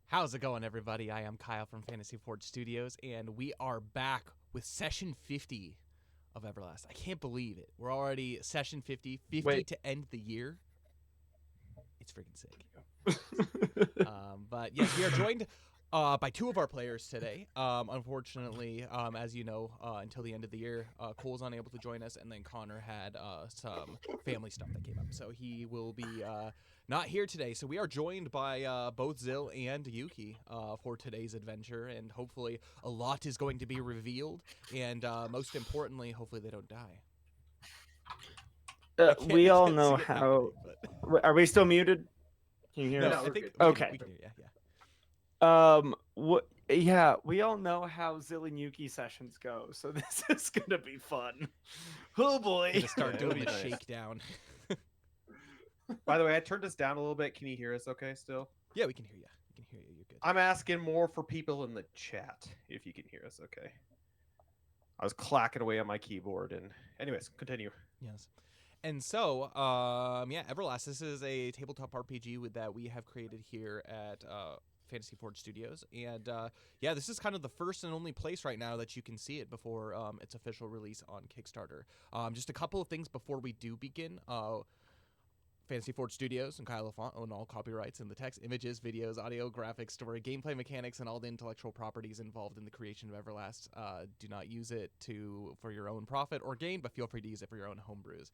How's it going, everybody? I am Kyle from Fantasy Forge Studios, and we are back with session 50 of Everlast. I can't believe it. We're already session 50 Wait. to end the year. It's freaking sick. But yes, we are joined by two of our players today. Unfortunately, as you know, until the end of the year, Cole's unable to join us, and then Connor had some family stuff that came up, so he will be not here today. So we are joined by both Zill and Yuki for today's adventure, and hopefully a lot is going to be revealed, and most importantly, hopefully they don't die. We all know see it how. but... Are we still muted? Can you hear No, us? I think okay. We can hear, yeah. Yeah, we all know how Zill and Yuki sessions go, so this is gonna be fun. Oh boy! Gonna start doing the shakedown. By the way, I turned us down a little bit. Can you hear us okay still? Yeah, we can hear you. We can hear you. You're good. I'm asking more for people in the chat if you can hear us okay. I was clacking away on my keyboard, and anyways, continue. Yes. And so, yeah, Everlast, this is a tabletop RPG that we have created here at Fantasy Forge Studios. And yeah, this is kind of the first and only place right now that you can see it before its official release on Kickstarter. Just a couple of things before we do begin. Fantasy Forge Studios and Kyle LaFonte own all copyrights in the text, images, videos, audio, graphics, story, gameplay mechanics, and all the intellectual properties involved in the creation of Everlast. Do not use it for your own profit or gain, but feel free to use it for your own homebrews.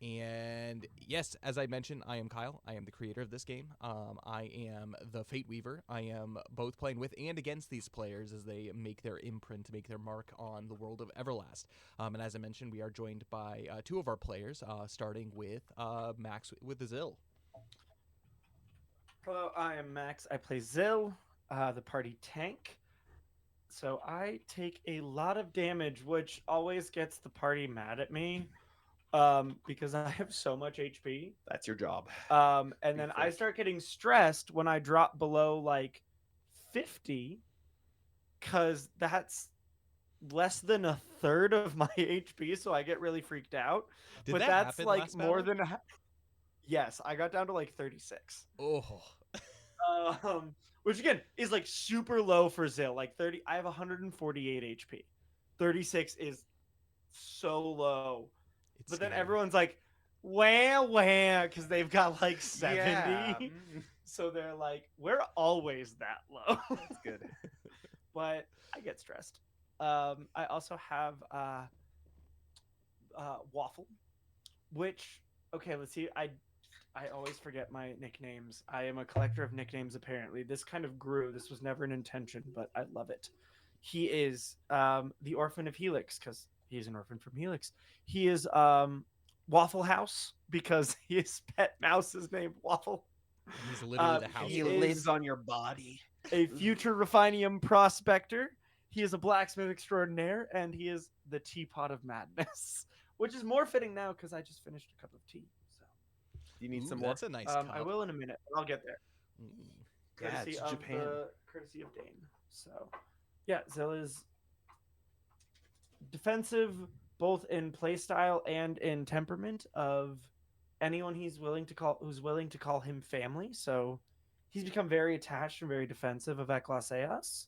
And yes, as I mentioned, I am Kyle. I am the creator of this game. I am the Fate Weaver. I am both playing with and against these players as they make their imprint, make their mark on the world of Everlast. And as I mentioned, we are joined by two of our players, starting with Max with the Zill. Hello, I am Max. I play Zill, the party tank. So I take a lot of damage, which always gets the party mad at me. Because I have so much HP. That's your job. And then I start getting stressed when I drop below like 50, because that's less than a third of my HP, so I get really freaked out. Did that that's happen like last more battle? than yes, I got down to like 36. Oh. Which again is like super low for Zill. Like 30, I have 148 HP. 36 is so low. It's But then scary. everyone's like, wah, because they've got like 70. Yeah, So they're like, we're always that low. that's good. But I get stressed. I also have Waffle, which, okay, let's see. I always forget my nicknames. I am a collector of nicknames, apparently. This kind of grew. This was never an intention, but I love it. He is the orphan of Helix, because he's an orphan from Helix. He is Waffle House, because his pet mouse is named Waffle. He's literally the house. He He is lives on your body. a future Refinium prospector. He is a blacksmith extraordinaire, and he is the teapot of madness, which is more fitting now because I just finished a cup of tea. So Do you need Ooh, some more? that's a nice cup. I will in a minute, but I'll get there. Ooh. Yeah, Courtesy it's of Japan. courtesy of Dane. So, yeah, Zill is defensive both in playstyle and in temperament of anyone who's willing to call him family. So he's become very attached and very defensive of Eclaas.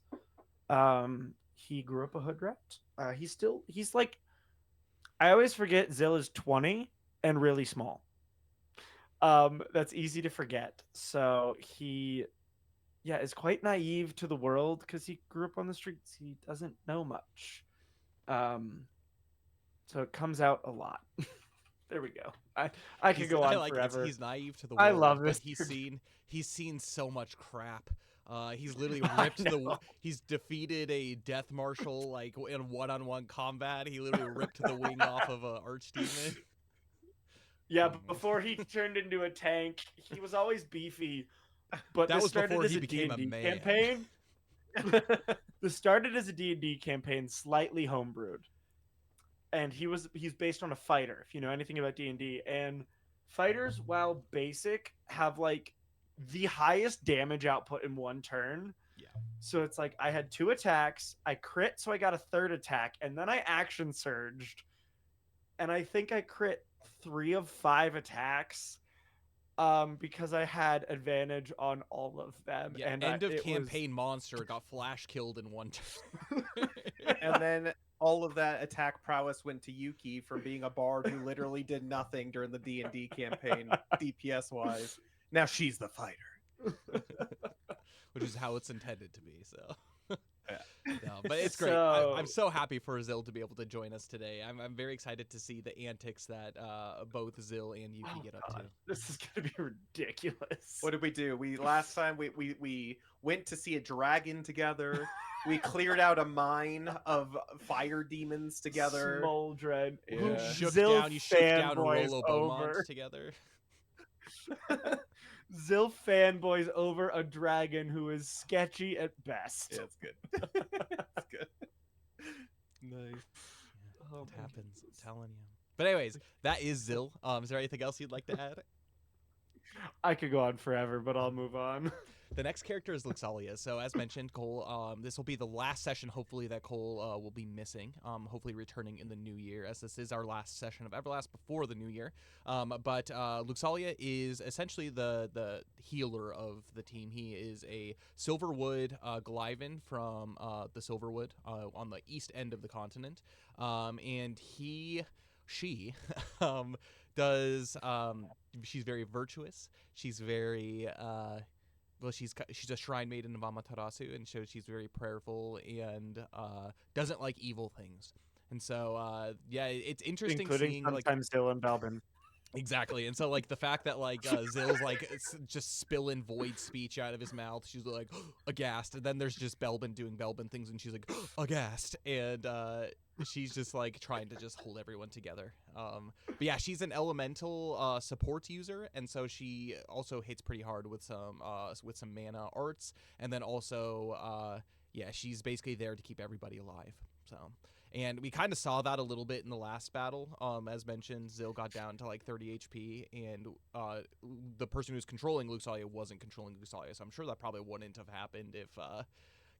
He grew up a hood rat. He's like, I always forget Zill is 20 and really small. That's easy to forget. So he is quite naive to the world because he grew up on the streets. He doesn't know much. So it comes out a lot. There we go. I could go on I like forever. he's naive to the I world, love but this. he's seen so much crap. He's literally I ripped know. he's defeated a death marshal like in one-on-one combat. He literally ripped the wing off of a archdemon. Yeah, but before he turned into a tank, he was always beefy. But That this was started before as he a became a D&D man. campaign. This started as a D&D campaign, slightly homebrewed. And he's based on a fighter, if you know anything about D&D. And fighters, while basic, have like the highest damage output in one turn. Yeah. So it's like I had 2 attacks, I crit, so I got a 3rd attack, and then I action surged. And I think I crit 3 of 5 attacks. Because I had advantage on all of them. Yeah, And end of it campaign monster got flash killed in one turn. And then all of that attack prowess went to Yuki from being a bard who literally did nothing during the D&D campaign, DPS wise. Now she's the fighter. Which is how it's intended to be. So. Yeah. No, but it's great. I'm so happy for Zill to be able to join us today. I'm very excited to see the antics that both Zill and Yuki get up to. This is gonna be ridiculous. What did we do? Last time we went to see a dragon together. We cleared out a mine of fire demons together. Smoldred. Yeah. Who Shook Zill down, you shook down fanboys Rolo over. Beaumont together. Zill fanboys over a dragon who is sketchy at best. Yeah, it's good. It's good. Nice. Yeah, Oh it my happens. goodness. I'm telling you. But anyways, that is Zill. Is there anything else you'd like to add? I could go on forever, but I'll move on. The next character is Luxalia. So as mentioned, Cole, this will be the last session, hopefully, that Cole will be missing. Hopefully returning in the new year, as this is our last session of Everlast before the new year. But Luxalia is essentially the healer of the team. He is a Silverwood Glyvan from the Silverwood on the east end of the continent. And she does... she's very virtuous. She's very... well, she's a shrine maiden of Amaterasu, and so she's very prayerful and doesn't like evil things. And so, yeah, it's interesting Including seeing like sometimes Zill and Balbin. exactly. And so like the fact that like Zill's like just spilling void speech out of his mouth, she's like aghast, and then there's just Belbin doing Belbin things, and she's like aghast, and she's just like trying to just hold everyone together. But yeah, she's an elemental support user, and so she also hits pretty hard with some mana arts, and then also yeah, she's basically there to keep everybody alive. So. And we kind of saw that a little bit in the last battle. As mentioned, Zill got down to like 30 HP, and the person who's controlling Luxalia wasn't controlling Luxalia, so I'm sure that probably wouldn't have happened if...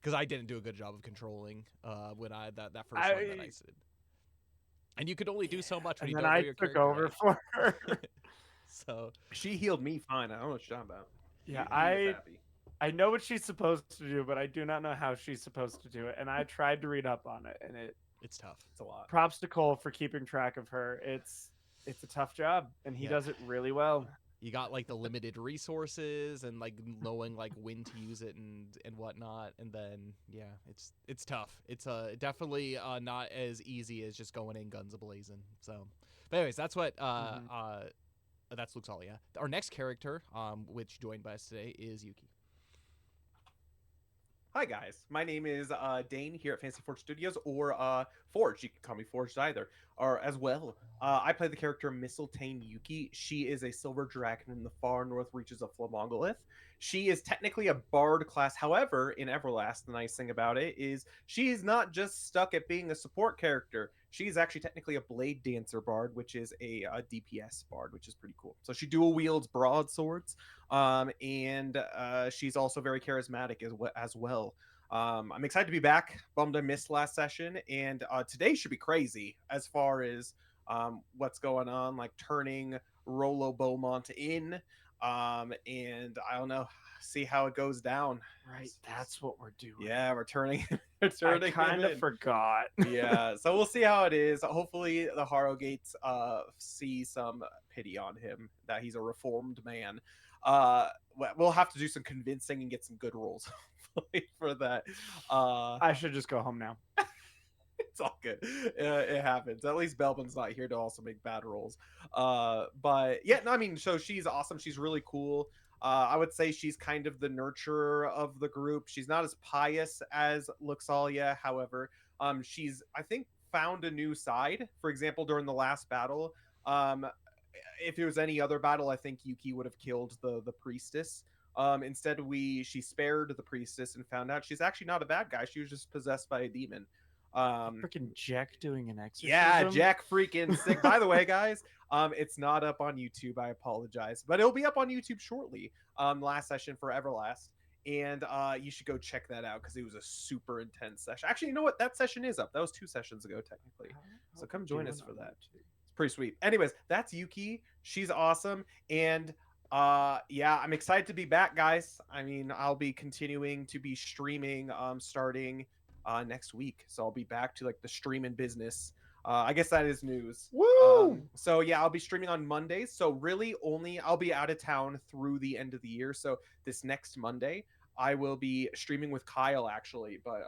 because I didn't do a good job of controlling when that first one that I did. And you could only do so much when you don't know your character. And then I took over for her. So she healed me fine. I don't know what you're talking about. Yeah, He was happy. I know what she's supposed to do, but I do not know how she's supposed to do it. And I tried to read up on it, and It's tough. It's a lot. props to Cole for keeping track of her. It's a tough job, and he Yeah. does it really well. You got like the limited resources and like knowing like when to use it and whatnot, and then yeah, it's tough. It's definitely not as easy as just going in guns a blazing. So, but anyways, that's what that's Luxalia. Our next character, which joined by us today, is Yuki. Hi guys, my name is Dane here at Fantasy Forge Studios, or Forge. You can call me Forged either, or as well. I play the character Mistletoe Yuki. She is a silver dragon in the far north reaches of Flamongolith. She is technically a bard class. However, in Everlast, the nice thing about it is she's not just stuck at being a support character. She's actually technically a blade dancer bard, which is a DPS bard, which is pretty cool. So she dual wields broadswords, and she's also very charismatic as well. I'm excited to be back. Bummed I missed last session, and today should be crazy as far as what's going on, like turning Rolo Beaumont in, and I don't know, see how it goes down. Right, that's what we're doing. Yeah, we're turning. I kind of forgot. Yeah, so we'll see how it is. Hopefully, the Harrowgates see some pity on him, that he's a reformed man. We'll have to do some convincing and get some good rolls for that. I should just go home now. It's all good. It happens. At least Belbin's not here to also make bad rolls. But yeah, no, I mean, so she's awesome. She's really cool. I would say she's kind of the nurturer of the group. She's not as pious as Luxalia, however. She's, I think, found a new side. For example, during the last battle, if it was any other battle, I think Yuki would have killed the priestess. Instead, she spared the priestess and found out she's actually not a bad guy. She was just possessed by a demon. Freaking Jack doing an exorcism. Yeah, Jack freaking sick. By the way, guys, it's not up on YouTube. I apologize, but it'll be up on YouTube shortly. Last session for Everlast, and you should go check that out because it was a super intense session. Actually, you know what? That session is up. That was 2 sessions ago, technically. So come join us for that. It's pretty sweet. Anyways, that's Yuki. She's awesome, and yeah, I'm excited to be back, guys. I mean, I'll be continuing to be streaming starting next week, so I'll be back to like the streaming business. I guess that is news. Woo! So yeah, I'll be streaming on Mondays. So really, only I'll be out of town through the end of the year. So this next Monday, I will be streaming with Kyle actually. But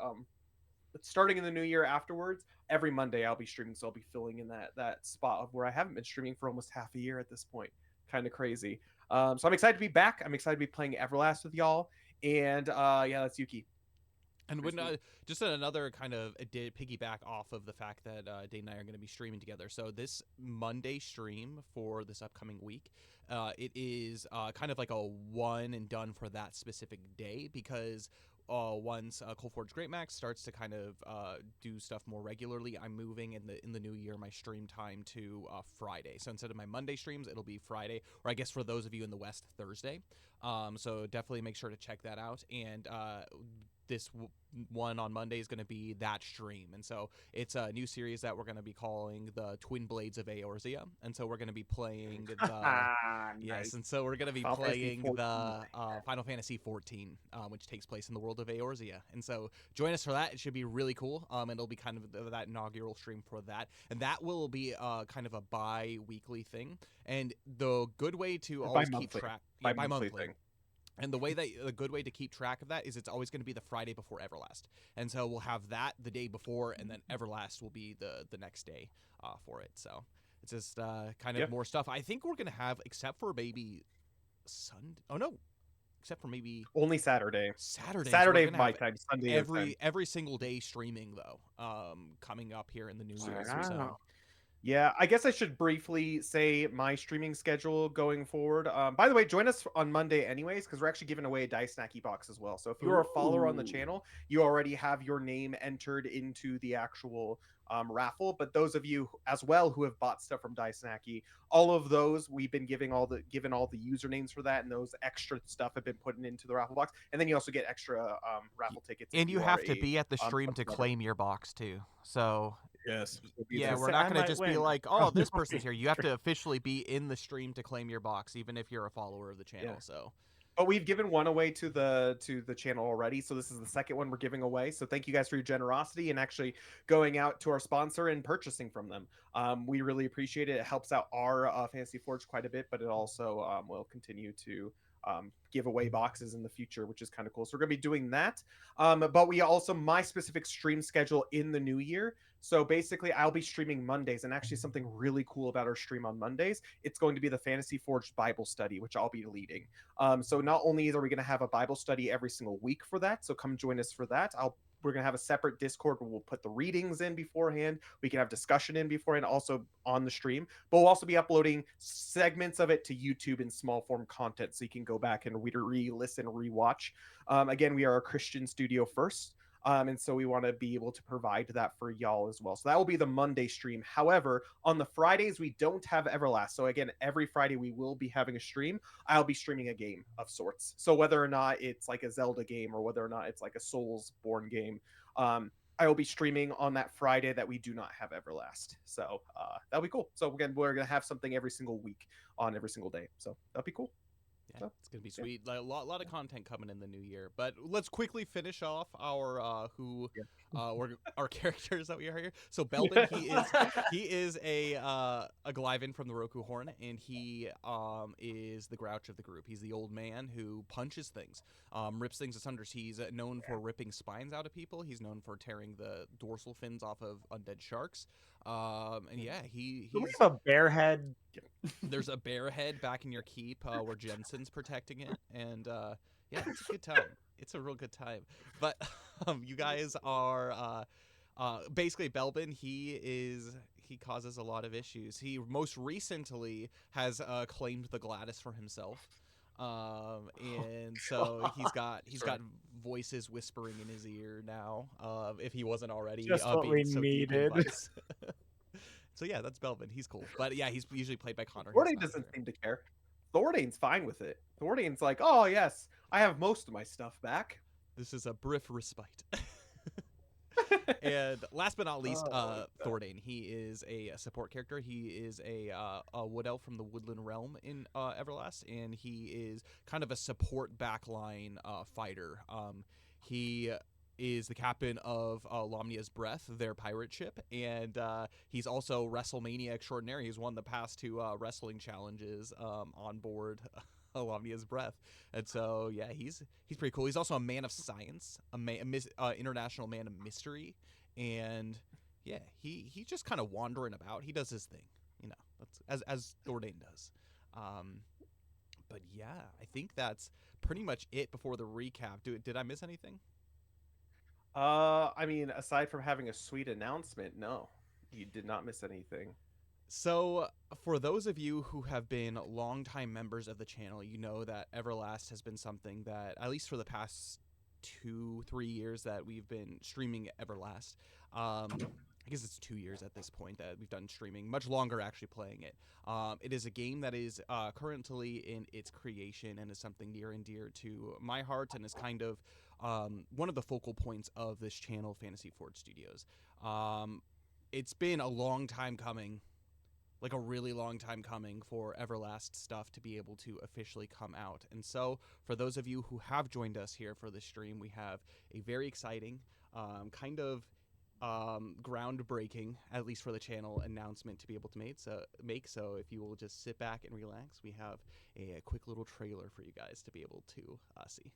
starting in the new year afterwards, every Monday I'll be streaming. So I'll be filling in that spot of where I haven't been streaming for almost half a year at this point. Kind of crazy. So I'm excited to be back. I'm excited to be playing Everlast with y'all. And yeah, that's Yuki. And when just another kind of piggyback off of the fact that Dane and I are going to be streaming together. So this Monday stream for this upcoming week, it is kind of like a one and done for that specific day, because once Coldforge Great Max starts to kind of do stuff more regularly, I'm moving in the new year my stream time to Friday. So instead of my Monday streams, it'll be Friday, or I guess for those of you in the West, Thursday. So definitely make sure to check that out. And this one on Monday is going to be that stream, and so it's a new series that we're going to be calling the Twin Blades of Eorzea, and so we're going to be playing the yes, and so we're going to be playing the Final Fantasy 14, which takes place in the world of Eorzea, and so join us for that. It should be really cool, and it'll be kind of that inaugural stream for that, and that will be kind of a bi-weekly thing, and the good way to always keep track bi-monthly thing. And the good way to keep track of that is it's always going to be the Friday before Everlast. And so we'll have that the day before, and then Everlast will be the next day for it. So it's just kind of more stuff. I think we're going to have, except for maybe Sunday. Oh, no. Except for maybe only Saturday. Saturday my time. Sunday every single day streaming, though, coming up here in the new year. So. Yeah, I guess I should briefly say my streaming schedule going forward. By the way, join us on Monday anyways, because we're actually giving away a Dice Snacky box as well. So if you're a follower on the channel, you already have your name entered into the actual raffle. But those of you as well who have bought stuff from Dice Snacky, all of those we've been given all the usernames for that, and those extra stuff have been put into the raffle box. And then you also get extra raffle tickets. And you have to be at the stream to claim your box too. So yes, yeah, we're not going to just be like, oh, this person's here. You have to officially be in the stream to claim your box, even if you're a follower of the channel. Yeah. So But we've given one away to the channel already, so this is the second one we're giving away. So thank you guys for your generosity and actually going out to our sponsor and purchasing from them. We really appreciate it. It helps out our Fantasy Forge quite a bit, but it also will continue to give away boxes in the future, which is kind of cool. So we're going to be doing that. But we also, my specific stream schedule in the new year. So basically, I'll be streaming Mondays, and actually something really cool about our stream on Mondays, it's going to be the Fantasy Forge Bible study, which I'll be leading. So not only are we going to have a Bible study every single week for that, so come join us for that. We're going to have a separate Discord where we'll put the readings in beforehand. We can have discussion in beforehand, also on the stream. But we'll also be uploading segments of it to YouTube in small form content, so you can go back and re-listen, re-watch. Again, we are a Christian studio first. And so we want to be able to provide that for y'all as well. So that will be the Monday stream. However, on the Fridays, we don't have Everlast. So again, every Friday we will be having a stream. I'll be streaming a game of sorts. So whether or not it's like a Zelda game or whether or not it's like a Souls-born game, I will be streaming on that Friday that we do not have Everlast. So that'll be cool. So again, we're going to have something every single week on every single day. So that'll be cool. Yeah, it's gonna be sweet. Like, a lot of content coming in the new year. But let's quickly finish off our our characters that we are here. So Belvin, he is a Glyvin from the Roku Horn, and he is the grouch of the group. He's the old man who punches things, rips things asunder. He's known for ripping spines out of people. He's known for tearing the dorsal fins off of undead sharks. And yeah, he's. Do we have a bear head? There's a bear head back in your keep where Jensen's protecting it, and yeah, it's a good time. It's a real good time. But you guys are basically Belbin. He causes a lot of issues. He most recently has claimed the Gladys for himself. And so he's got voices whispering in his ear now. If he wasn't already Just what being we so deep in needed. vice. So yeah, that's Belvin. He's cool. But yeah, he's usually played by Connor. Thordain doesn't seem to care. Thordain's fine with it. Thordain's like, oh yes, I have most of my stuff back. This is a brief respite. And last but not least, Thordain. He is a support character. He is a wood elf from the Woodland Realm in Everlast, and he is kind of a support backline fighter. He is the captain of Lomnia's Breath, their pirate ship, and he's also WrestleMania extraordinary. He's won the past two wrestling challenges on board Lomnia's Breath, and so yeah, he's pretty cool. He's also a man of science, international man of mystery, and yeah, he's just kind of wandering about. He does his thing, you know, that's as Thordain does. But yeah, I think that's pretty much it before the recap. Did I miss anything? I mean, aside from having a sweet announcement, no, you did not miss anything. So, for those of you who have been longtime members of the channel, you know that Everlast has been something that, at least for the past 2-3 years that we've been streaming Everlast, I guess it's 2 years at this point that we've done streaming, much longer actually playing it. It is a game that is currently in its creation and is something near and dear to my heart and is kind of one of the focal points of this channel, Fantasy Forge Studios. It's been a long time coming, like a really long time coming, for Everlast stuff to be able to officially come out. And so for those of you who have joined us here for this stream, we have a very exciting, kind of groundbreaking, at least for the channel, announcement to be able to make. So if you will just sit back and relax, we have a quick little trailer for you guys to be able to see.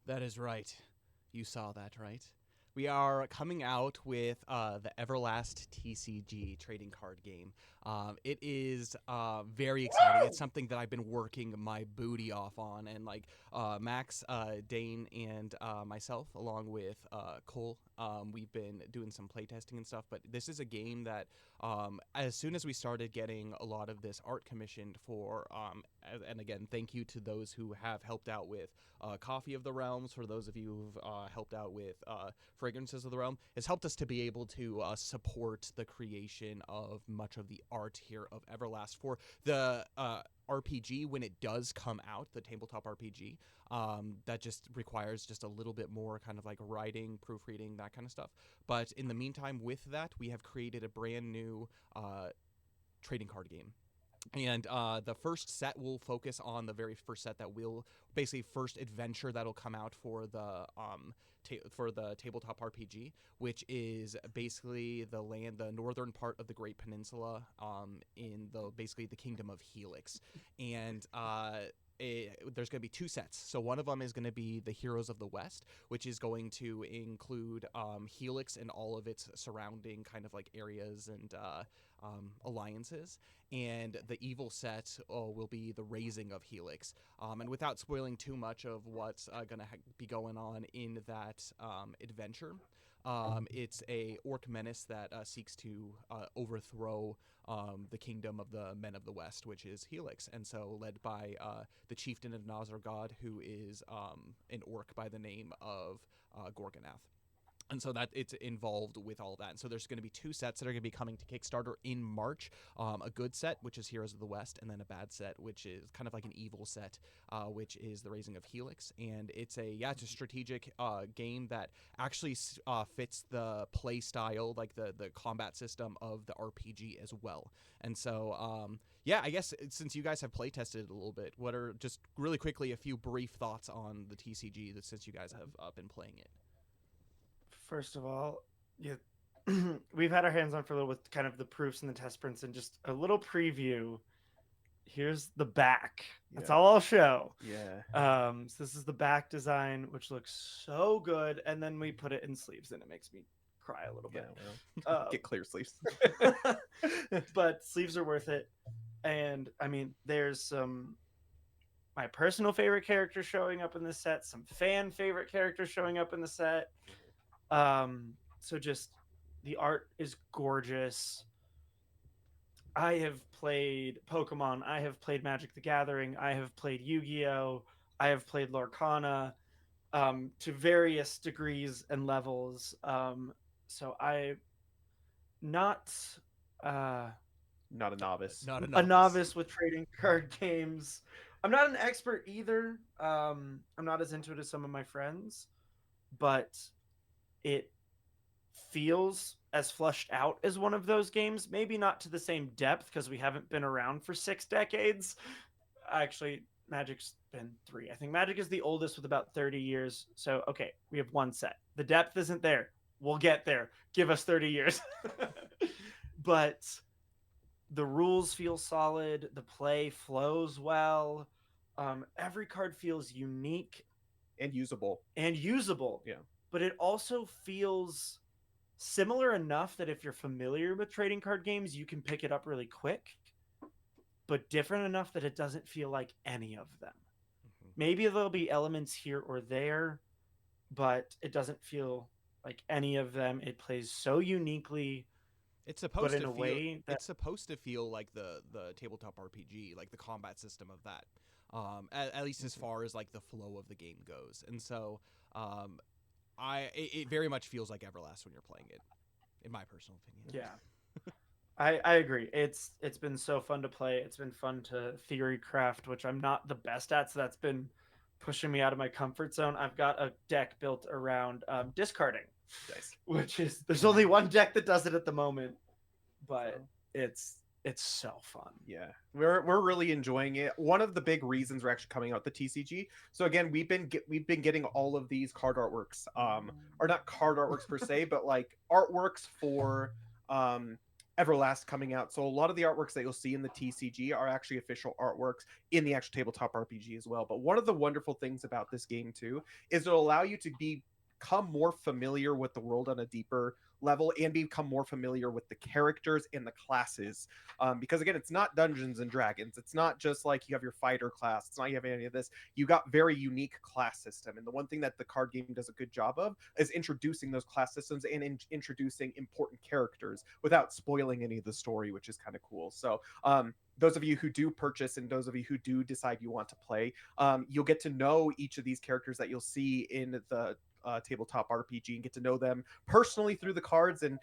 That is right. You saw that, right? we are coming out with the Everlast TCG trading card game. It is very exciting. It's something that I've been working my booty off on, and like Max, Dane, and myself, along with Cole, we've been doing some playtesting and stuff. But this is a game that, as soon as we started getting a lot of this art commissioned for, and again, thank you to those who have helped out with Coffee of the Realms, for those of you who've helped out with Fragrances of the Realm, has helped us to be able to support the creation of much of the art here of Everlast for the RPG when it does come out, the tabletop RPG. That just requires just a little bit more kind of like writing, proofreading, that kind of stuff. But in the meantime, with that, we have created a brand new trading card game. And the first set will focus on the very first set that will basically first adventure that'll come out for the tabletop RPG, which is basically the northern part of the Great Peninsula, in basically the kingdom of Helix, and there's going to be two sets. So one of them is going to be the Heroes of the West, which is going to include Helix and all of its surrounding kind of like areas and alliances, and the evil set will be the Raising of Helix. And without spoiling too much of what's going to be going on in that adventure, it's a orc menace that seeks to overthrow the kingdom of the Men of the West, which is Helix, and so led by the chieftain of Nazargod, who is an orc by the name of Gorgonath. And so that it's involved with all that. And so there's going to be two sets that are going to be coming to Kickstarter in March. A good set, which is Heroes of the West, and then a bad set, which is kind of like an evil set, which is the Raising of Helix. And it's a strategic game that actually fits the play style, like the combat system of the RPG as well. And so, I guess since you guys have play tested it a little bit, what are just really quickly a few brief thoughts on the TCG since you guys have been playing it? First of all, yeah, we've had our hands on for a little with kind of the proofs and the test prints, and just a little preview. Here's the back. That's all I'll show. Yeah. So this is the back design, which looks so good, and then we put it in sleeves, and it makes me cry a little bit. Well, get clear sleeves. But sleeves are worth it, and I mean, there's some my personal favorite characters showing up in the set, some fan favorite characters showing up in the set. So just the art is gorgeous. I have played Pokemon, I have played Magic the Gathering, I have played Yu-Gi-Oh, I have played Lorcana, to various degrees and levels. So I'm not a novice. Not a novice with trading card games. I'm not an expert either. I'm not as into it as some of my friends, but it feels as flushed out as one of those games. Maybe not to the same depth because we haven't been around for 6 decades. Actually, Magic's been 3. I think Magic is the oldest with about 30 years. So, okay, we have one set. The depth isn't there. We'll get there. Give us 30 years. But the rules feel solid. The play flows well. Every card feels unique And usable. Yeah. But it also feels similar enough that if you're familiar with trading card games, you can pick it up really quick, but different enough that it doesn't feel like any of them. Mm-hmm. Maybe there'll be elements here or there, but it doesn't feel like any of them. It plays so uniquely. It's supposed to feel like the tabletop RPG, like the combat system of that. At least as far as like the flow of the game goes. And so it very much feels like Everlast when you're playing it, in my personal opinion. Yeah. I agree. It's been so fun to play. It's been fun to theory craft, which I'm not the best at, so that's been pushing me out of my comfort zone. I've got a deck built around discarding. Nice. Which is, there's only one deck that does it at the moment, but it's so fun. Yeah, we're really enjoying it. One of the big reasons we're actually coming out the TCG. So again, we've been getting all of these card artworks, or not card artworks per se, but like artworks for Everlast coming out. So a lot of the artworks that you'll see in the TCG are actually official artworks in the actual tabletop RPG as well. But one of the wonderful things about this game too is it'll allow you to be become more familiar with the world on a deeper level and become more familiar with the characters and the classes. Because again, it's not Dungeons and Dragons. It's not just like you have your fighter class. It's not you have any of this. You got very unique class system. And the one thing that the card game does a good job of is introducing those class systems and introducing important characters without spoiling any of the story, which is kind of cool. So those of you who do purchase and those of you who do decide you want to play, you'll get to know each of these characters that you'll see in the tabletop RPG and get to know them personally through the cards and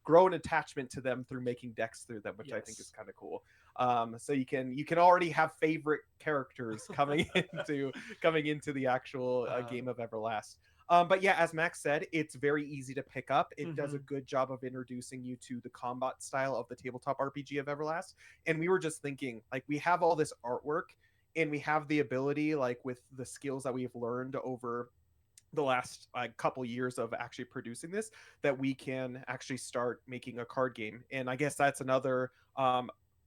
grow an attachment to them through making decks through them, which I think is kind of cool. So you can already have favorite characters coming into the actual game of Everlast. But yeah, as Max said, it's very easy to pick up. It does a good job of introducing you to the combat style of the tabletop RPG of Everlast. And we were just thinking, like, we have all this artwork and we have the ability, like, with the skills that we've learned over the last couple years of actually producing this, that we can actually start making a card game. And I guess that's another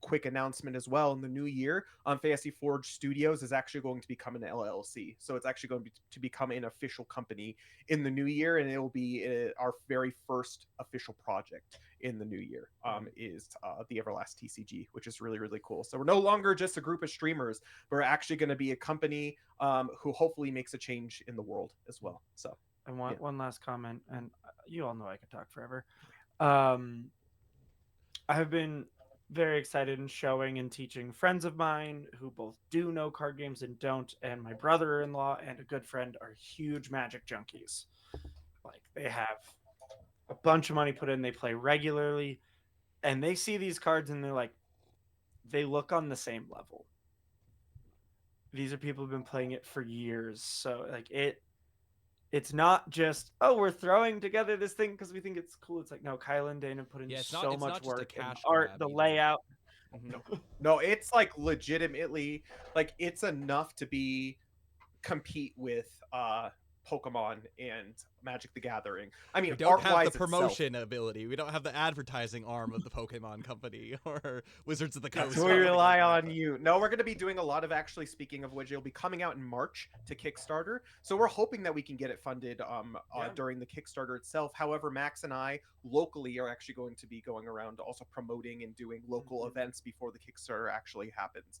quick announcement as well. In the new year, Fantasy Forge Studios is actually going to become an LLC, so it's actually going to become an official company in the new year, and it will be our very first official project in the new year. Is the Everlast TCG, which is really, really cool. So we're no longer just a group of streamers. We're actually going to be a company who hopefully makes a change in the world as well. So, and one last comment, and you all know I could talk forever. I have been very excited in showing and teaching friends of mine who both do know card games and don't, and my brother-in-law and a good friend are huge Magic junkies. Like, they have a bunch of money put in, they play regularly, and they see these cards and they're like, they look on the same level. These are people who've been playing it for years, so like it's not just, oh, we're throwing together this thing because we think it's cool. It's like, no, Kyle and Dana put in so much work in the art, the layout. No, it's like legitimately, like, it's enough to compete with Pokemon and Magic the Gathering. I mean, we don't have the promotion ability. We don't have the advertising arm of the Pokemon company or Wizards of the Coast. So we rely on you. No, we're going to be doing a lot of, actually, speaking of which, it'll be coming out in March to Kickstarter. So we're hoping that we can get it funded during the Kickstarter itself. However, Max and I locally are actually going to be going around also promoting and doing local events before the Kickstarter actually happens.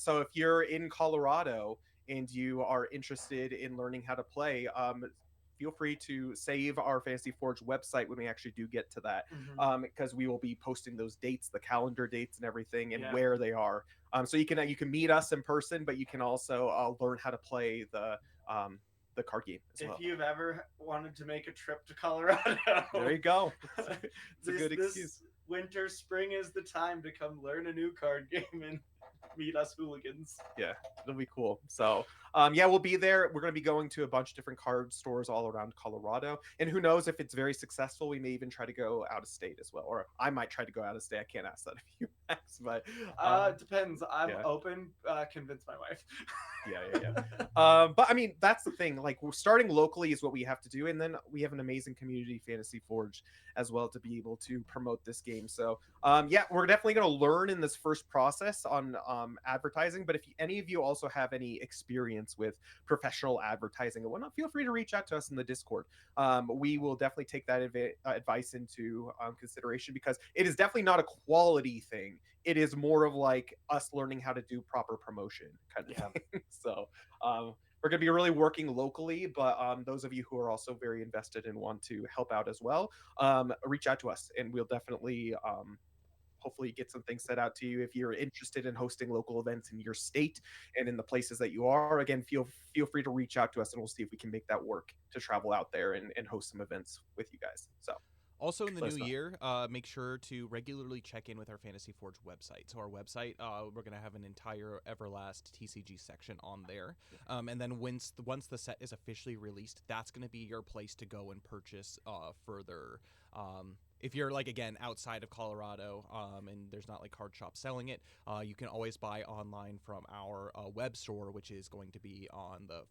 So if you're in Colorado and you are interested in learning how to play, feel free to save our Fantasy Forge website when we actually do get to that, because we will be posting those dates, the calendar dates and everything, and where they are. So you can meet us in person, but you can also learn how to play the card game as well. If you've ever wanted to make a trip to Colorado, there you go. It's a good excuse. This winter, spring is the time to come learn a new card game and meet us hooligans. Yeah, it'll be cool. So we'll be there. We're going to be going to a bunch of different card stores all around Colorado, and who knows, if it's very successful, we may even try to go out of state as well, or I might try to go out of state. I can't ask that of you, Max, but it depends. I'm open. Convince my wife. But I mean, that's the thing, like, we're starting locally is what we have to do, and then we have an amazing community, Fantasy Forge, as well, to be able to promote this game. So we're definitely going to learn in this first process on advertising, but if any of you also have any experience with professional advertising and whatnot, feel free to reach out to us in the Discord. We will definitely take that advice into consideration, because it is definitely not a quality thing. It is more of like us learning how to do proper promotion kind of thing. So we're going to be really working locally, but those of you who are also very invested and want to help out as well, reach out to us, and we'll definitely hopefully get some things set out to you. If you're interested in hosting local events in your state and in the places that you are, again, feel free to reach out to us, and we'll see if we can make that work to travel out there and host some events with you guys. So also in the new year, make sure to regularly check in with our Fantasy Forge website. So our website, we're going to have an entire Everlast TCG section on there. And then once the set is officially released, that's going to be your place to go and purchase further. If you're, like, again, outside of Colorado and there's not, like, card shops selling it, you can always buy online from our web store, which is going to be on the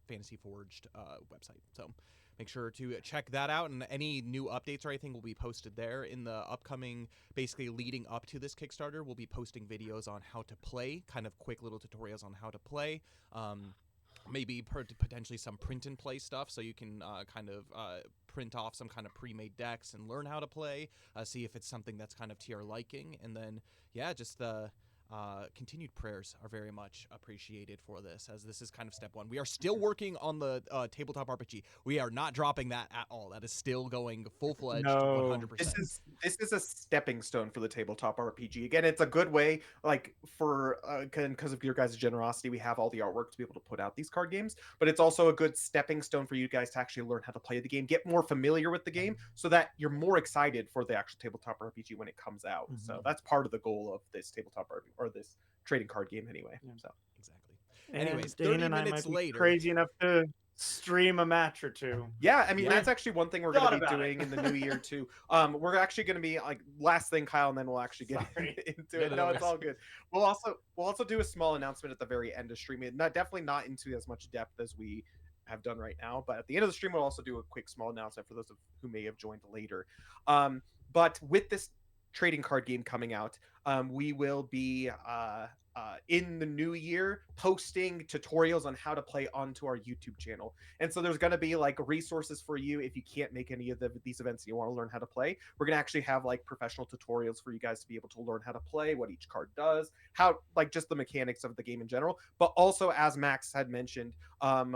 Fantasy Forged website. So make sure to check that out, and any new updates or anything will be posted there. In the upcoming, basically leading up to this Kickstarter, we'll be posting videos on how to play, kind of quick little tutorials on how to play. maybe potentially some print and play stuff, so you can kind of print off some kind of pre-made decks and learn how to play, see if it's something that's kind of to your liking, and then just the continued prayers are very much appreciated for this, as this is kind of step one. We are still working on the tabletop RPG. We are not dropping that at all. That is still going full-fledged, No. 100%. This is a stepping stone for the tabletop RPG. Again, it's a good way, like, for because of your guys' generosity, we have all the artwork to be able to put out these card games. But it's also a good stepping stone for you guys to actually learn how to play the game, get more familiar with the game, so that you're more excited for the actual tabletop RPG when it comes out. Mhm. So that's part of the goal of this tabletop RPG, or this trading card game, anyway. Yeah. So Exactly. And Anyways, Dane 30 and I minutes might be later. crazy enough to stream a match or two. yeah, I mean Yeah. that's actually one thing we're going Thought to be about it. doing in the new year too. We're actually going to be like, last thing, Kyle, and then we'll actually get Sorry. into No, it. no, No, no it's worries. all good. We'll also do a small announcement at the very end of streaming. Definitely not into as much depth as we have done right now, but at the end of the stream we'll also do a quick small announcement for those who may have joined later. But with this trading card game coming out, we will be in the new year posting tutorials on how to play onto our YouTube channel. And so there's going to be like resources for you if you can't make any of these events and you want to learn how to play. We're going to actually have like professional tutorials for you guys to be able to learn how to play, what each card does, how, like, just the mechanics of the game in general. But also, as Max had mentioned,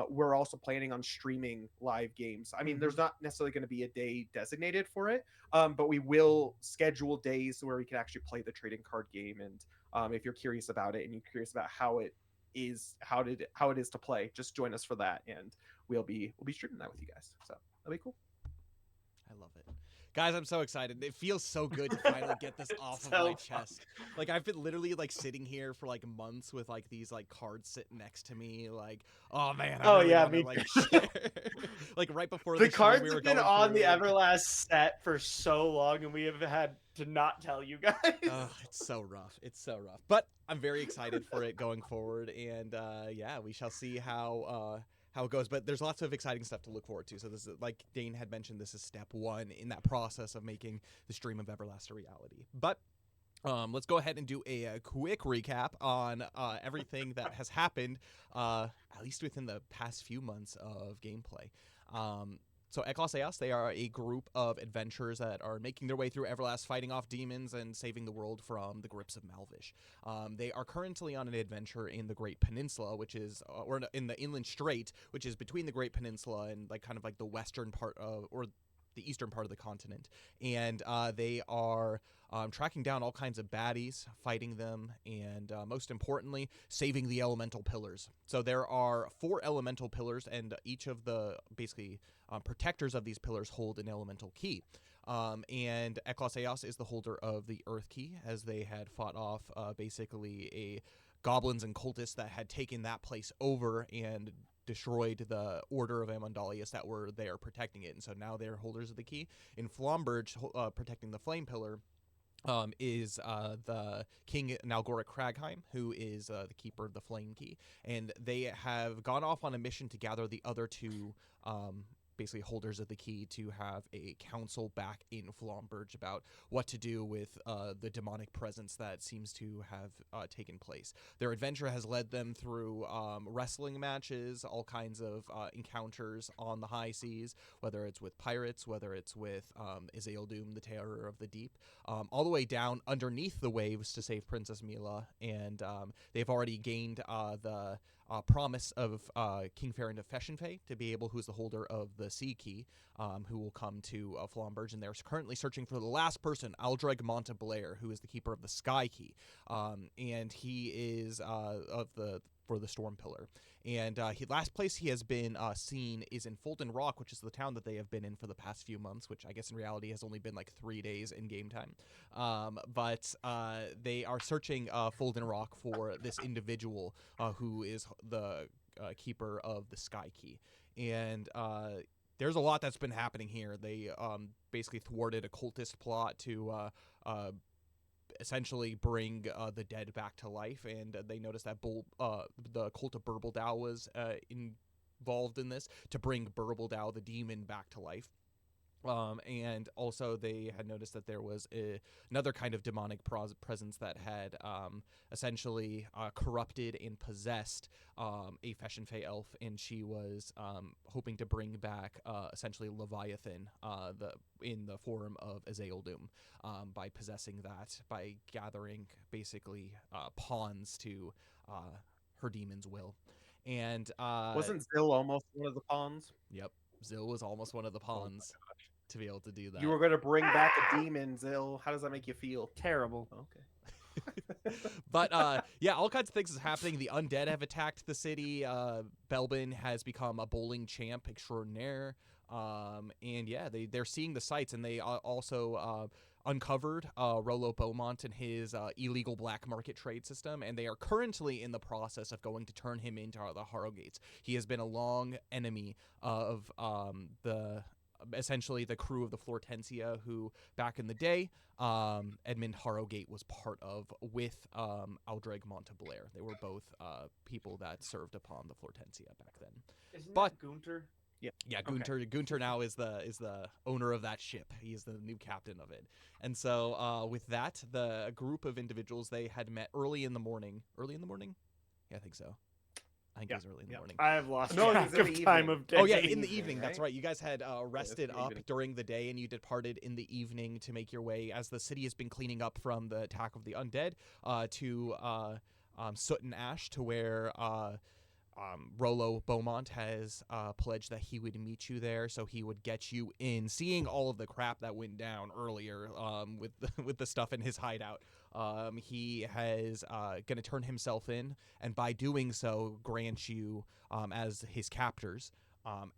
we're also planning on streaming live games. I mean, there's not necessarily going to be a day designated for it, but we will schedule days where we can actually play the trading card game. And if you're curious about it and you're curious about how it is to play, just join us for that, and we'll be streaming that with you guys. So that'll be cool. I love it. Guys, I'm so excited. It feels so good to finally get this off of So my chest. Like, I've been literally like sitting here for like months with like these like cards sitting next to me, like, oh man, I really yeah, wanna, me like share. Like right before the the stream, cards we were have been going on through, the like, Everlast set for so long, and we have had to not tell you guys. it's so rough. It's so rough. But I'm very excited for it going forward, and we shall see how it goes. But there's lots of exciting stuff to look forward to. So this is, like Dane had mentioned, this is step one in that process of making the stream of Everlast a reality. But let's go ahead and do a quick recap on everything that has happened, at least within the past few months of gameplay. So Eclaas, they are a group of adventurers that are making their way through Everlast, fighting off demons and saving the world from the grips of Malvish. They are currently on an adventure in the Great Peninsula, which is, or in the Inland Strait, which is between the Great Peninsula and like kind of like the western part of, or the eastern part of the continent. And they are tracking down all kinds of baddies, fighting them, and most importantly, saving the elemental pillars. So there are 4 elemental pillars, and each of the basically protectors of these pillars hold an elemental key. And Eclaas is the holder of the Earth Key, as they had fought off basically a goblins and cultists that had taken that place over and destroyed the Order of Amandalius that were there protecting it. And so now they're holders of the key. In Flomberge, protecting the Flame Pillar, is the King Nalgoric Cragheim, who is the keeper of the Flame Key. And they have gone off on a mission to gather the other 2 basically holders of the key to have a council back in Flomberge about what to do with the demonic presence that seems to have taken place. Their adventure has led them through wrestling matches, all kinds of encounters on the high seas, whether it's with pirates, whether it's with Isildur, the Terror of the Deep, all the way down underneath the waves to save Princess Mila. And they've already gained the promise of King Farron of Feshenfay to be able, who's the holder of the Sea Key, who will come to Flomberge, and they're currently searching for the last person, Aldreg Monta Blair, who is the keeper of the Sky Key, and he is for the Storm Pillar. And last place he has been seen is in Fulton Rock, which is the town that they have been in for the past few months, which I guess in reality has only been like 3 days in game time. But they are searching Fulton Rock for this individual who is the keeper of the Sky Key. And there's a lot that's been happening here. They basically thwarted a cultist plot to essentially bring the dead back to life, and they noticed that the cult of Burble was involved in this to bring Burble the demon back to life. And also they had noticed that there was another kind of demonic presence that had essentially corrupted and possessed a Fashion Fae elf, and she was hoping to bring back essentially Leviathan in the form of Azael Doom by possessing that, by gathering basically pawns to her demon's will. And Wasn't Zill almost one of the pawns? yep, Zil was almost one of the Oh my pawns gosh. to be able to do that. You were going to bring back a demon, Zill. How does that make you feel? Terrible. Okay. But yeah, all kinds of things is happening. The undead have attacked the city. Belbin has become a bowling champ extraordinaire. And yeah, they're seeing the sights, and they also uncovered Rollo Beaumont and his illegal black market trade system, and they are currently in the process of going to turn him into the Harrowgates. He has been a long enemy of essentially the crew of the Flortensia, who back in the day Edmund Harrowgate was part of with Aldreg Monteblair. They were both people that served upon the Flortensia back then. Isn't But- that Gunter? Yeah, Gunter now is the owner of that ship. He is the new captain of it. And so with that, the group of individuals, they had met early in the morning. Early in the morning? Yeah, I think so. I think it was early in the morning. I have lost No, it track was in of the time evening. of day. Oh yeah, in the in the evening, evening. That's right? right. You guys had rested the up evening. during the day, and you departed in the evening to make your way, as the city has been cleaning up from the attack of the undead, to Soot and Ash, to where Rollo Beaumont has pledged that he would meet you there, so he would get you in. Seeing all of the crap that went down earlier with the stuff in his hideout, he has going to turn himself in, and by doing so, grant you, as his captors,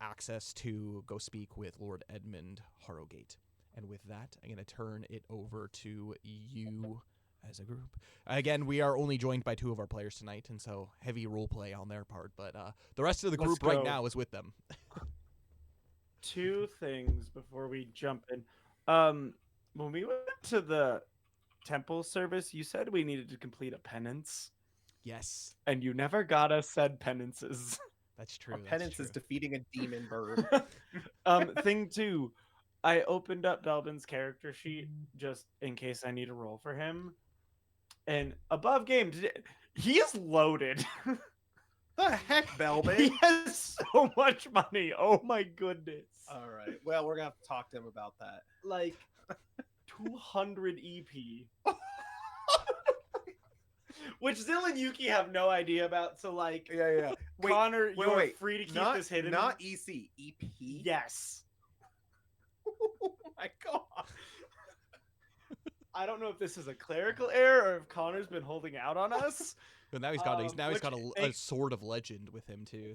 access to go speak with Lord Edmund Harrowgate. And with that, I'm going to turn it over to you as a group. Again, we are only joined by 2 of our players tonight, and so heavy role play on their part, but the rest of the Let's group right go. now is with them. 2 things before we jump in. When we went to the temple service, you said we needed to complete a penance, Yes, and you never got us said penances. that's true. A That's penance true. is defeating a demon bird. Thing 2, I opened up Belbin's character sheet just in case I need a roll for him, and above game, he is loaded. The heck, He Belbin? has so much money. Oh my goodness. All right. Well, we're going to have to talk to him about that. Like 200 EP. Which Zill and Yuki have no idea about. So like Yeah. Wait, Connor, you're wait. free to keep not, this hidden. Not EC, EP? Yes. Oh my god. I don't know if this is a clerical error or if Connor's been holding out on us. But now he's got he's got a which sword of legend with him too.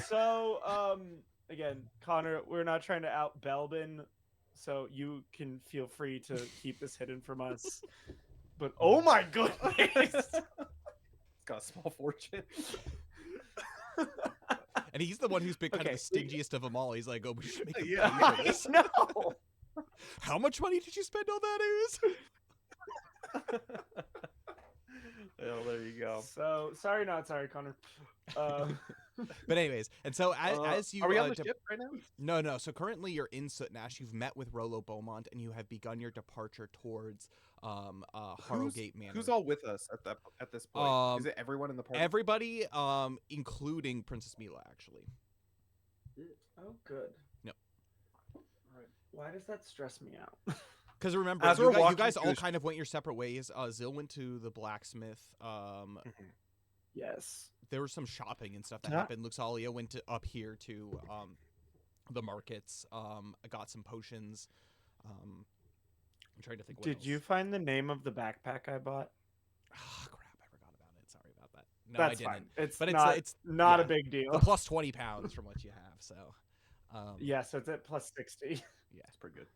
So again, Connor, we're not trying to out Belbin, so you can feel free to keep this hidden from us. But oh my goodness. It's got a small fortune. And he's the one who's been kind Okay, of the stingiest of them all. He's like, oh, we should make a Yeah. penny for this. No. How much money did you spend on that, Eeas? Well, there you go. So sorry, not sorry, Connor. But anyways, and so as you Are we on the ship right now? No. So currently you're in Soot and Ash. You've met with Rollo Beaumont, and you have begun your departure towards Harrowgate Manor. Who's all with us at this point? Is it everyone in the party? Everybody, including Princess Mila, actually. Oh, good. No. Right. Why does that stress me out? Because remember, As you we're guys, walking all through kind of went your separate ways. Zill went to the blacksmith. Yes. There was some shopping and stuff that Huh? happened. Luxalia went up here to the markets. Got some potions. I'm trying to think. What Did else. you find the name of the backpack I bought? Ah, crap! I forgot about it. Sorry about that. No, That's I didn't. fine. It's But not, it's not yeah, a big deal. the plus 20 pounds from what you have. So, Yeah, so it's at plus 60. yeah, That's pretty good.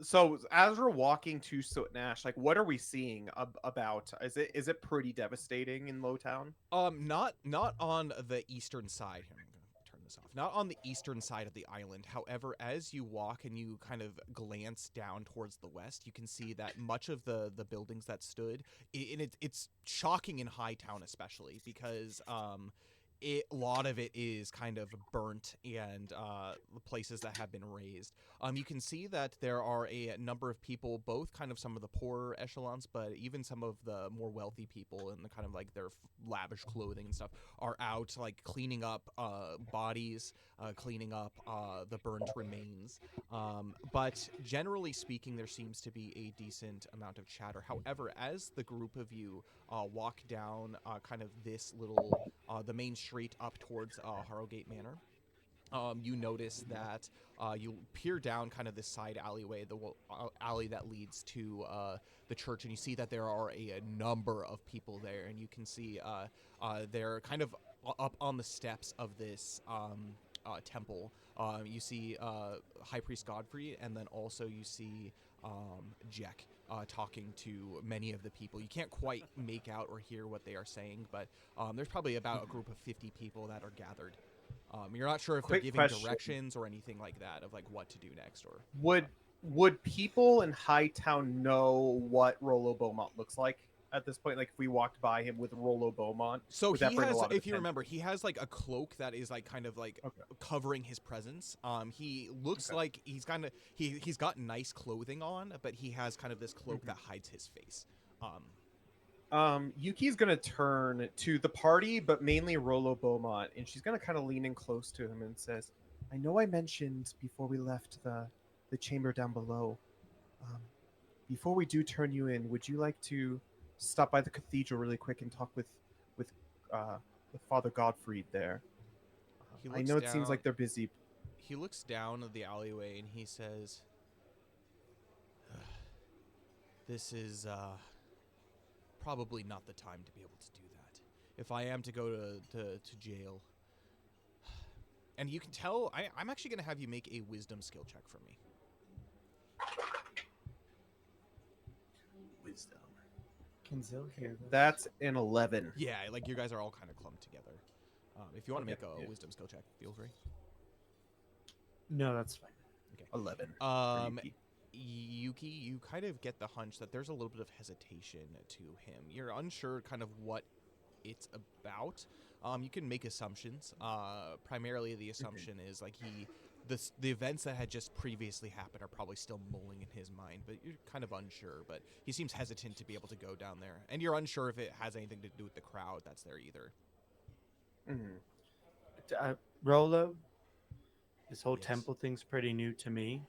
So as we're walking to Soot and Ash, like, what are we seeing about? Is it pretty devastating in Lowtown? Not on the eastern side. Here, I'm gonna turn this off. Not on the eastern side of the island. However, as you walk and you kind of glance down towards the west, you can see that much of the buildings that stood, and it's shocking in Hightown especially because a lot of it is kind of burnt and the places that have been razed. You can see that there are a number of people, both kind of some of the poorer echelons, but even some of the more wealthy people and the kind of like their lavish clothing and stuff are out like cleaning up bodies, cleaning up the burnt remains. But generally speaking, there seems to be a decent amount of chatter. However, as the group of you walk down kind of this little the main street up towards Harrowgate Manor, you notice that you peer down kind of this side alleyway, the alley that leads to the church, and you see that there are a number of people there, and you can see they're kind of up on the steps of this temple. You see High Priest Godfrey, and then also you see Jack talking to many of the people. You can't quite make out or hear what they are saying, but there's probably about a group of 50 people that are gathered. You're not sure if they're Quick giving question. directions or anything like that of like what to do next, or Would people in Hightown know what Rollo Beaumont looks like at this point? Like if we walked by him with Rollo Beaumont, so would that he bring a has, lot of if you attention? remember, he has like a cloak that is like kind of like Okay. covering his presence. He looks Okay. like he's kind of he's got nice clothing on, but he has kind of this cloak Mhm. that hides his face. Yuki's gonna turn to the party, but mainly Rollo Beaumont, and she's gonna kind of lean in close to him and says, "I know I mentioned before we left the chamber down below. Um, before we do turn you in, would you like to stop by the cathedral really quick and talk with uh, with Father Godfrey there? He I looks know it seems down. like they're busy." He looks down the alleyway and he says, "This is probably not the time to be able to do that. If I am to go to jail." And you can tell, I'm actually going to have you make a wisdom skill check for me. Wisdom. Can Zil hear this? That's an 11. Yeah, like you guys are all kind of clumped together. If you want to Okay, make a yeah. wisdom skill check, feel free. No, that's fine. 11. for Um, Yuki. Yuki, you kind of get the hunch that there's a little bit of hesitation to him. You're unsure kind of what it's about. You can make assumptions. Primarily, the assumption is like the events that had just previously happened are probably still mulling in his mind, but you're kind of unsure. But he seems hesitant to be able to go down there, and you're unsure if it has anything to do with the crowd that's there either. Mhm. Rolo, this whole Yes. temple thing's pretty new to me.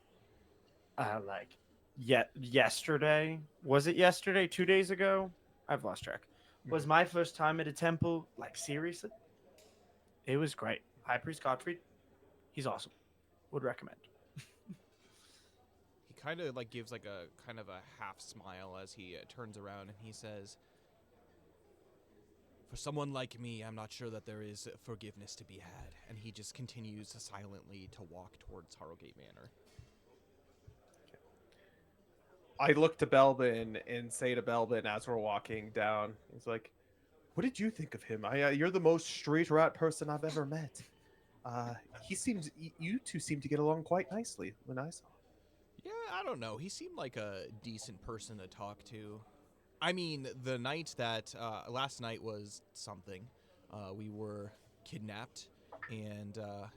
Like, yesterday, was it yesterday? 2 days ago? I've lost track. Was my first time at a temple. Like, seriously, it was great. High Priest Godfrey, he's awesome. Would recommend. He kind of like gives like a kind of a half smile as he turns around and he says, "For someone like me, I'm not sure that there is forgiveness to be had." And he just continues silently to walk towards Harrowgate Manor. I look to Belbin and say to Belbin as we're walking down, he's like, "What did you think of him? You're the most straight rat person I've ever met. He seems, you two seem to get along quite nicely when I saw him." Yeah, I don't know. He seemed like a decent person to talk to. I mean, the night that last night was something. We were kidnapped, and I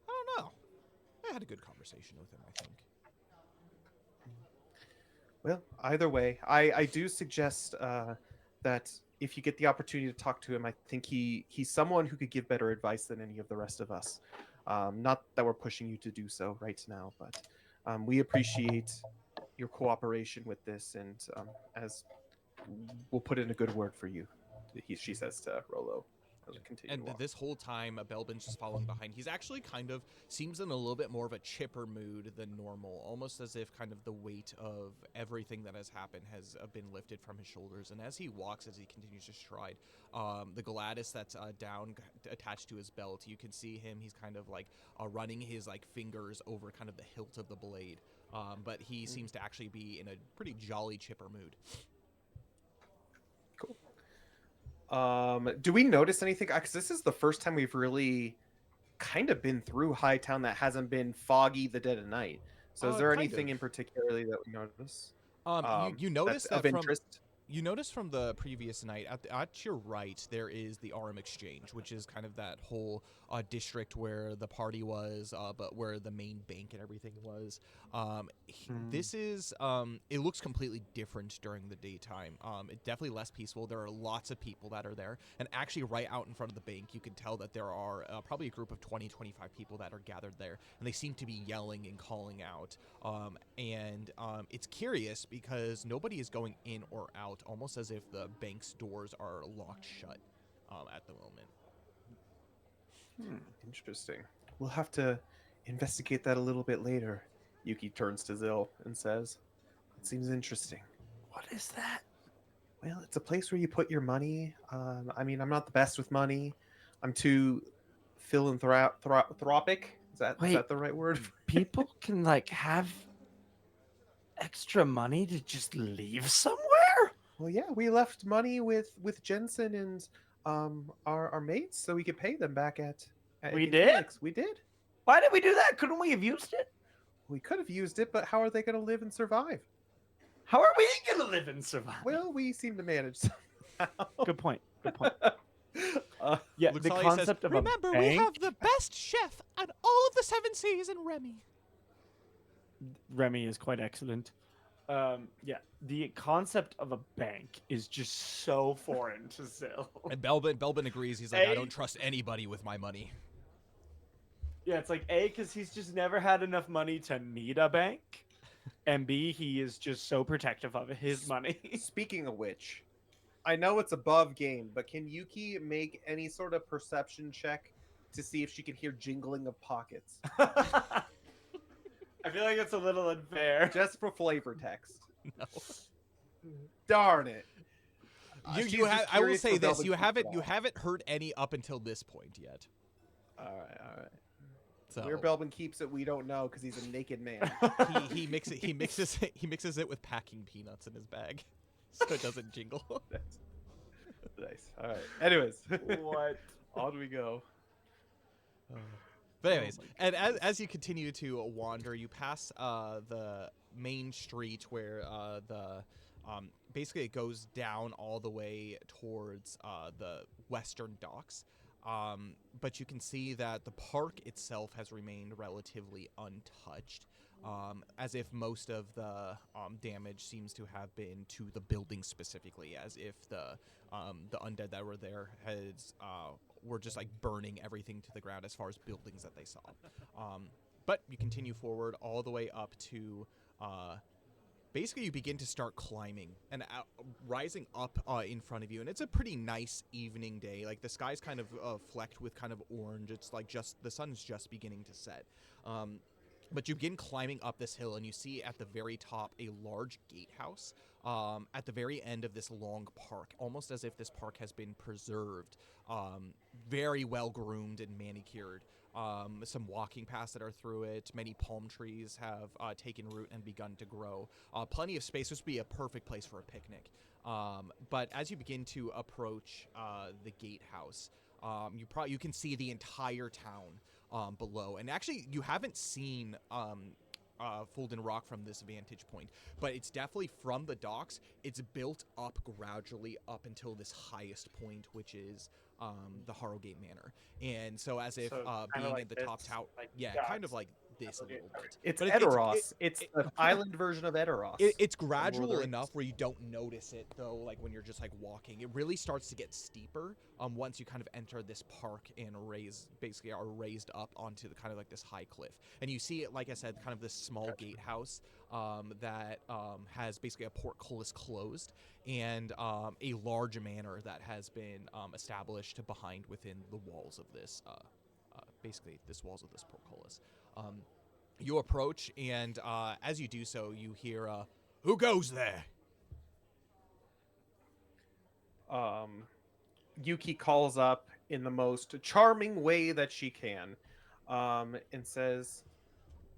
don't know. I had a good conversation with him, I think. Well, either way, I do suggest that if you get the opportunity to talk to him, I think he's someone who could give better advice than any of the rest of us. Not that we're pushing you to do so right now, but we appreciate your cooperation with this, and as we'll put in a good word for you. She says to Rolo as we continue And to walk. this whole time, Belbin's just following behind. He's actually kind of seems in a little bit more of a chipper mood than normal, almost as if kind of the weight of everything that has happened has been lifted from his shoulders. And as he walks, as he continues to stride, the Gladys that's down attached to his belt, you can see him. He's kind of like running his like fingers over kind of the hilt of the blade. But he seems to actually be in a pretty jolly chipper mood. Cool. Do we notice anything? Because this is the first time we've really kind of been through Hightown that hasn't been foggy the dead of night. So is there Kind anything of. in particularly that we notice You that's notice that of from interest? You notice from the previous night, at your right, there is the Arm Exchange, which is kind of that whole district where the party was, but where the main bank and everything was. This is, it looks completely different during the daytime. It's definitely less peaceful. There are lots of people that are there. And actually right out in front of the bank, you can tell that there are probably a group of 20, 25 people that are gathered there. And they seem to be yelling and calling out. It's curious because nobody is going in or out, almost as if the bank's doors are locked shut at the moment. Interesting. We'll have to investigate that a little bit later. Yuki turns to Zil and says, "It seems interesting." What is that? Well, it's a place where you put your money. I mean, I'm not the best with money. I'm too philanthropic. Is that the right word? People can like have extra money to just leave somewhere? Well, yeah, we left money with Jensen and our mates so we could pay them back at We in did? Phoenix. We did. Why did we do that? Couldn't we have used it? We could have used it, but how are they going to live and survive? How are we gonna live and survive? Well, we seem to manage somehow. Good point. Good point. Uh, Yeah, Looks the like he says, concept of remember, a we bank. have the best chef on all of the 7 seas in Remy. Remy is quite excellent. Yeah, the concept of a bank is just so foreign to Zil. And Belbin agrees. He's like, I don't trust anybody with my money. Yeah, it's like A, because he's just never had enough money to need a bank, and B, he is just so protective of his money. Speaking of which, I know it's above game, but can Yuki make any sort of perception check to see if she can hear jingling of pockets? I feel like it's a little unfair. Just for flavor text. No. Darn it. I will say this: you haven't heard any up until this point yet. All right. So Where Belbin keeps it, we don't know because he's a naked man. he mixes it with packing peanuts in his bag, so it doesn't jingle. Nice. All right. Anyways, What? on we go. But anyways, and as you continue to wander, you pass the main street where basically it goes down all the way towards the western docks. But you can see that the park itself has remained relatively untouched, as if most of the damage seems to have been to the building specifically, as if the undead that were there were just like burning everything to the ground as far as buildings that they saw. But you continue forward all the way up to basically you begin to start climbing and rising up in front of you, and it's a pretty nice evening day. Like the sky's kind of flecked with kind of orange. It's like just the sun's just beginning to set. But you begin climbing up this hill, and you see at the very top a large gatehouse at the very end of this long park, almost as if this park has been preserved, very well groomed and manicured. Some walking paths that are through it. Many palm trees have taken root and begun to grow. Plenty of space. This would be a perfect place for a picnic. But as you begin to approach the gatehouse, you can see the entire town below. And actually, you haven't seen Fulden Rock from this vantage point, but it's definitely from the docks. It's built up gradually up until this highest point, which is the Harrowgate Manor. And so as if being like in the this, top tower, like kind of like this a little bit. It's But Edoros. It's the island version of Edoros. It's gradual enough where you don't notice it, though, like when you're just like walking. It really starts to get steeper once you kind of enter this park and are raised up onto the kind of like this high cliff. And you see it, like I said, kind of this small gatehouse that has basically a portcullis closed, and a large manor that has been established behind within the walls of this walls of this portcullis. You approach, and as you do so, you hear, "Who goes there?" Yuki calls up in the most charming way that she can, and says,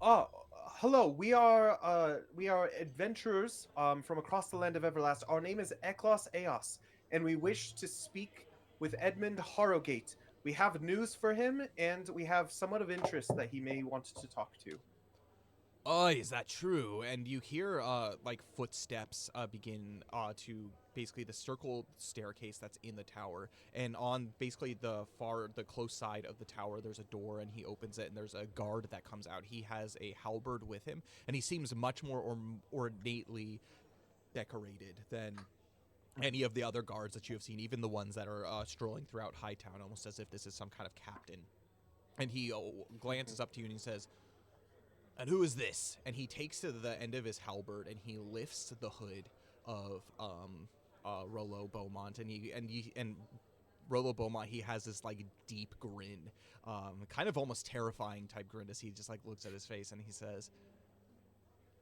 "Oh, hello. We are adventurers from across the land of Everlast. Our name is Eeas, and we wish to speak with Edmund Harrowgate. We have news for him, and we have somewhat of interest that he may want to talk to." Oh, is that true? And you hear like footsteps begin to basically the circle staircase that's in the tower, and on basically the close side of the tower, there's a door, and he opens it, and there's a guard that comes out. He has a halberd with him, and he seems much more ornately decorated than any of the other guards that you have seen, even the ones that are strolling throughout Hightown, almost as if this is some kind of captain. And he glances up to you and he says, "And who is this?" And he takes to the end of his halberd and he lifts the hood of Rollo Beaumont, and Rollo Beaumont, he has this like deep grin, kind of almost terrifying type grin, as he just like looks at his face and he says,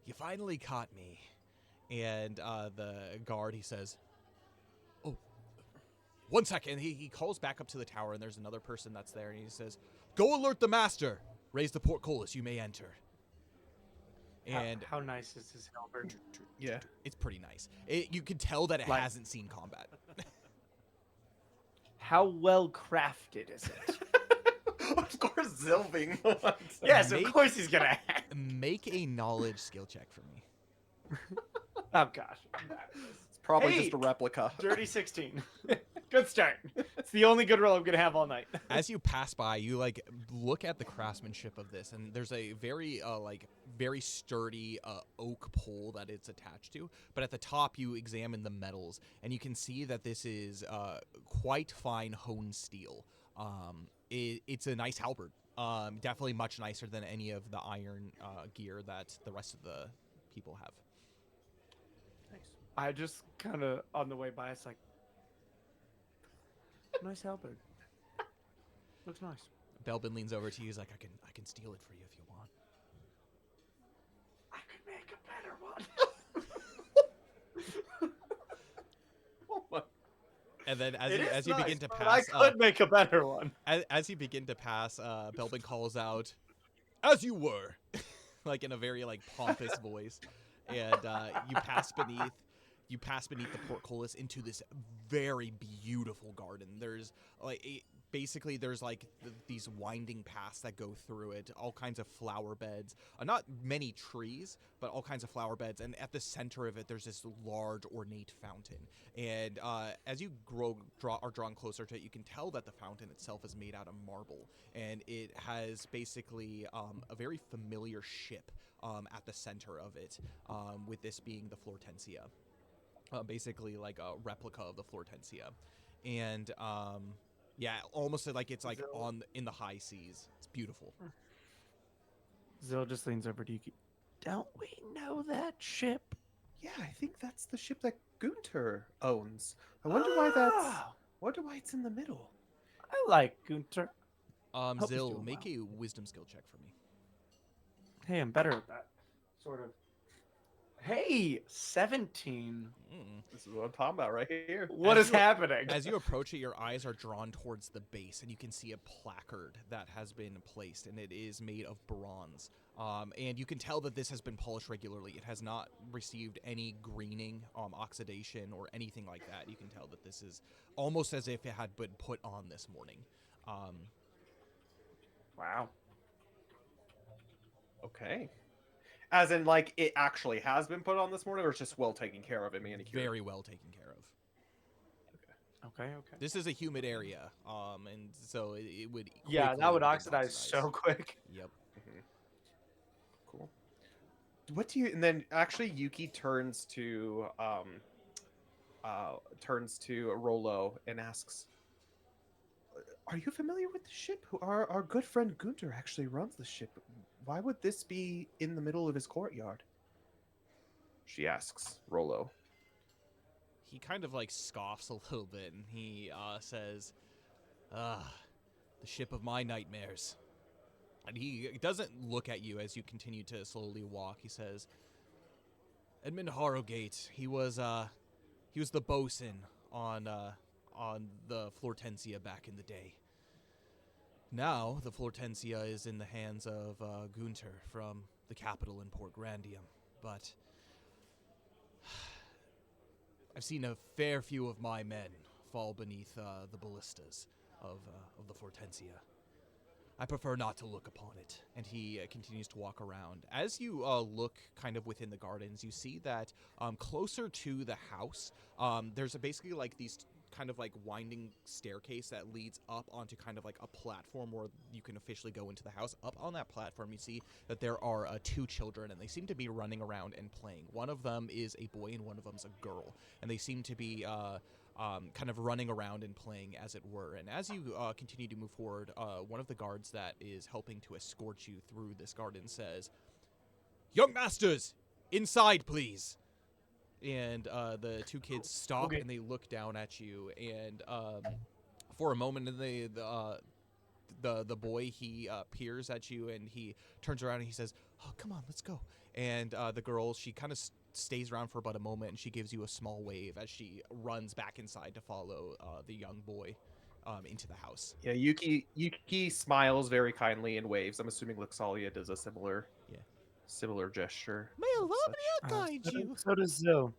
"You finally caught me." And the guard, he says, "Oh, 1 second." He calls back up to the tower, and there's another person that's there, and he says, "Go alert the master. Raise the portcullis. You may enter." And how nice is his halberd? Yeah. it's pretty nice. You can tell that it Like- hasn't seen combat. How well crafted is it? Of course, Zilving. Yes, Make- of course he's gonna. Make a knowledge skill check for me. Oh gosh. It's probably Hey! just a replica. Dirty 16. Good start. It's the only good roll I'm gonna have all night. As you pass by, you like look at the craftsmanship of this, and there's a very very sturdy oak pole that it's attached to. But at the top, you examine the metals, and you can see that this is quite fine honed steel. It's a nice halberd. Definitely much nicer than any of the iron gear that the rest of the people have. I just kind of on the way by, it's like, nice halberd. Looks nice. Belbin leans over to you. He's like, I can steal it for you if you want." I could make a better one. Oh my. And then It is as you nice, begin to but pass, I could make a better one. as you begin to pass, Belbin calls out, "As you were," like in a very like pompous voice, and you pass beneath the portcullis into this very beautiful garden. There's like basically there's like these winding paths that go through it, all kinds of flower beds, not many trees, but all kinds of flower beds, and at the center of it there's this large ornate fountain. And as you are drawn closer to it, you can tell that the fountain itself is made out of marble, and it has basically a very familiar ship at the center of it, with this being the Flortensia. Basically like a replica of the Flortensia. And yeah, almost like it's like in the high seas. It's beautiful. Zill just leans over to Yuki. Don't we know that ship? Yeah, I think that's the ship that Gunter owns. I wonder why it's in the middle. I like Gunter. Hope he's Zill, doing make well. a wisdom skill check for me. Hey, I'm better at that. Sort of. Hey, 17. This is what I'm talking about right here. What As is you- happening? As you approach it, your eyes are drawn towards the base, and you can see a placard that has been placed, and it is made of bronze. And you can tell that this has been polished regularly. It has not received any greening, oxidation, or anything like that. You can tell that this is almost as if it had been put on this morning. Wow. Okay. As in, like, it actually has been put on this morning, or it's just well taken care of and manicured? Very well taken care of. Okay. This is a humid area, and so it would. Yeah, quickly that would begin to oxidize so quick. Yep. Cool. What do you? And then actually, Yuki turns to Rollo and asks, "Are you familiar with the ship? Our good friend Gunter actually runs the ship. Why would this be in the middle of his courtyard?" She asks Rollo. He kind of like scoffs a little bit, and he says, the ship of my nightmares." And he doesn't look at you as you continue to slowly walk. He says, "Edmund Harrowgate, he was the bosun on the Flortensia back in the day. Now the Flortensia is in the hands of Gunter from the capital in Port Grandium, but I've seen a fair few of my men fall beneath the ballistas of the Flortensia. I prefer not to look upon it. And he continues to walk around. As you look kind of within the gardens, you see that closer to the house, there's basically like these kind of like winding staircase that leads up onto kind of like a platform where you can officially go into the house. Up on that platform, you see that there are 2 children, and they seem to be running around and playing. One of them is a boy and one of them's a girl, and they seem to be kind of running around and playing, as it were. And as you continue to move forward, one of the guards that is helping to escort you through this garden says, "Young masters, inside, please." And the 2 kids stop and they look down at you, and for a moment, the boy, he peers at you, and he turns around and he says, "Oh, come on, let's go." And the girl, she kind of stays around for about a moment, and she gives you a small wave as she runs back inside to follow the young boy into the house. Yeah, Yuki smiles very kindly and waves. I'm assuming Luxalia does a similar gesture. May of such. Allah guide you. So does Zil.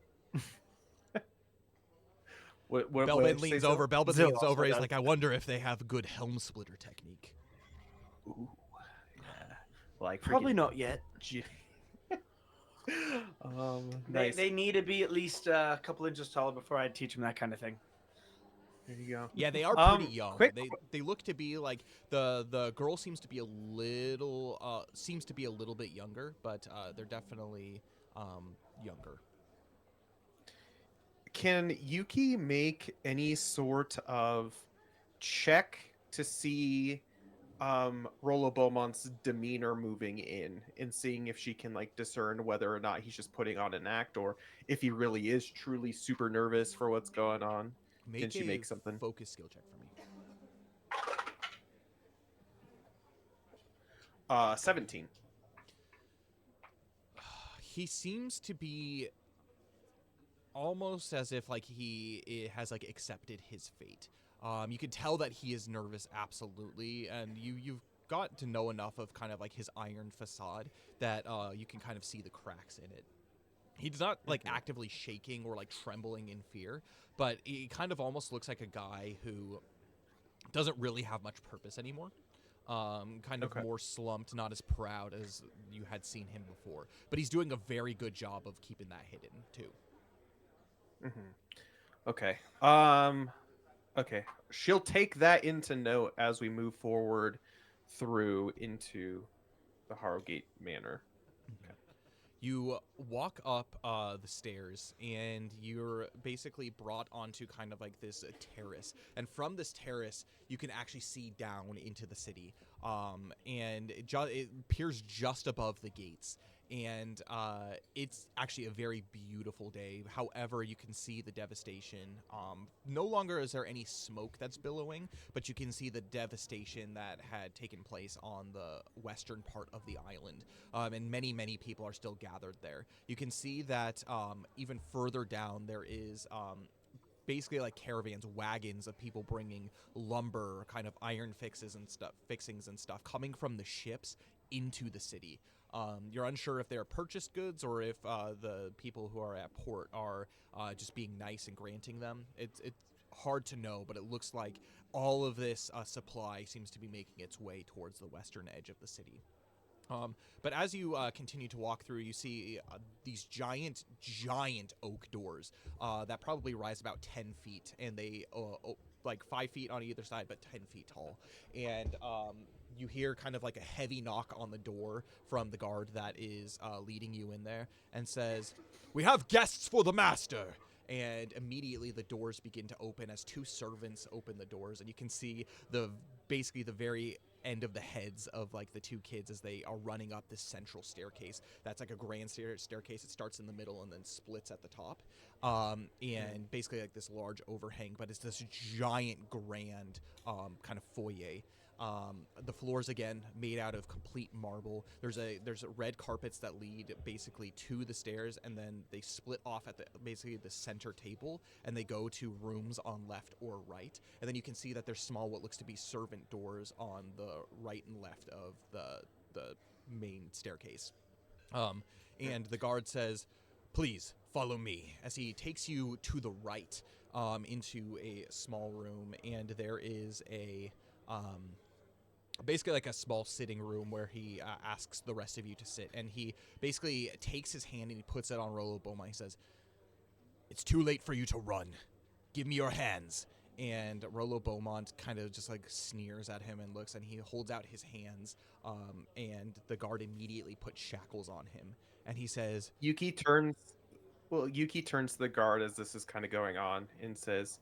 What Belbin say, leans Zil? over. Belbin Zil leans also over. He's does. like, "I wonder if they have good helm splitter technique." Ooh, yeah. Like Probably freaking not yet. Nice. They need to be at least a couple inches taller before I teach them that kind of thing. There you go. Yeah, they are pretty young. Quick. They look to be like the girl seems to be a little bit younger, but they're definitely younger. Can Yuki make any sort of check to see Rolo Beaumont's demeanor moving in and seeing if she can like discern whether or not he's just putting on an act or if he really is truly super nervous for what's going on? Can she make something? Focus skill check for me. 17. He seems to be almost as if like he has like accepted his fate. You can tell that he is nervous, absolutely, and you've got to know enough of kind of like his iron facade that you can kind of see the cracks in it. He's not like actively shaking or like trembling in fear, but he kind of almost looks like a guy who doesn't really have much purpose anymore. Kind of more slumped, not as proud as you had seen him before. But he's doing a very good job of keeping that hidden too. Okay. Okay. She'll take that into note as we move forward through into the Harrowgate Manor. Okay. You walk up the stairs, and you're basically brought onto kind of like this terrace. And from this terrace, you can actually see down into the city. And it appears just above the gates. And it's actually a very beautiful day. However, you can see the devastation. No longer is there any smoke that's billowing, but you can see the devastation that had taken place on the western part of the island. And many, many people are still gathered there. You can see that even further down there is basically like caravans, wagons of people bringing lumber, kind of iron fixings and stuff coming from the ships into the city. You're unsure if they're purchased goods or if the people who are at port are just being nice and granting them. It's hard to know, but it looks like all of this supply seems to be making its way towards the western edge of the city. But as you continue to walk through, you see these giant oak doors that probably rise about 10 feet, and they like 5 feet on either side, but 10 feet tall. And you hear kind of like a heavy knock on the door from the guard that is leading you in there, and says, "We have guests for the master." And immediately the doors begin to open as 2 servants open the doors, and you can see basically the very end of the heads of like the 2 kids as they are running up this central staircase. That's like a grand staircase. It starts in the middle and then splits at the top. And basically like this large overhang, but it's this giant grand kind of foyer. The floors again made out of complete marble. There's red carpets that lead basically to the stairs, and then they split off at basically the center table, and they go to rooms on left or right. And then you can see that there's small what looks to be servant doors on the right and left of the main staircase. And the guard says, "Please follow me," as he takes you to the right into a small room, and there is basically like a small sitting room where he asks the rest of you to sit, and he basically takes his hand and he puts it on Rolo Boma. He says, "It's too late for you to run. Give me your hands." And Rolo Beaumont kind of just like sneers at him and looks, and he holds out his hands, and the guard immediately puts shackles on him. And he says, Yuki turns to the guard as this is kind of going on and says,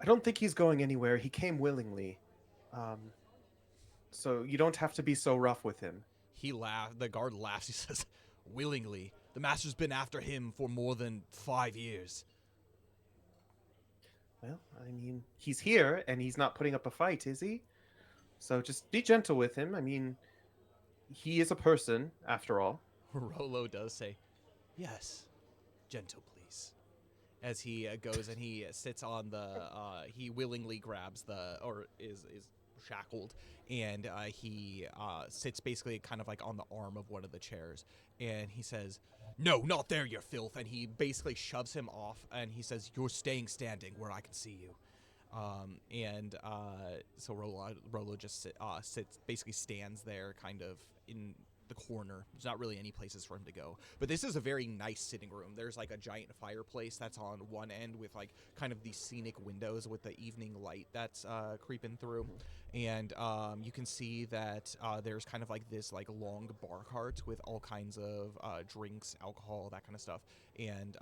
"I don't think he's going anywhere. He came willingly. Um, so you don't have to be so rough with him." the guard laughs. He says, "Willingly. The master's been after him for more than 5 years." Well, I mean, he's here and he's not putting up a fight, is he? So just be gentle with him. I mean, he is a person after all. Rolo does say, "Yes, gentle, please." As he goes and he sits on the, he willingly grabs or is shackled, and he sits basically kind of like on the arm of one of the chairs, and he says, "No, not there, you filth!" And he basically shoves him off, and he says, "You're staying standing where I can see you." So Rolo just sits, basically stands there, kind of in the corner. There's not really any places for him to go. But this is a very nice sitting room. There's like a giant fireplace that's on one end with like kind of these scenic windows with the evening light that's creeping through, and you can see that there's kind of like this like long bar cart with all kinds of drinks, alcohol, that kind of stuff, and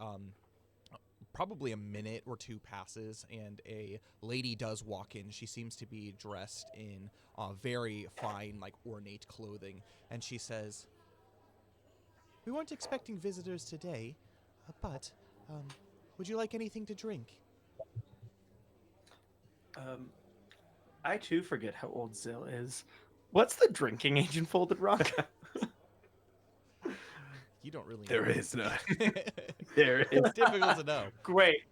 probably a minute or two passes, and a lady does walk in. She seems to be dressed in very fine, like ornate clothing, and she says, "We weren't expecting visitors today, but would you like anything to drink?" I too forget how old Zill is. What's the drinking age in Folded Rock? You don't really There know. is none. There is. It's difficult to know. Great.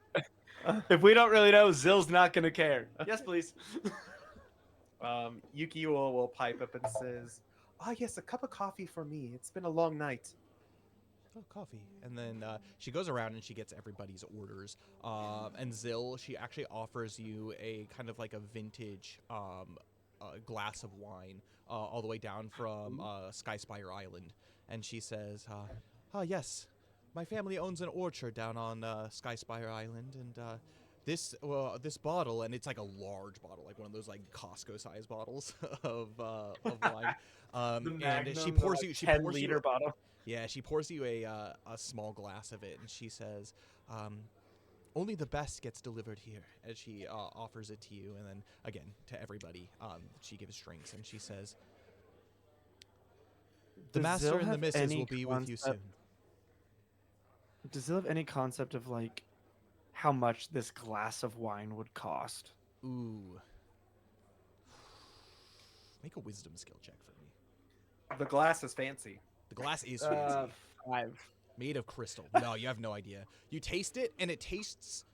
If we don't really know, Zill's not gonna care. Yes, please. Yuki will pipe up and says, "Ah, yes, a cup of coffee for me. It's been a long night." Oh, coffee. And then she goes around and she gets everybody's orders. And Zill, she actually offers you a kind of like a vintage glass of wine, all the way down from Skyspire Island. And she says, yes, my family owns an orchard down on Skyspire Island, and this bottle, and it's like a large bottle, like one of those like Costco size bottles of wine. And she pours you, she 10 pours liter you, bottle. yeah, she pours you a small glass of it, and she says, "Only the best gets delivered here." As she offers it to you, and then again to everybody, she gives drinks, and she says, "The Does master Zill and the have missus any will be with you soon." Does Zill have any concept of like how much this glass of wine would cost? Ooh, make a wisdom skill check for me. The glass is fancy. The glass is fancy, 5. made of crystal. No, you have no idea. You taste it, and it tastes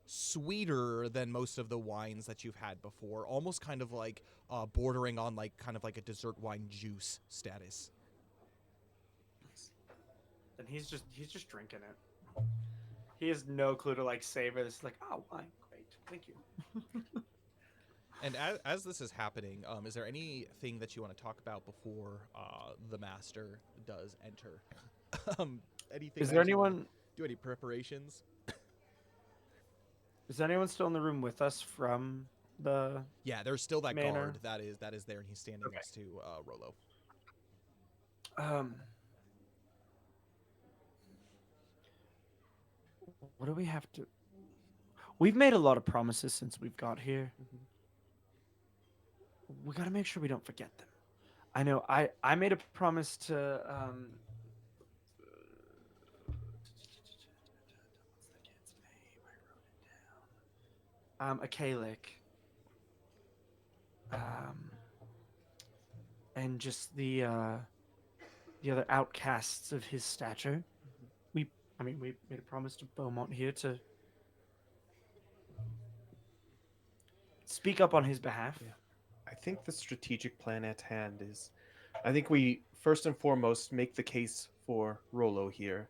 sweeter than most of the wines that you've had before, almost kind of like bordering on like kind of like a dessert wine juice status. Then he's just drinking it. He has no clue to like savor this. Like, oh, wine, great, thank you. And as this is happening, is there anything that you want to talk about before the master does enter? Anything? Is that there you wanna anyone? do any preparations? Is anyone still in the room with us from the? Yeah, there's still that Manor. guard that is there, and he's standing Okay. next to Rolo. What do we have to? We've made a lot of promises since we've got here. We got to make sure we don't forget them. I know I made a promise to what's the kid's name? I wrote it down. Akalik. And just the other outcasts of his stature. We made a promise to Beaumont here to speak up on his behalf. Yeah. I think the strategic plan at hand is, I think we first and foremost make the case for Rolo here.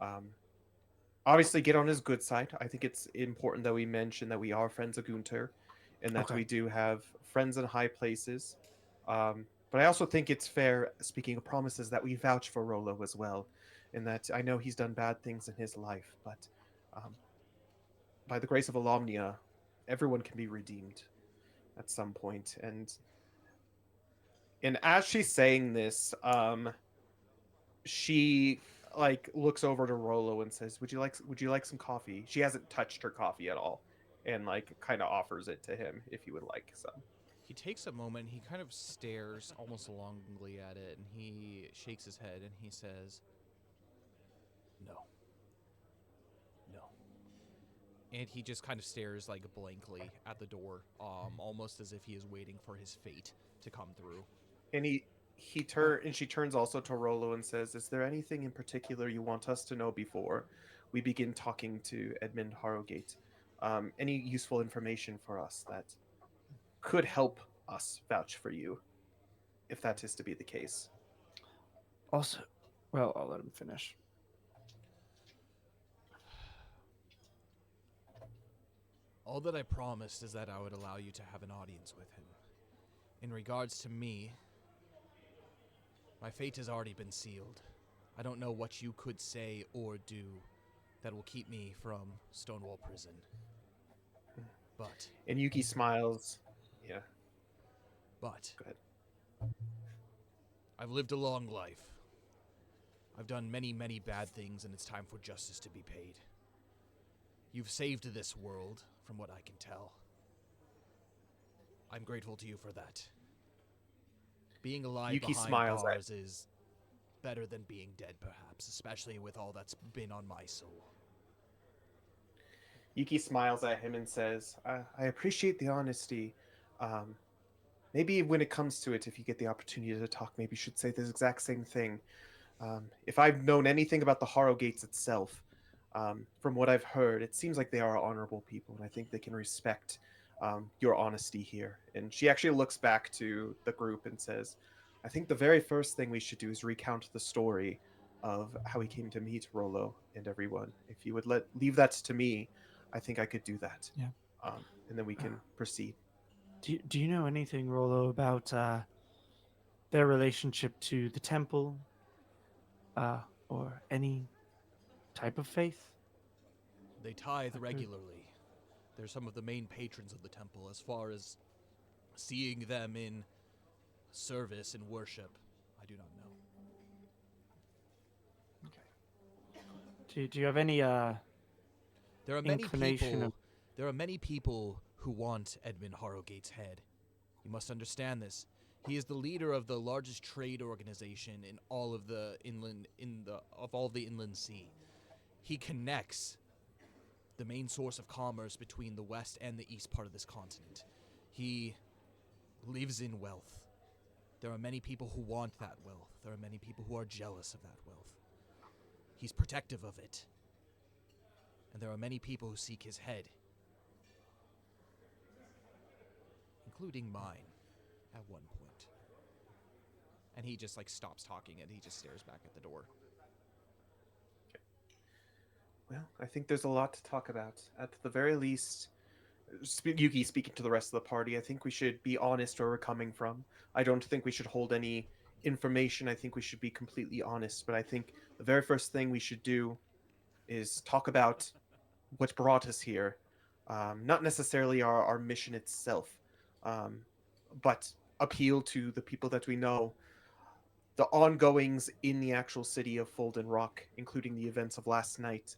Um, Obviously, get on his good side. I think it's important that we mention that we are friends of Gunter, and that Okay. we do have friends in high places. But I also think it's fair, speaking of promises, that we vouch for Rolo as well, in that I know he's done bad things in his life, but um, by the grace of Alomnia, everyone can be redeemed at some point. And as she's saying this, she like looks over to Rolo and says, would you like some coffee?" She hasn't touched her coffee at all, and like kind of offers it to him if you would like some. He takes a moment, he kind of stares almost longingly at it, and he shakes his head and he says, "No. No." And he just kind of stares like blankly at the door, almost as if he is waiting for his fate to come through. And she turns also to Rolo and says, "Is there anything in particular you want us to know before we begin talking to Edmund Harrowgate? Any useful information for us that could help us vouch for you, if that is to be the case?" Also, well, I'll let him finish. All that I promised is that I would allow you to have an audience with him. In regards to me, my fate has already been sealed. I don't know what you could say or do that will keep me from Stonewall Prison. But, And Yuki smiles. Yeah, but, go ahead. I've lived a long life. I've done many, many bad things, and it's time for justice to be paid. You've saved this world, from what I can tell. I'm grateful to you for that. Being alive Yuki behind smiles bars is better than being dead, perhaps, especially with all that's been on my soul. Yuki smiles at him and says, I appreciate the honesty. Um, Maybe when it comes to it, if you get the opportunity to talk, maybe you should say this exact same thing. If I've known anything about the Harrowgates itself, from what I've heard, it seems like they are honorable people, and I think they can respect your honesty here." And she actually looks back to the group and says, "I think the very first thing we should do is recount the story of how we came to meet Rolo and everyone. If you would leave that to me, I think I could do that. Yeah. And then we can proceed." Do you know anything, Rolo, about their relationship to the temple, or any type of faith? They tithe I could- regularly. They're some of the main patrons of the temple. As far as seeing them in service and worship, I do not know. Do you have any There are many inclination people. of- There are many people who want Edmund Harrowgate's head. You must understand this. He is the leader of the largest trade organization in all of the inland sea. He connects the main source of commerce between the west and the east part of this continent. He lives in wealth. There are many people who want that wealth. There are many people who are jealous of that wealth. He's protective of it. And there are many people who seek his head, including mine at one point. And he just stops talking and he just stares back at the door. Well, I think there's a lot to talk about. At the very least, Yuki speaking to the rest of the party, I think we should be honest where we're coming from. I don't think we should hold any information. I think we should be completely honest. But I think the very first thing we should do is talk about what brought us here. Not necessarily our mission itself, um, but appeal to the people that we know, the ongoings in the actual city of Folden Rock, including the events of last night.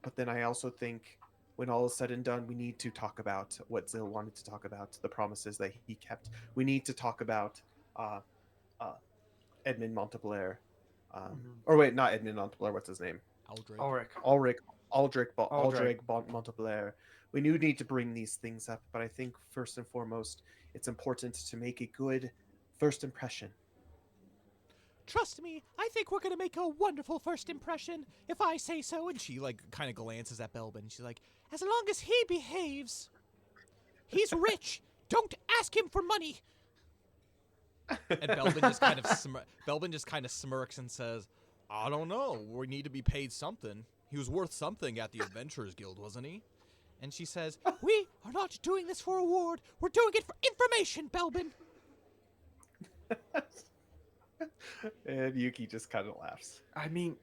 But then I also think when all is said and done, we need to talk about what Zill wanted to talk about, the promises that he kept. We need to talk about uh, uh, Edmund Monteblair. Or wait, not Edmund Monteblair, what's his name? Aldrich. Ulrich. Aldrich Monteblair. We do need to bring these things up, but I think first and foremost, it's important to make a good first impression. Trust me, I think we're gonna make a wonderful first impression, if I say so. And she kind of glances at Belbin. She's like, as long as he behaves. He's rich. Don't ask him for money. And Belbin just kind of smirks and says, I don't know. We need to be paid something. He was worth something at the Adventurers Guild, wasn't he? And she says, we are not doing this for reward. We're doing it for information, Belbin. And Yuki just kind of laughs. I mean,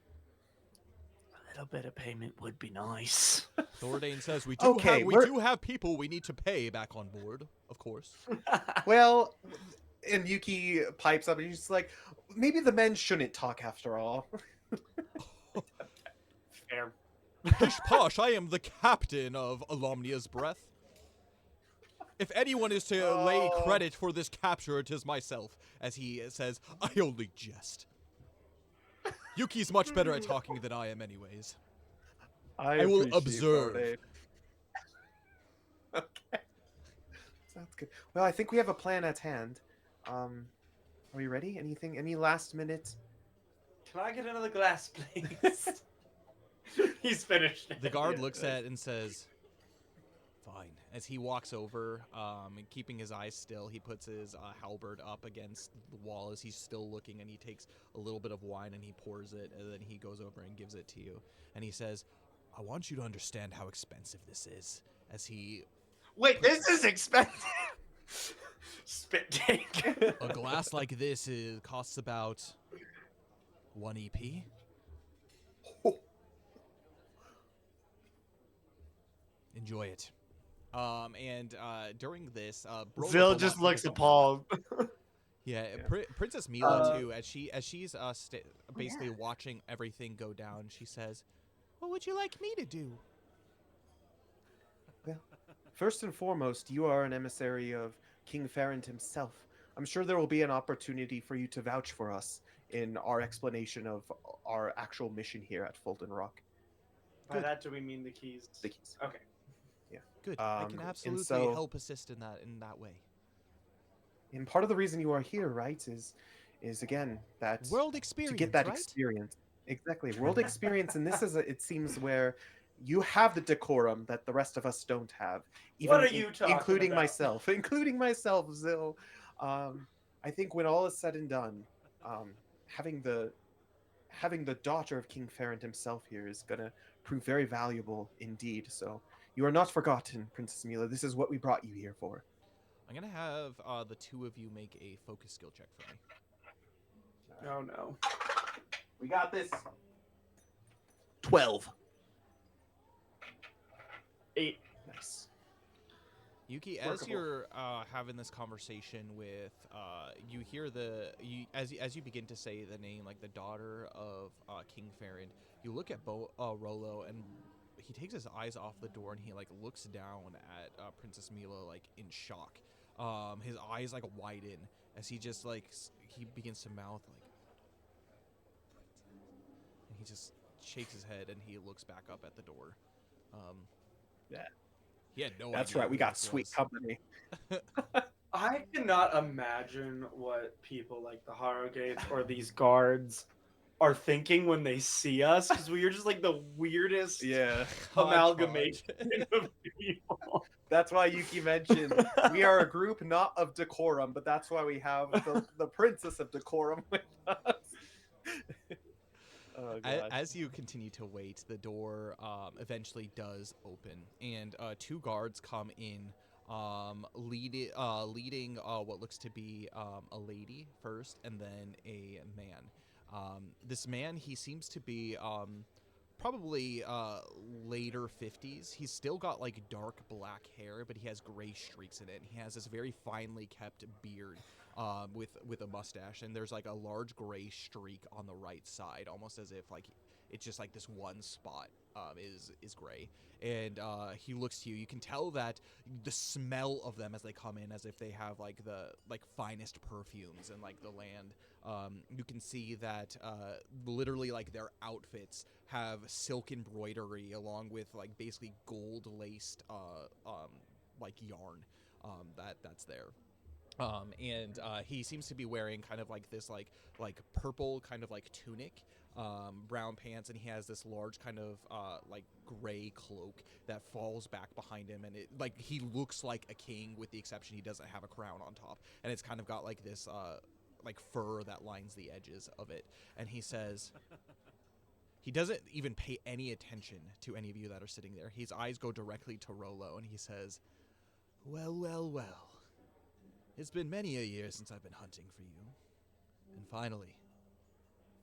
a little bit of payment would be nice. Thordane says, we Okay, do have people we need to pay back on board, of course. Well, and Yuki pipes up and he's just like, maybe the men shouldn't talk after all. Fair. Pish posh, I am the captain of Alomnia's Breath. If anyone is to lay Oh. credit for this capture, it is myself, as he says, I only jest. Yuki's much better at talking than I am anyways. I will appreciate observe. Thordane. Okay. Sounds good. Well, I think we have a plan at hand. Are we ready? Any last minute? Can I get another glass, please? He's finished. The guard Yeah, looks nice. at it and says, fine. As he walks over, and keeping his eyes still, he puts his halberd up against the wall as he's still looking, and he takes a little bit of wine and he pours it, and then he goes over and gives it to you. And he says, I want you to understand how expensive this is. As he... Wait, this is expensive. Spit take. A glass like this costs about 1 EP. Enjoy it. And during this, Brolo Zill will just not looks focus on- appalled. Yeah, Yeah. Princess Mila too, as she's basically watching everything go down. She says, "What would you like me to do?" Well, first and foremost, you are an emissary of King Farrand himself. I'm sure there will be an opportunity for you to vouch for us in our explanation of our actual mission here at Fulton Rock. By Good. that, do we mean the keys? The keys. Okay. Good. I can and absolutely so- help assist in that way. And part of the reason you are here, right, is again that World experience, to get that right? experience. Exactly, world experience, and this is it seems where you have the decorum that the rest of us don't have. What are you talking including about? myself, including myself, Zill. I think when all is said and done, having the daughter of King Farrand himself here is gonna prove very valuable indeed. So you are not forgotten, Princess Mila. This is what we brought you here for. I'm gonna have the two of you make a focus skill check for me. Oh no. We got this. 12. 8. Nice. Yuki, as Workable. you're having this conversation with, you hear as you begin to say the name, like the daughter of King Farrand, you look at Rolo, and he takes his eyes off the door and he like looks down at Princess Mila like in shock. His eyes like widen as he just like he begins to mouth like, and he just shakes his head and he looks back up at the door. Yeah. He had no That's idea right. We who got this sweet was. company. I cannot imagine what people like the Harrowgate or these guards are thinking when they see us, because we are just like the weirdest Yeah. amalgamation of people. That's why Yuki mentioned we are a group not of decorum, but that's why we have the princess of decorum with us. Oh, God. As you continue to wait, the door eventually does open, and two guards come in, leading what looks to be a lady first, and then a man. This man, he seems to be probably later 50s. He's still got like dark black hair, but he has gray streaks in it. He has this very finely kept beard with a mustache, and there's like a large gray streak on the right side, almost as if like it's just like this one spot is gray. And he looks to you. You can tell that the smell of them as they come in, as if they have like the finest perfumes in like the land. You can see that literally like their outfits have silk embroidery along with like basically gold laced like yarn that's there. And he seems to be wearing kind of like this like purple kind of like tunic, brown pants, and he has this large kind of like gray cloak that falls back behind him, and it like he looks like a king with the exception he doesn't have a crown on top, and it's kind of got like this like fur that lines the edges of it. And he says, he doesn't even pay any attention to any of you that are sitting there. His eyes go directly to Rolo, and he says, well, well, well. It's been many a year since I've been hunting for you. And finally,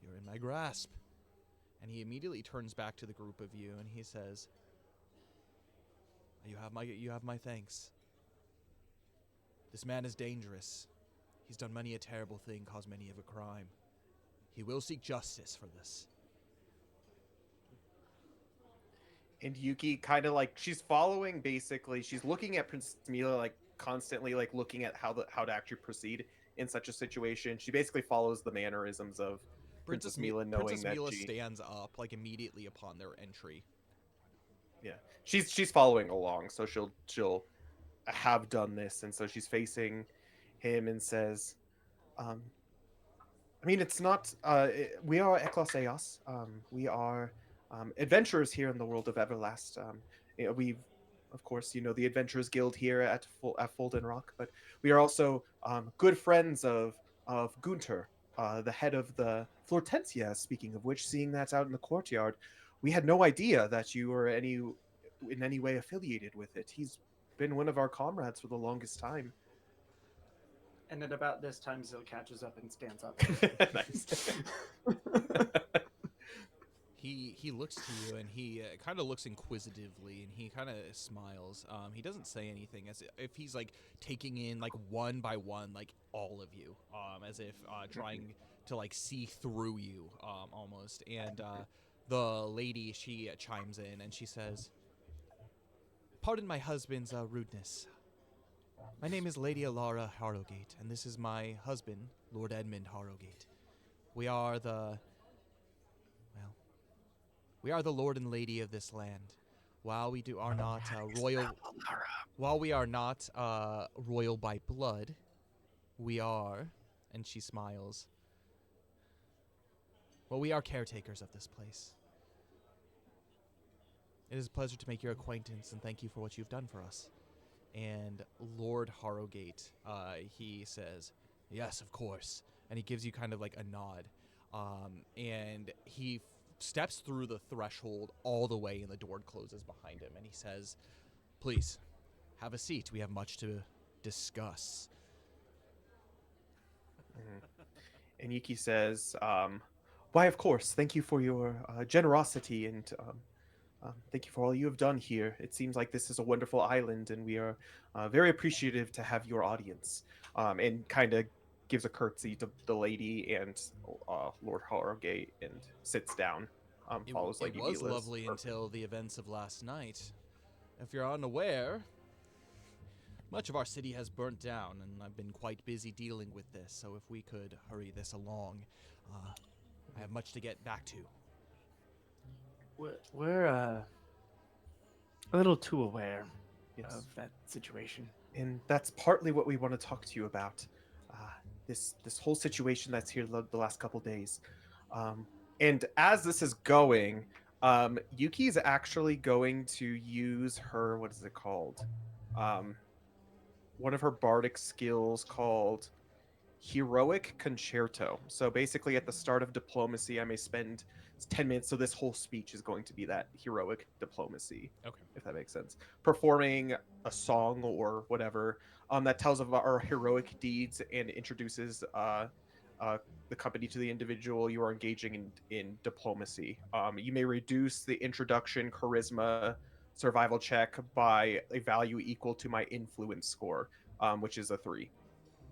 you're in my grasp. And he immediately turns back to the group of you and he says, you have my thanks. This man is dangerous. He's done many a terrible thing, caused many of a crime. He will seek justice for this. And Yuki kind of like she's following basically. She's looking at Princess Mila like constantly, like looking at how to actually proceed in such a situation. She basically follows the mannerisms of Princess Mila, knowing Princess that Mila she stands up like immediately upon their entry. yeah she's following along, so she'll have done this, and so she's facing him and says, um, I mean, it's not. We are Eclaas. We are adventurers here in the world of Everlast. We've, of course, the Adventurers Guild here at Folden Rock, but we are also good friends of Gunter, the head of the Flortentia. Speaking of which, seeing that out in the courtyard, we had no idea that you were in any way affiliated with it. He's been one of our comrades for the longest time. And at about this time, Zil catches up and stands up. Nice. He looks to you and he kind of looks inquisitively and he kind of smiles. He doesn't say anything, as if he's like taking in like one by one like all of you, as if trying to like see through you almost. And the lady, she chimes in and she says, "Pardon my husband's rudeness. My name is Lady Alara Harrowgate, and this is my husband, Lord Edmund Harrowgate. We are the Lord and Lady of this land. While we are not royal by blood, we are," and she smiles, "well, we are caretakers of this place. It is a pleasure to make your acquaintance, and thank you for what you've done for us." And Lord Harrowgate, he says, "Yes, of course," and he gives you kind of like a nod, and he steps through the threshold all the way, and the door closes behind him, and he says, "Please, have a seat. We have much to discuss." And Yuki says, "Why, of course. Thank you for your generosity, and thank you for all you have done here. It seems like this is a wonderful island, and we are very appreciative to have your audience." And kind of gives a curtsy to the lady and Lord Harrowgate and sits down. Follows It Lady was Mila's lovely until the events of last night. If you're unaware, much of our city has burnt down, and I've been quite busy dealing with this, so if we could hurry this along, I have much to get back to. We're a little too aware Yes. of that situation. And that's partly what we want to talk to you about. Uh, this whole situation that's here the last couple days. And as this is going, Yuki's actually going to use her, what is it called? One of her bardic skills called Heroic Concerto. So basically, at the start of diplomacy, I may spend 10 minutes. So this whole speech is going to be that heroic diplomacy. Okay. If that makes sense. Performing a song or whatever that tells of our heroic deeds and introduces the company to the individual you are engaging in diplomacy. You may reduce the introduction charisma survival check by a value equal to my influence score, which is a 3.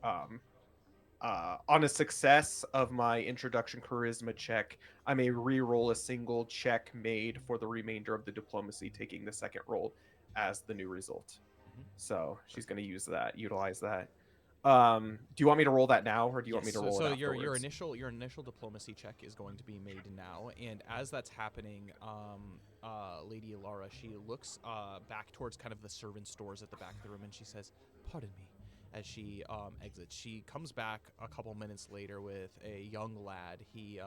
Um, on a success of my introduction charisma check, I may re-roll a single check made for the remainder of the diplomacy, taking the second roll as the new result. Mhm. So she's going to utilize that. Do you want me to roll that now, or do you want me to roll it afterwards? Your initial diplomacy check is going to be made now, and as that's happening, Lady Alara, she looks back towards kind of the servant stores at the back of the room, and she says, "Pardon me." As she exits, she comes back a couple minutes later with a young lad. He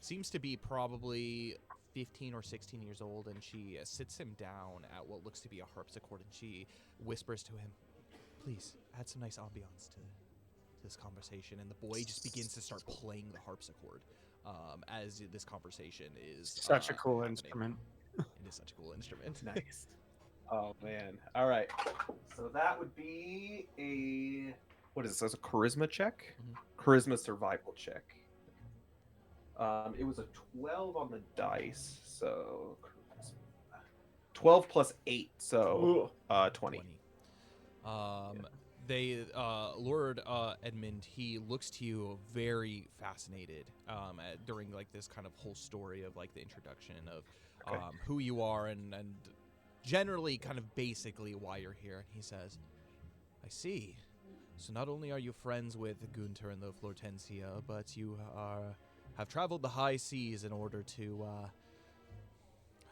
seems to be probably 15 or 16 years old, and she sits him down at what looks to be a harpsichord, and she whispers to him, "Please add some nice ambiance to this conversation." And the boy just begins to start playing the harpsichord as this conversation is Such a cool happening. instrument. It is such a cool instrument. Nice. Oh man. All right. So that would be a what is this? A charisma check? Mhm. Charisma survival check. It was a 12 on the dice, so 12 plus 8, so Ooh. 20. 20. They, Lord Edmund, he looks to you very fascinated during like this kind of whole story of like the introduction of Okay. who you are and generally kind of basically why you're here. And he says, I see. So not only are you friends with Gunter and the Flortensia, but you have traveled the high seas in order to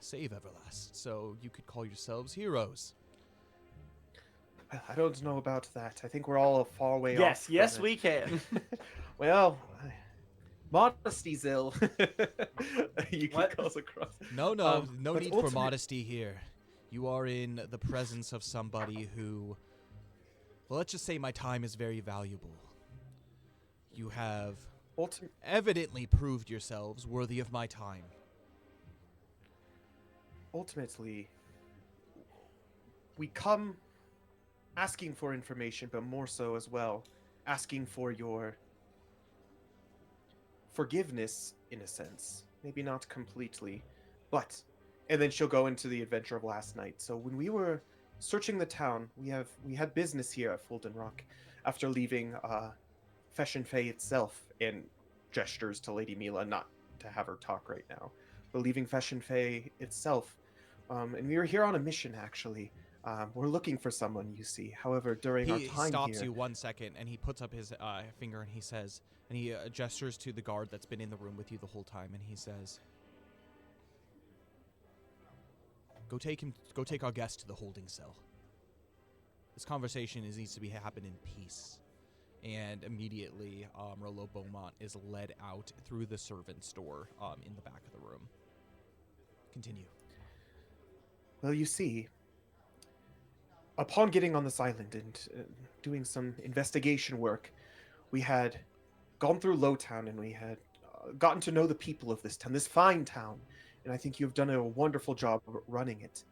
save Everlast. So you could call yourselves heroes. I don't know about that. I think we're all a far way off. Yes, from we can. Well, modesty, Zill. Yuki What? calls across. No But need for modesty here. You are in the presence of somebody who, well, let's just say my time is very valuable. You have evidently proved yourselves worthy of my time. Ultimately, we come asking for information, but more so as well, asking for your forgiveness in a sense. Maybe not completely, but. And then she'll go into the adventure of last night. So when we were searching the town, we had business here at Fulton Rock after leaving Feshin Fey itself, and gestures to Lady Mila not to have her talk right now, but leaving Feshin Fey itself. And we were here on a mission, actually. We're looking for someone, you see. However, during our He time stops here, you 1 second and he puts up his finger and he says, and he gestures to the guard that's been in the room with you the whole time, and he says, go take our guest to the holding cell. This conversation needs to be happen in peace. And immediately, Rollo Beaumont is led out through the servant's door in the back of the room. Continue. well, you see, upon getting on this island and doing some investigation work, we had gone through Lowtown and we had gotten to know the people of this town, this fine town, and I think you've done a wonderful job running it.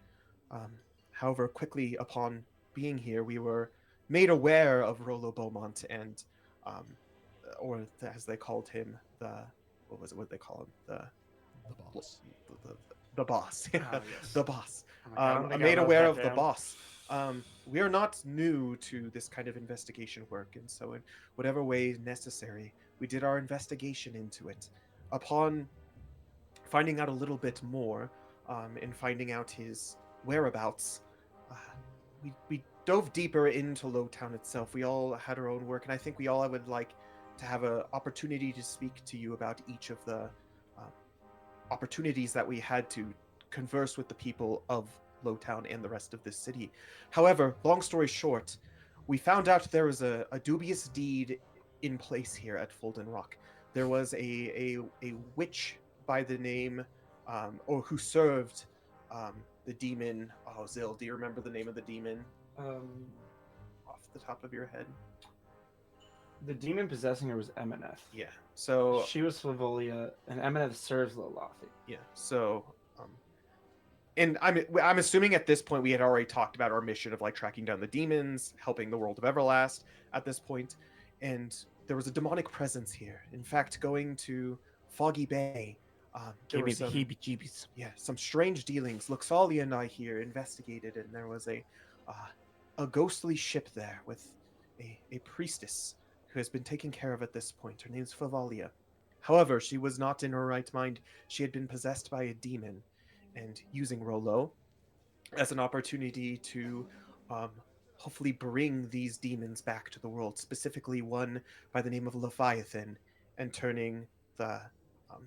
Um, However, quickly upon being here, we were made aware of Rollo Beaumont and, or as they called him, the what was it? What did they call him? The boss. The boss. Yeah, Oh, yes. the boss. Oh my God, I don't think I Made wrote aware that of the down. boss. We are not new to this kind of investigation work, and so in whatever way necessary, we did our investigation into it. Upon finding out a little bit more, and finding out his whereabouts, uh, we dove deeper into Lowtown itself. We all had our own work, and I think we all would like to have an opportunity to speak to you about each of the opportunities that we had to converse with the people of Lowtown and the rest of this city. However, long story short, we found out there was a dubious deed in place here at Fulton Rock. There was a witch by the name, or who served the demon. Oh, Zill, do you remember the name of the demon Um, off the top of your head? the demon possessing her was Emineth. Yeah. So She was Flavolia, and Emineth serves Lolathi. yeah. So and I'm assuming at this point we had already talked about our mission of like tracking down the demons, helping the world of Everlast at this point, and there was a demonic presence here. In fact, going to Foggy Bay, there Gave were me the some heebie-jeebies. some strange dealings. Luxalia and I here investigated, and there was uh, a ghostly ship there with a priestess who has been taken care of at this point. Her name's Favalia. However, she was not in her right mind. She had been possessed by a demon, and using Rollo as an opportunity to um, hopefully bring these demons back to the world, specifically one by the name of Leviathan, and turning the um,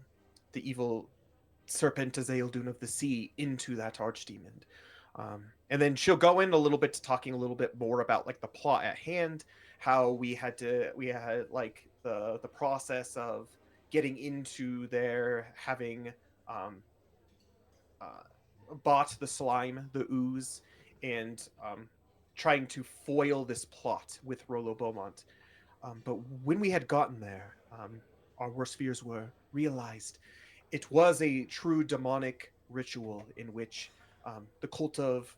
the evil serpent Azaeldun of the Sea into that archdemon. And then she'll go in a little bit to talking a little bit more about like the plot at hand, how we had like the process of getting into there, having um, bought the slime, the ooze, and trying to foil this plot with Rollo Beaumont. But when we had gotten there, our worst fears were realized. It was a true demonic ritual in which the cult of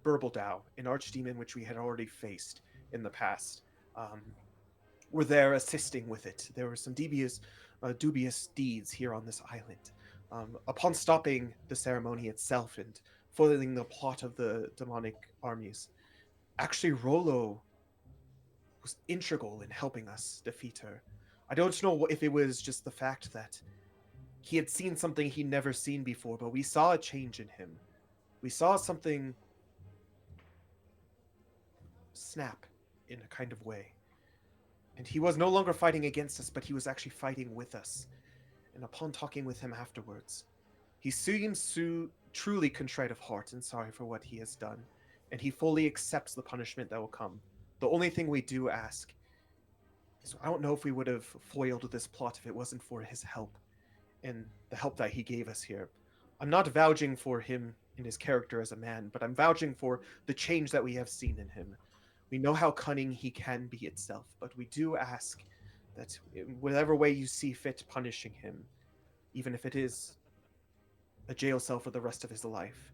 Burbledow, an archdemon which we had already faced in the past, were there assisting with it. There were some dubious deeds here on this island. Upon stopping the ceremony itself and foiling the plot of the demonic armies, actually Rolo was integral in helping us defeat her. I don't know if it was just the fact that he had seen something he'd never seen before, but we saw a change in him. We saw something snap in a kind of way. And he was no longer fighting against us, but he was actually fighting with us. And upon talking with him afterwards, he seems truly contrite of heart and sorry for what he has done, and he fully accepts the punishment that will come. The only thing we do ask is I don't know if we would have foiled this plot if it wasn't for his help and the help that he gave us here. I'm not vouching for him in his character as a man, but I'm vouching for the change that we have seen in him. We know how cunning he can be itself, but we do ask that in whatever way you see fit punishing him, even if it is a jail cell for the rest of his life,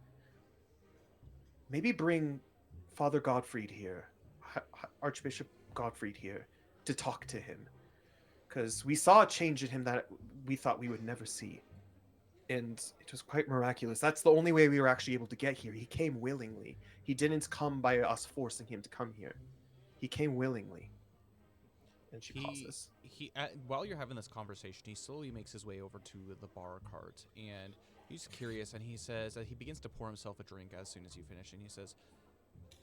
maybe bring Father Godfried here, Archbishop Godfried here, to talk to him. Because we saw a change in him that we thought we would never see. And it was quite miraculous. That's the only way we were actually able to get here. He came willingly. He didn't come by us forcing him to come here. He came willingly. And she pauses. While you're having this conversation, he slowly makes his way over to the bar cart, and he's curious, and he says that he begins to pour himself a drink as soon as you finish, and he says,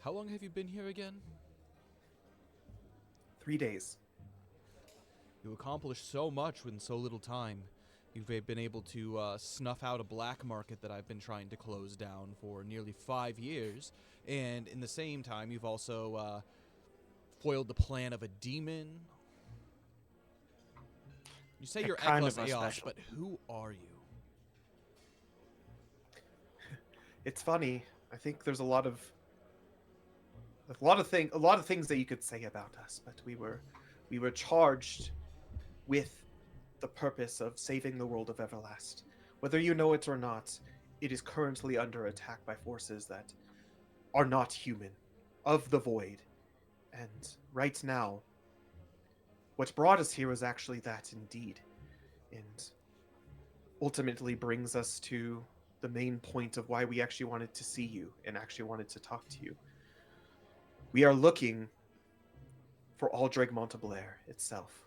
"How long have you been here again?" 3 days. You accomplished so much in so little time. You've been able to snuff out a black market that I've been trying to close down for nearly 5 years, and in the same time, you've also foiled the plan of a demon. You say you're Eclaas, but who are you? It's funny. I think there's a lot of things that you could say about us, but we were charged with the purpose of saving the world of Everlast. Whether you know it or not, it is currently under attack by forces that are not human, of the void. And right now, what brought us here was actually that indeed. And ultimately brings us to the main point of why we actually wanted to see you and actually wanted to talk to you. We are looking for Aldreg Monteblair itself.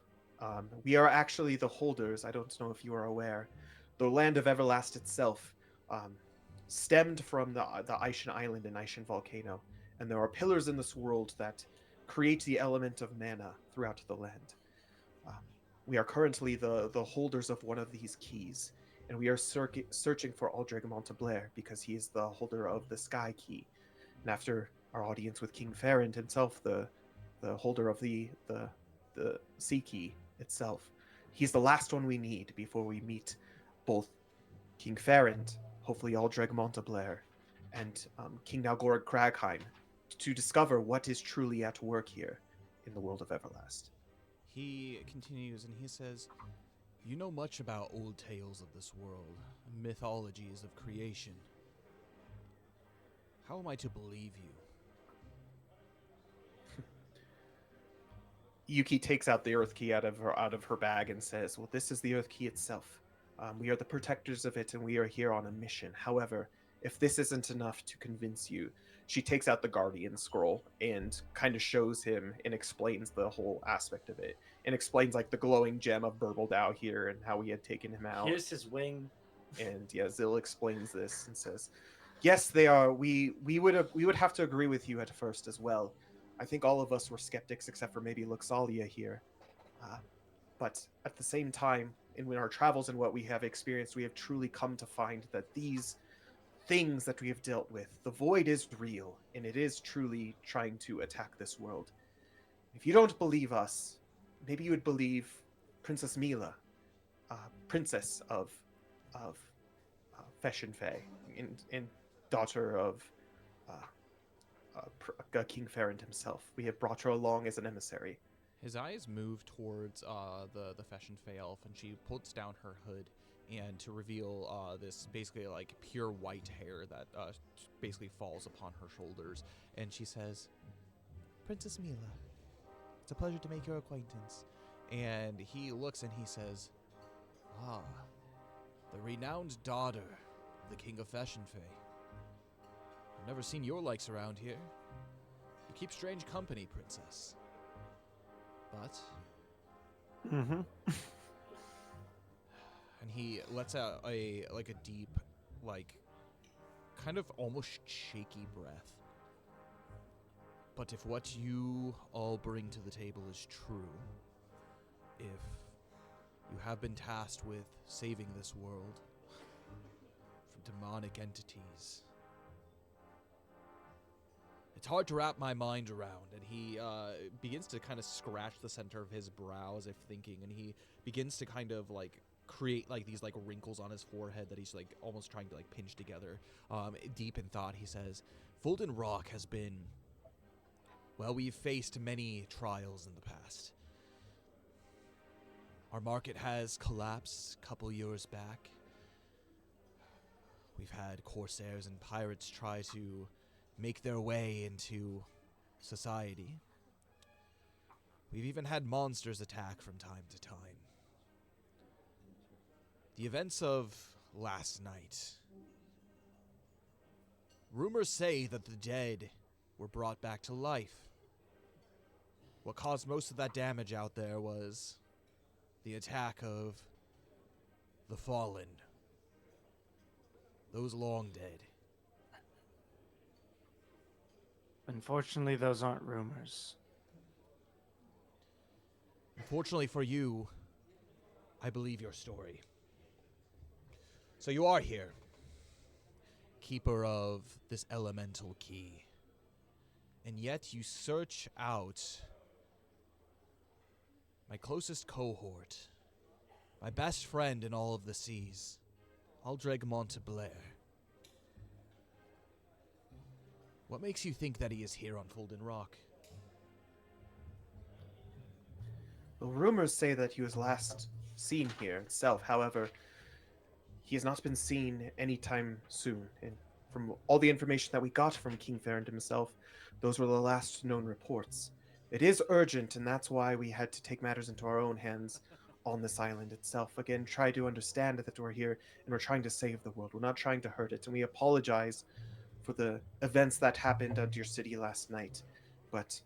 We are actually the holders, I don't know if you are aware, the land of Everlast itself stemmed from the Ishan Island and Ishan Volcano, and there are pillars in this world that create the element of mana throughout the land. We are currently the holders of one of these keys, and we are searching for Aldreg Monteblair because he is the holder of the Sky Key. And after our audience with King Ferrand himself, the holder of the Sea Key itself, he's the last one we need before we meet both King Ferrand, hopefully Aldreg Monteblair, and King Nalgorod Cragheim, to discover what is truly at work here in the world of Everlast. He continues and he says, "You know much about old tales of this world, mythologies of creation. How am I to believe you?" Yuki takes out the Earth Key out of her bag and says, "Well, this is the Earth Key itself. We are the protectors of it, and we are here on a mission. However, if this isn't enough to convince you," she takes out the Guardian Scroll and kind of shows him and explains the whole aspect of it, and explains like the glowing gem of Burbldow here and how we had taken him out. Here's his wing. And yeah, Zill explains this and says, "Yes, they are. We would have to agree with you at first as well. I think all of us were skeptics except for maybe Luxalia here. But at the same time, in our travels and what we have experienced, we have truly come to find that these things that we have dealt with, the void is real, and it is truly trying to attack this world. If you don't believe us, maybe you would believe Princess Mila, princess of Feshin Fey, and daughter of King Ferrand himself. We have brought her along as an emissary." His eyes move towards the Fashion Fey elf, and she puts down her hood and to reveal this basically like pure white hair that basically falls upon her shoulders. And she says, "Princess Mila, It's a pleasure to make your acquaintance. And he looks and he says, "Ah, the renowned daughter of the King of Fashion Fae. I've never seen your likes around here. You keep strange company, princess. But..." Mm-hmm. And he lets out a deep, kind of almost shaky breath. "But if what you all bring to the table is true, if you have been tasked with saving this world from demonic entities, it's hard to wrap my mind around." And he begins to kind of scratch the center of his brow as if thinking, and he begins to kind of create these wrinkles on his forehead that he's almost trying to pinch together. Deep in thought, he says, "Fulden Rock has been, well, we've faced many trials in the past. Our market has collapsed a couple years back. We've had corsairs and pirates try to make their way into society. We've even had monsters attack from time to time. The events of last night. Rumors say that the dead were brought back to life. What caused most of that damage out there was the attack of the fallen. Those long dead." Unfortunately, those aren't rumors. Unfortunately for you, I believe your story. So you are here, keeper of this elemental key. And yet you search out my closest cohort, my best friend in all of the seas, Aldreg Monteblair. What makes you think that he is here on Fulden Rock? Well, rumors say that he was last seen here itself. However, he has not been seen anytime soon. And from all the information that we got from King Farrand himself, those were the last known reports. It is urgent, and that's why we had to take matters into our own hands on this island itself. Again, try to understand that we're here and we're trying to save the world. We're not trying to hurt it, and we apologize for the events that happened at your city last night. But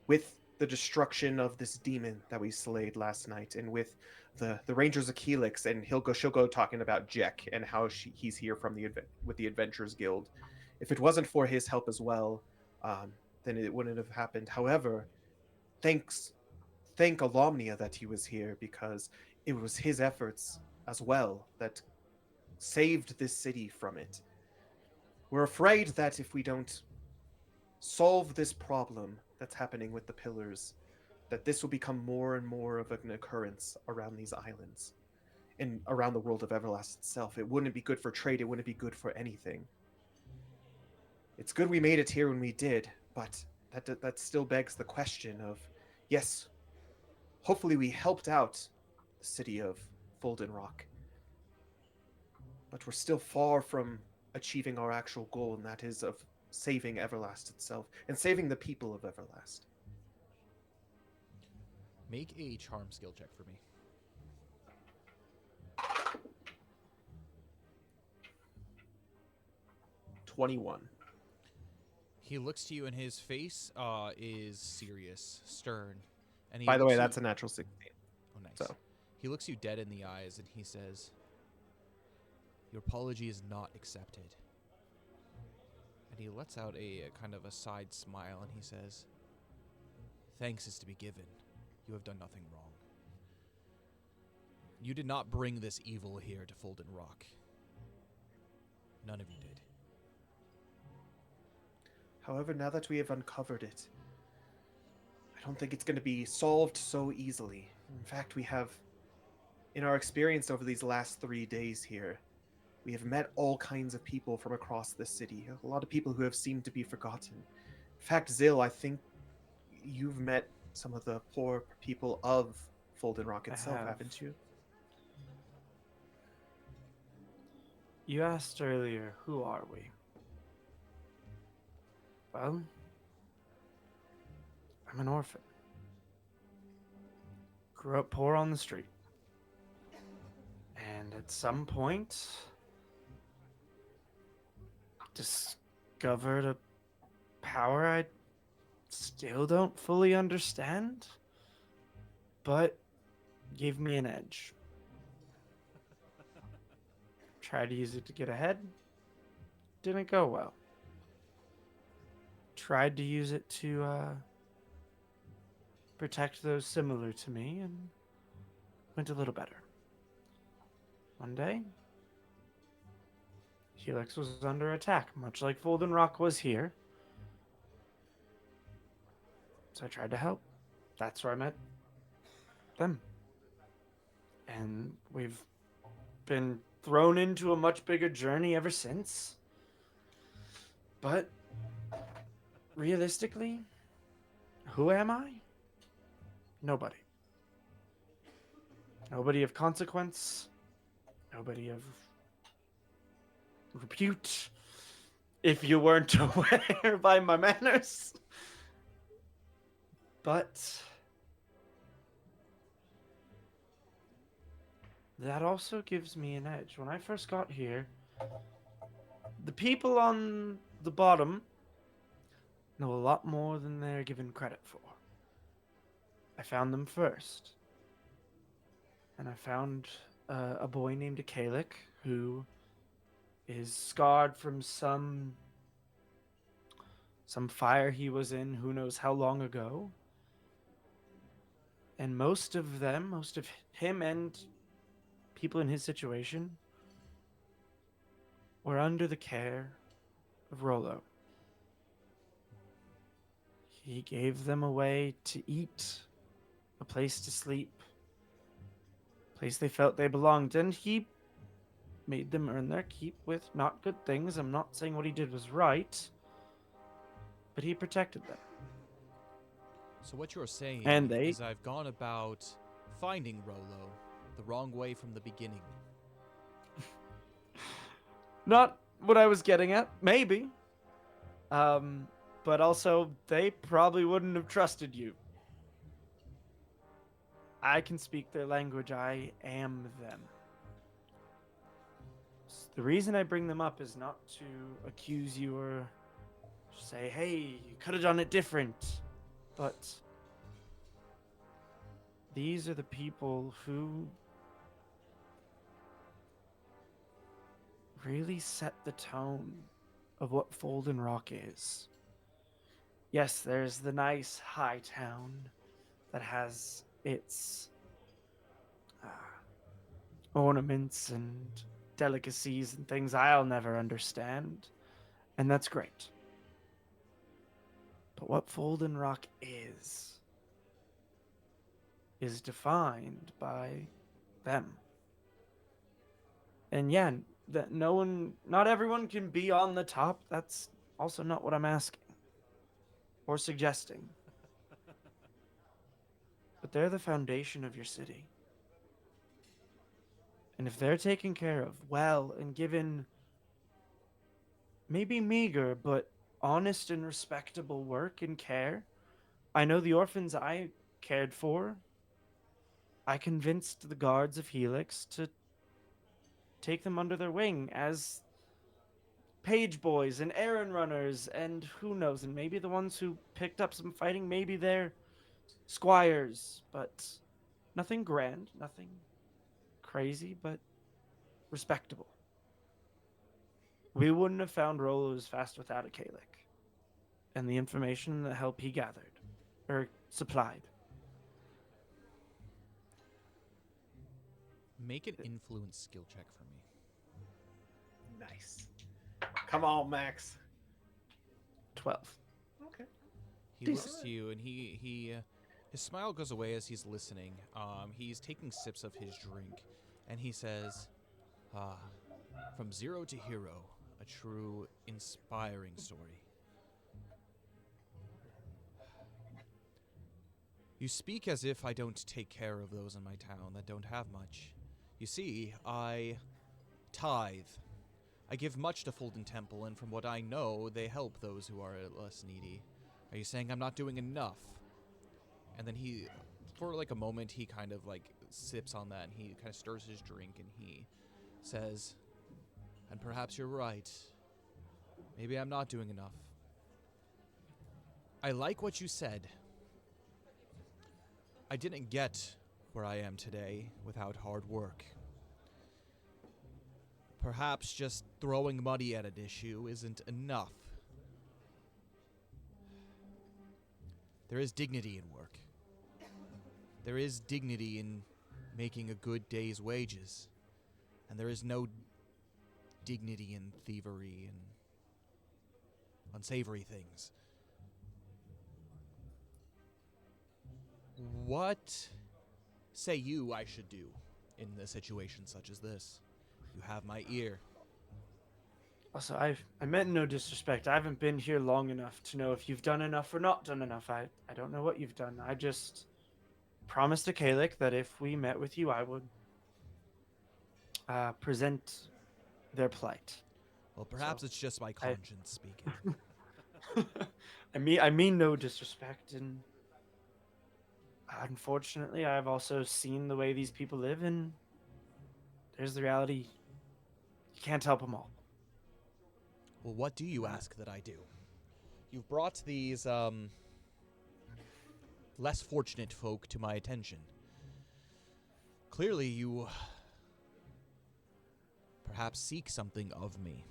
with the destruction of this demon that we slayed last night, and with the Rangers of Helix, and she'll go talking about Jack and how he's here from with the Adventurers Guild. If it wasn't for his help as well, then it wouldn't have happened. However, thank Alomnia that he was here, because it was his efforts as well that saved this city from it. We're afraid that if we don't solve this problem that's happening with the pillars, that this will become more and more of an occurrence around these islands and around the world of Everlast itself. It wouldn't be good for trade. It wouldn't be good for anything. It's good we made it here when we did, but that still begs the question of, yes, hopefully we helped out the city of Fulden Rock, but we're still far from achieving our actual goal, and that is of saving Everlast itself and saving the people of Everlast. Make a charm skill check for me. 21. He looks to you, and his face is serious, stern. And he By the way, looks that's you... a natural 16. Oh, nice. So. He looks you dead in the eyes, and he says, "Your apology is not accepted." And he lets out a kind of a side smile, and he says, "Thanks is to be given. You have done nothing wrong. You did not bring this evil here to Fulden Rock. None of you did." However, now that we have uncovered it, I don't think it's going to be solved so easily. In fact, we have, in our experience over these last 3 days here, we have met all kinds of people from across the city. A lot of people who have seemed to be forgotten. In fact, Zill, I think you've met some of the poor people of Fulden Rock itself, haven't you? You asked earlier, who are we? Well, I'm an orphan. grew up poor on the street. And at some point, discovered a power I still don't fully understand, but gave me an edge. Tried to use it to get ahead, didn't go well. Tried to use it to protect those similar to me, and went a little better. One day, Helix was under attack, much like Folden Rock was here. So I tried to help. That's where I met them. And we've been thrown into a much bigger journey ever since. But realistically, who am I? Nobody. Nobody of consequence. Nobody of repute. If you weren't aware by my manners. But that also gives me an edge. When I first got here, the people on the bottom know a lot more than they're given credit for. I found them first. And I found a boy named Eclaas who is scarred from some fire he was in who knows how long ago. And most of him and people in his situation were under the care of Rolo. He gave them a way to eat, a place to sleep, a place they felt they belonged, and he made them earn their keep with not good things. I'm not saying what he did was right, but he protected them. So what you're saying And they- is I've gone about finding Rolo the wrong way from the beginning. Not what I was getting at, maybe. But also, they probably wouldn't have trusted you. I can speak their language. I am them. The reason I bring them up is not to accuse you or say, hey, you could have done it different. But these are the people who really set the tone of what Folden Rock is. Yes, there's the nice high town that has its ornaments and delicacies and things I'll never understand, and that's great. But what Folden Rock is defined by them. And yeah, that not everyone can be on the top. That's also not what I'm asking or suggesting. But they're the foundation of your city. And if they're taken care of well and given maybe meager but honest and respectable work and care, I know the orphans I cared for, I convinced the guards of Helix to take them under their wing as page boys and errand runners, and who knows, and maybe the ones who picked up some fighting, maybe they're squires, but nothing grand, nothing crazy, but respectable. We wouldn't have found Rolo as fast without a Kalik and the information and the help he gathered or supplied. Make an influence skill check for me. Nice. Come on, Max. 12. Okay. He Decent. looks to you, and his smile goes away as he's listening. He's taking sips of his drink, and he says, from zero to hero, a true inspiring story. You speak as if I don't take care of those in my town that don't have much. You see, I tithe. I give much to Folden Temple, and from what I know, they help those who are less needy. Are you saying I'm not doing enough? And then he for like a moment, he kind of like sips on that and he kind of stirs his drink and he says, and perhaps you're right. Maybe I'm not doing enough. I like what you said. I didn't get where I am today without hard work. Perhaps just throwing money at an issue isn't enough. There is dignity in work. There is dignity in making a good day's wages. And there is no dignity in thievery and unsavory things. What say you I should do in a situation such as this? You have my ear. Also, I meant no disrespect. I haven't been here long enough to know if you've done enough or not done enough. I don't know what you've done. I just promised to Kalik that if we met with you, I would present their plight. Well, perhaps So, it's just my conscience speaking. I mean no disrespect, and unfortunately, I've also seen the way these people live, and there's the reality. You can't help them all. Well, what do you ask that I do? You've brought these, less fortunate folk to my attention. Clearly, you perhaps seek something of me.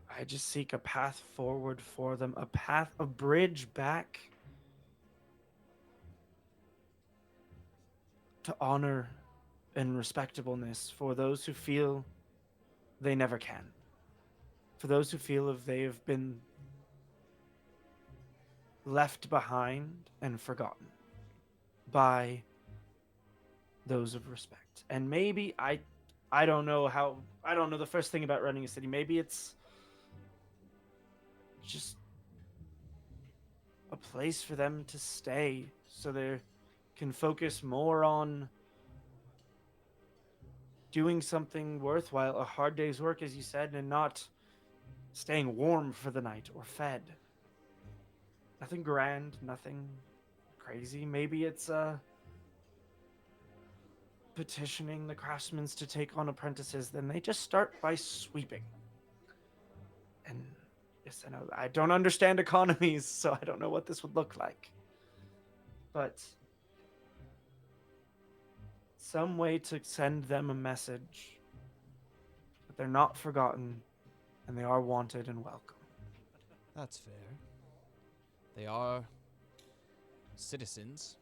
I just seek a path forward for them, a bridge back to honor and respectableness for those who feel they never can. For those who feel if they have been left behind and forgotten by those of respect. And maybe I don't know the first thing about running a city. Maybe it's just a place for them to stay so they can focus more on doing something worthwhile, a hard day's work, as you said, and not staying warm for the night or fed. Nothing grand, nothing crazy. Maybe it's petitioning the craftsmen to take on apprentices. Then they just start by sweeping. And yes, I know I don't understand economies, so I don't know what this would look like. But some way to send them a message that they're not forgotten and they are wanted and welcome. That's fair. They are citizens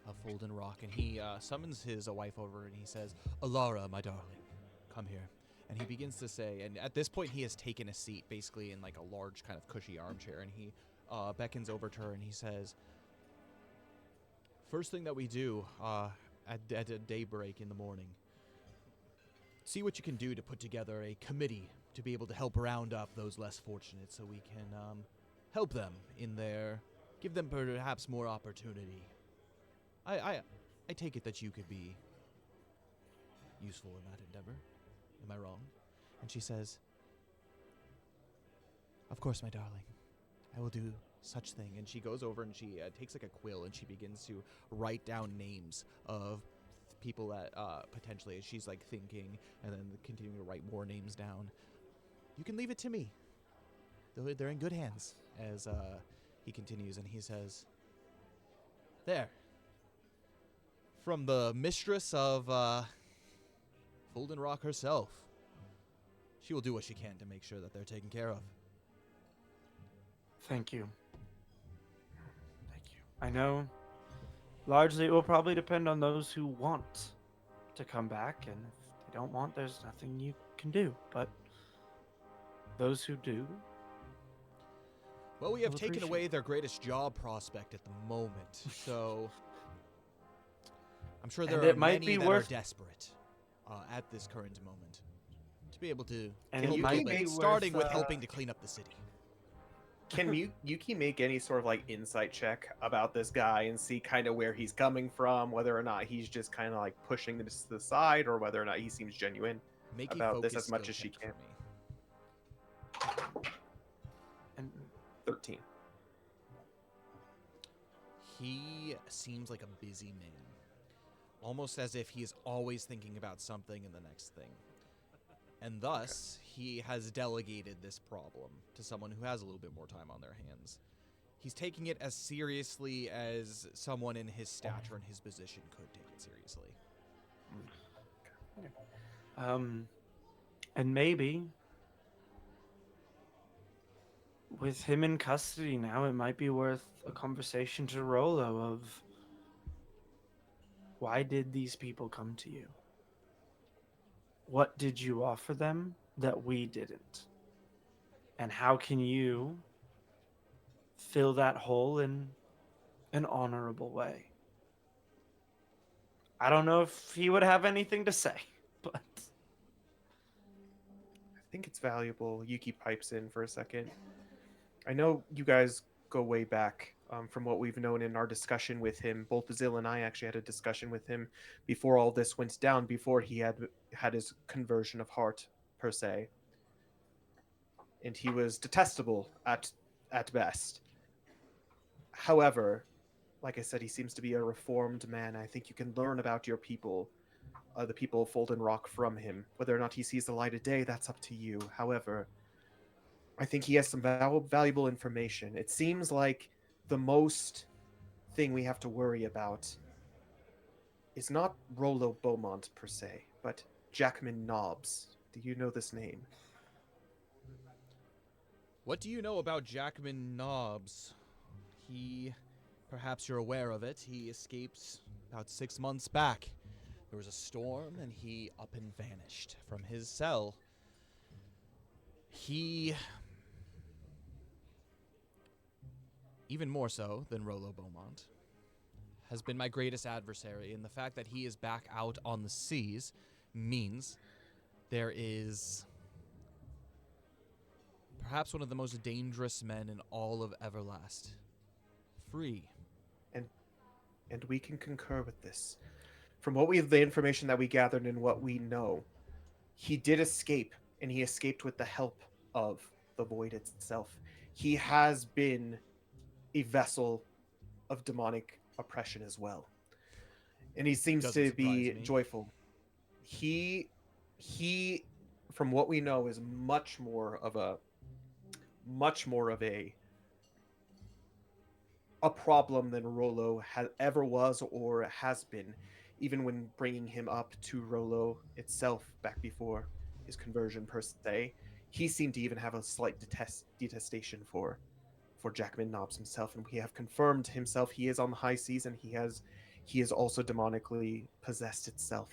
of Folden Rock, and he summons his wife over and he says, Alara, my darling, come here. And he begins to say, and at this point he has taken a seat basically in like a large kind of cushy armchair, and he beckons over to her and he says, first thing that we do at a daybreak in the morning, see what you can do to put together a committee to be able to help round up those less fortunate so we can help them in their, give them perhaps more opportunity. I take it that you could be useful in that endeavor. Am I wrong? And she says, of course, my darling. I will do such thing. And she goes over and she takes like a quill and she begins to write down names of people that potentially, as she's like thinking and then continuing to write more names down. You can leave it to me. They're in good hands. As he continues and he says, there. From the mistress of Folden Rock herself. She will do what she can to make sure that they're taken care of. Thank you. Thank you. I know largely it will probably depend on those who want to come back, and if they don't want, there's nothing you can do. But those who do, well, we have will taken appreciate away it. their greatest job prospect at the moment, so I'm sure And there are it might many be that worth- are desperate at this current moment to be able to And get a it little might bit, be starting worth, with helping to clean up the city. Can Yuki make any sort of like insight check about this guy and see kind of where he's coming from, whether or not he's just kind of like pushing this to the side, or whether or not he seems genuine Make a about this focus as much skill as she check can? for me. and 13. He seems like a busy man, almost as if he is always thinking about something and the next thing. And thus, he has delegated this problem to someone who has a little bit more time on their hands. He's taking it as seriously as someone in his stature and his position could take it seriously. And maybe with him in custody now, it might be worth a conversation to Rolo of why did these people come to you? What did you offer them that we didn't? And how can you fill that hole in an honorable way? I don't know if he would have anything to say, but I think it's valuable. Yuki pipes in for a second. I know you guys go way back from what we've known in our discussion with him. Both Zill and I actually had a discussion with him before all this went down, before he had his conversion of heart, per se. And he was detestable at best. However, like I said, he seems to be a reformed man. I think you can learn about your people, the people of Folden Rock, from him. Whether or not he sees the light of day, that's up to you. However, I think he has some valuable information. It seems like the most thing we have to worry about is not Rollo Beaumont per se, but Jackman Nobbs. Do you know this name? What do you know about Jackman Nobbs? Perhaps you're aware of it, he escaped about 6 months back. There was a storm, and he up and vanished from his cell. He, even more so than Rollo Beaumont, has been my greatest adversary, and the fact that he is back out on the seas means there is perhaps one of the most dangerous men in all of Everlast free. And we can concur with this. From the information that we gathered and what we know, he did escape, and he escaped with the help of the Void itself. He has been a vessel of demonic oppression as well, and he seems Doesn't to surprise be me. joyful. He, from what we know, is much more of a problem than Rollo ever was or has been, even when bringing him up to Rollo itself back before his conversion per se. He seemed to even have a slight detestation for Jackman Nobbs himself, and we have confirmed himself. He is on the high seas, and he is also demonically possessed itself.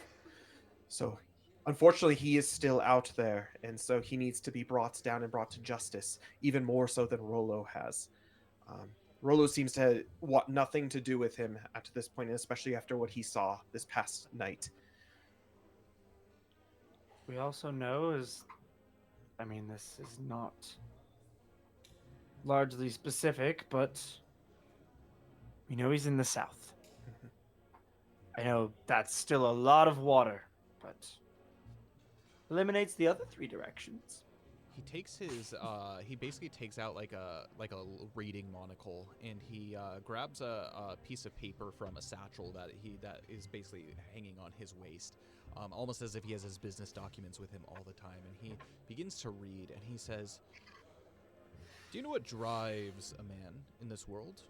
So, unfortunately, he is still out there, and so he needs to be brought down and brought to justice, even more so than Rollo has. Um, Rollo seems to want nothing to do with him at this point, especially after what he saw this past night. we also know this is not largely specific, but we know he's in the south. Mhm. I know that's still a lot of water, but eliminates the other three directions. He takes his he basically takes out like a reading monocle, and he grabs a piece of paper from a satchel that is basically hanging on his waist, almost as if he has his business documents with him all the time. And he begins to read, and he says, "Do you know what drives a man in this world?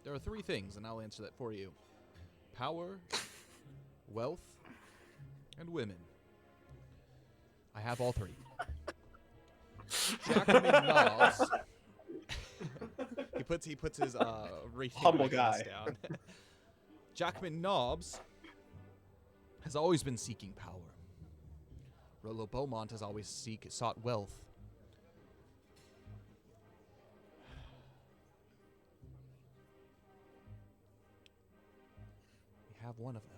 There are 3 things, and I'll answer that for you: power, wealth, and women. I have all 3. Jackman Nobbs." He puts his reading Humble device guy. down. Jackman Nobbs has always been seeking power. Rollo Beaumont has always sought wealth. We have one of them.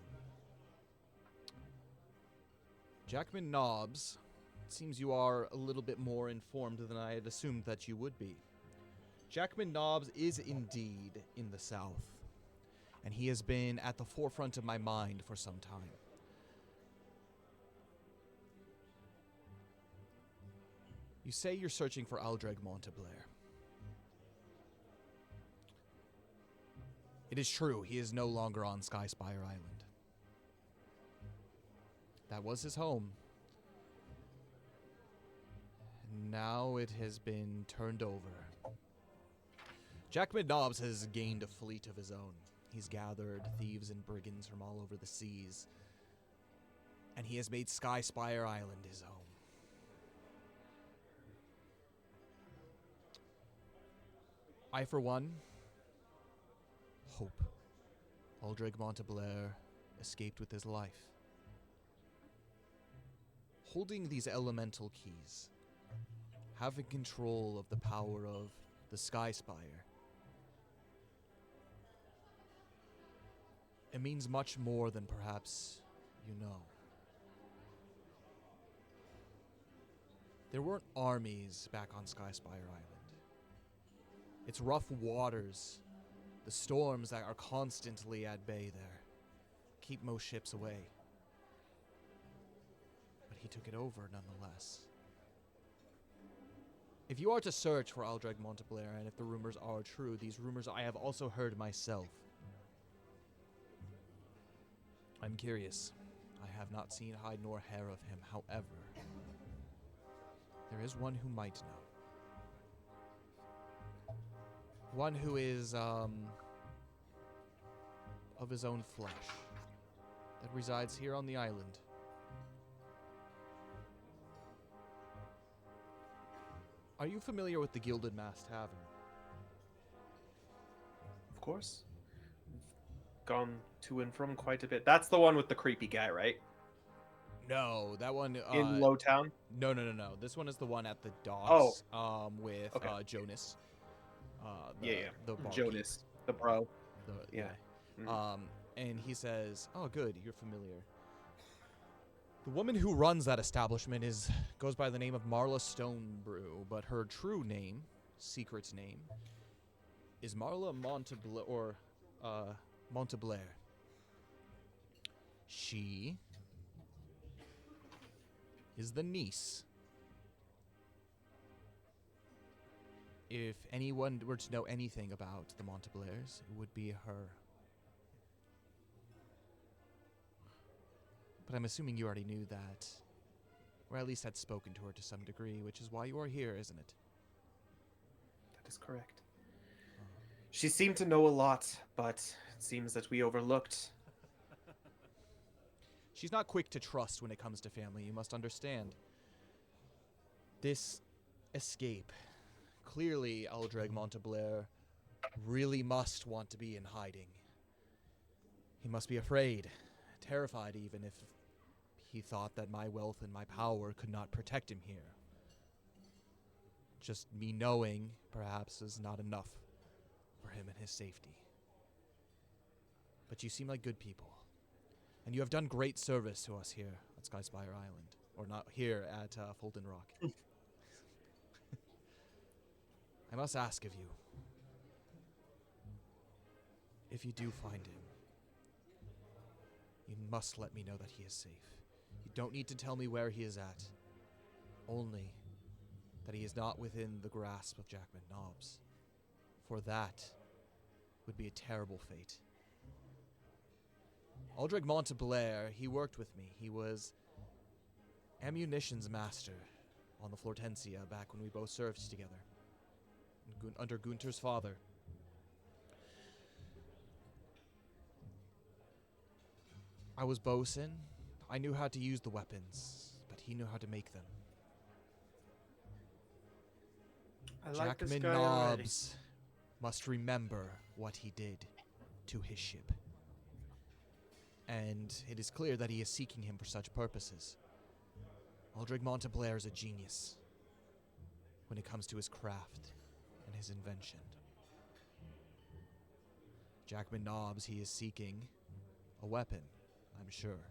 Jackman Nobbs, it seems you are a little bit more informed than I had assumed that you would be. Jackman Nobbs is indeed in the South, and he has been at the forefront of my mind for some time. You say you're searching for Aldreg Monteblair. It is true, he is no longer on Skyspire Island. That was his home. And now it has been turned over. Jackman Nobbs has gained a fleet of his own. He's gathered thieves and brigands from all over the seas. And he has made Skyspire Island his home. I, for one, hope Aldrich Monteblair escaped with his life. Holding these elemental keys, having control of the power of the Skyspire, it means much more than perhaps you know. There weren't armies back on Skyspire Island. It's rough waters, the storms that are constantly at bay there, keep most ships away. But he took it over nonetheless. If you are to search for Aldrich Monteblair, and if the rumors are true, these rumors I have also heard myself. I'm curious. I have not seen hide nor hair of him, however. There is one who might know. One who is, of his own flesh, that resides here on the island. Are you familiar with the Gilded Mast Tavern? Of course. Gone to and from quite a bit. That's the one with the creepy guy, right? No, that one, In Lowtown? No. This one is the one at the docks, with, Okay. Jonas. Yeah. The barkeep. Jonas, the bro. Yeah. Mhm. And he says, "Oh, good, you're familiar." The woman who runs that establishment goes by the name of Marla Stonebrew, but her true name, secret name, is Marla Monteblair. She is the niece. If anyone were to know anything about the Monteblairs, it would be her. But I'm assuming you already knew that, or at least had spoken to her to some degree, which is why you are here, isn't it? That is correct. She seemed to know a lot, but it seems that we overlooked. She's not quick to trust when it comes to family, you must understand. This escape, clearly Aldrich Monteblair really must want to be in hiding. He must be afraid, terrified even, if he thought that my wealth and my power could not protect him here. Just me knowing, perhaps, is not enough for him and his safety. But you seem like good people. And you have done great service to us here at Skyspire Island. Or not here at Fulton Rock. I must ask of you, if you do find him, you must let me know that he is safe. You don't need to tell me where he is at. Only that he is not within the grasp of Jackman Nobbs. For that would be a terrible fate. Aldrich Monteblair, he worked with me. He was ammunitions master on the Flortensia back when we both served together. Under Gunter's father. I was bosun. I knew how to use the weapons, but he knew how to make them. I like this Jackman guy already. Nobbs must remember what he did to his ship. And it is clear that he is seeking him for such purposes. Aldrich Monteblair is a genius when it comes to his craft and his invention. Jackman Nobbs, he is seeking a weapon, I'm sure,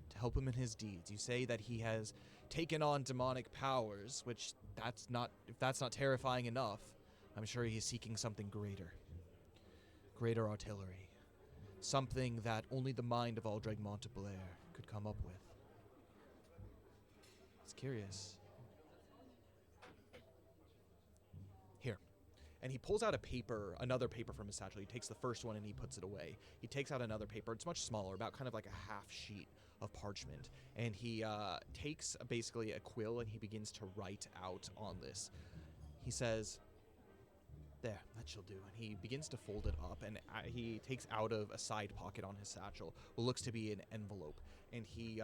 to help him in his deeds. You say that he has taken on demonic powers, which if that's not terrifying enough, I'm sure he is seeking something greater. Greater artillery. Something that only the mind of Aldrich Monteblair could come up with. It's curious. Here. and he pulls out another paper from his satchel. He takes the first one and he puts it away. He takes out another paper. It's much smaller, about kind of like a half sheet of parchment, and he takes basically a quill and he begins to write out on this. He says, "There, that shall do." And he begins to fold it up, and he takes out of a side pocket on his satchel what looks to be an envelope. And he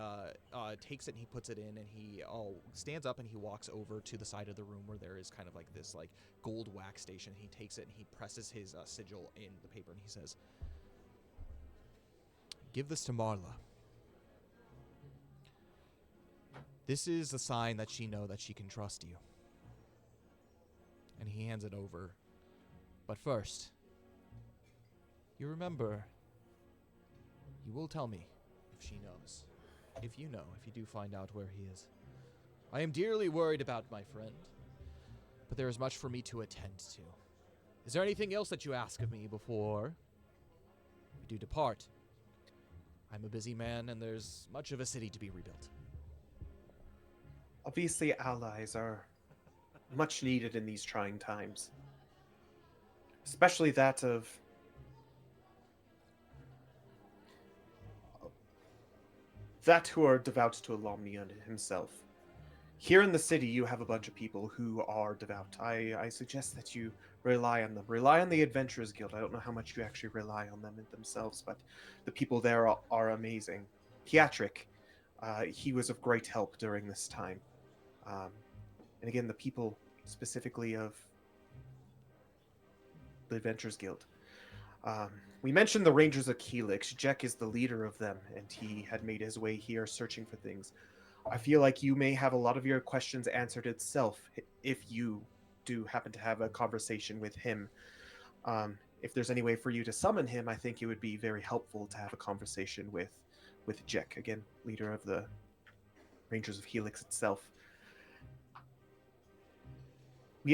takes it and he puts it in, and he stands up and he walks over to the side of the room where there is kind of like this like gold wax station. He takes it and he presses his sigil in the paper, and he says, "Give this to Marla. This is a sign that she know that she can trust you." And he hands it over. "But first, you remember, you will tell me if she knows. If you know, if you do find out where he is. I am dearly worried about my friend, but there is much for me to attend to. Is there anything else that you ask of me before we do depart? I'm a busy man, and there's much of a city to be rebuilt." Obviously, allies are much needed in these trying times. Especially that of who are devout to Alomnia himself. Here in the city, you have a bunch of people who are devout. I suggest that you rely on them. Rely on the Adventurers Guild. I don't know how much you actually rely on them themselves, but the people there are amazing. Theatric, he was of great help during this time. And again, the people specifically of the Adventurers Guild. We mentioned the Rangers of Helix. Jack is the leader of them, and he had made his way here searching for things. I feel like you may have a lot of your questions answered itself if you do happen to have a conversation with him. If there's any way for you to summon him, I think it would be very helpful to have a conversation with Jack, again, leader of the Rangers of Helix itself.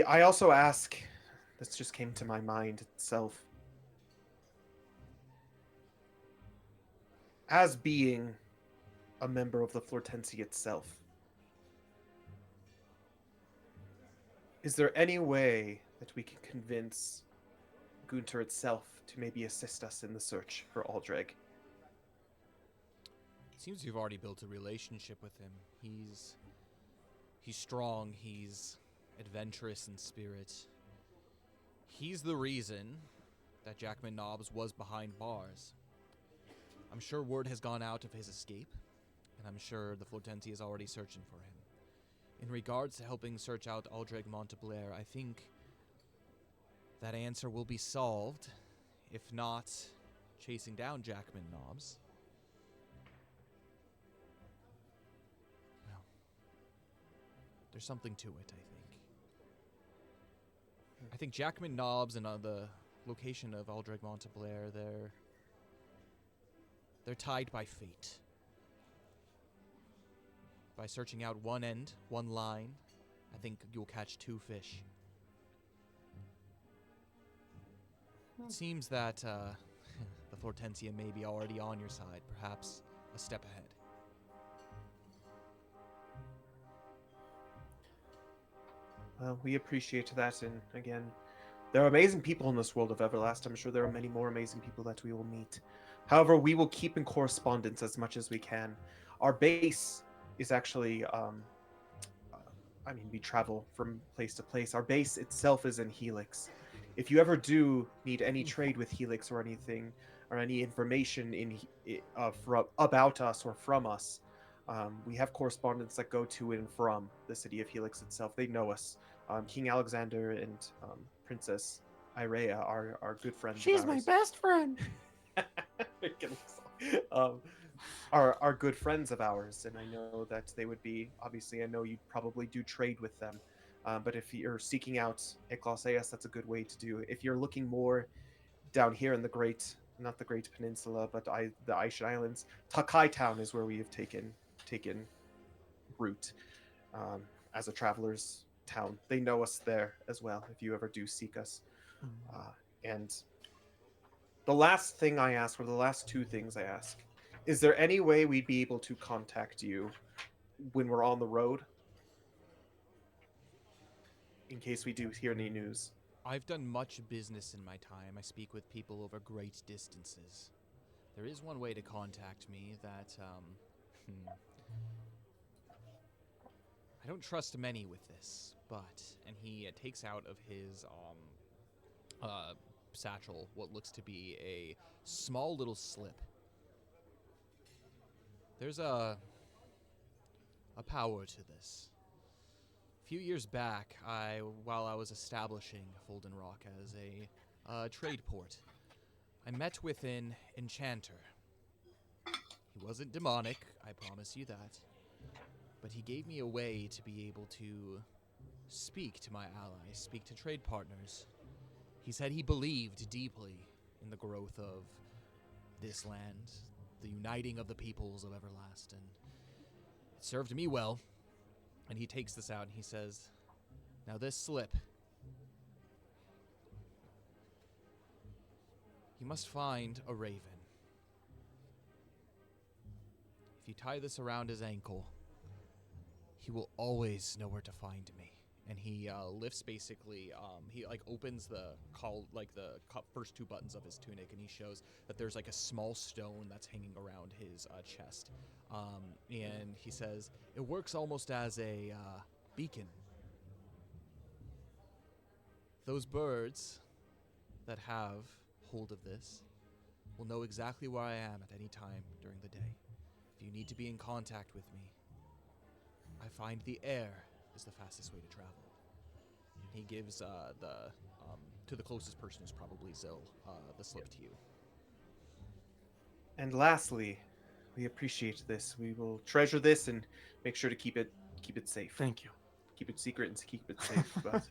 I also ask, this just came to my mind itself, as being a member of the Flortensi itself, is there any way that we can convince Gunter itself to maybe assist us in the search for Aldreg? It seems you've already built a relationship with him. He's strong, he's adventurous in spirit. He's the reason that Jackman Nobbs was behind bars. I'm sure word has gone out of his escape, and I'm sure the Flortensi is already searching for him. In regards to helping search out Aldreg Monteblair, I think that answer will be solved, if not chasing down Jackman Nobbs. Well, there's something to it, I think. I think Jackman Nobbs and the location of Aldreg Monteblair, they're tied by fate. By searching out one end, one line, I think you'll catch two fish. It seems that the Flortensia may be already on your side, perhaps a step ahead. Well, we appreciate that, and again, there are amazing people in this world of Everlast. I'm sure there are many more amazing people that we will meet. However, we will keep in correspondence as much as we can. Our base is actually, we travel from place to place. Our base itself is in Helix. If you ever do need any trade with Helix or anything, or any information about us or from us, we have correspondents that go to and from the city of Helix itself. They know us. King Alexander and Princess Irea are good friends. She's my best friend. Are good friends of ours, and I know that they would be. Obviously, I know you probably do trade with them, but if you're seeking out Eclaas, that's a good way to do. If you're looking more down here in the not the Great Peninsula, but the Aishan Islands, Takai Town is where we have taken root as a traveler's town. They know us there as well. If you ever do seek us, and the last thing I ask, or the last two things I ask, is there any way we'd be able to contact you when we're on the road? In case we do hear any news. I've done much business in my time. I speak with people over great distances. There is one way to contact me that, I don't trust many with this, but... And he takes out of his, satchel what looks to be a small little slip. There's a power to this. A few years back, while I was establishing Folden Rock as a trade port, I met with an enchanter. He wasn't demonic, I promise you that, but he gave me a way to be able to speak to my allies, speak to trade partners. He said he believed deeply in the growth of this land, the uniting of the peoples of Everlast, and it served me well. And he takes this out and he says, now this slip, you must find a raven. If you tie this around his ankle, he will always know where to find me. And he lifts basically, he like opens the first two buttons of his tunic, and he shows that there's like a small stone that's hanging around his chest. And he says, it works almost as a beacon. Those birds that have hold of this will know exactly where I am at any time during the day. If you need to be in contact with me, I find the air is the fastest way to travel. He gives to the closest person, who's probably Zil, the slip to you. And lastly, we appreciate this. We will treasure this and make sure to keep it safe. Thank you. Keep it secret and keep it safe. But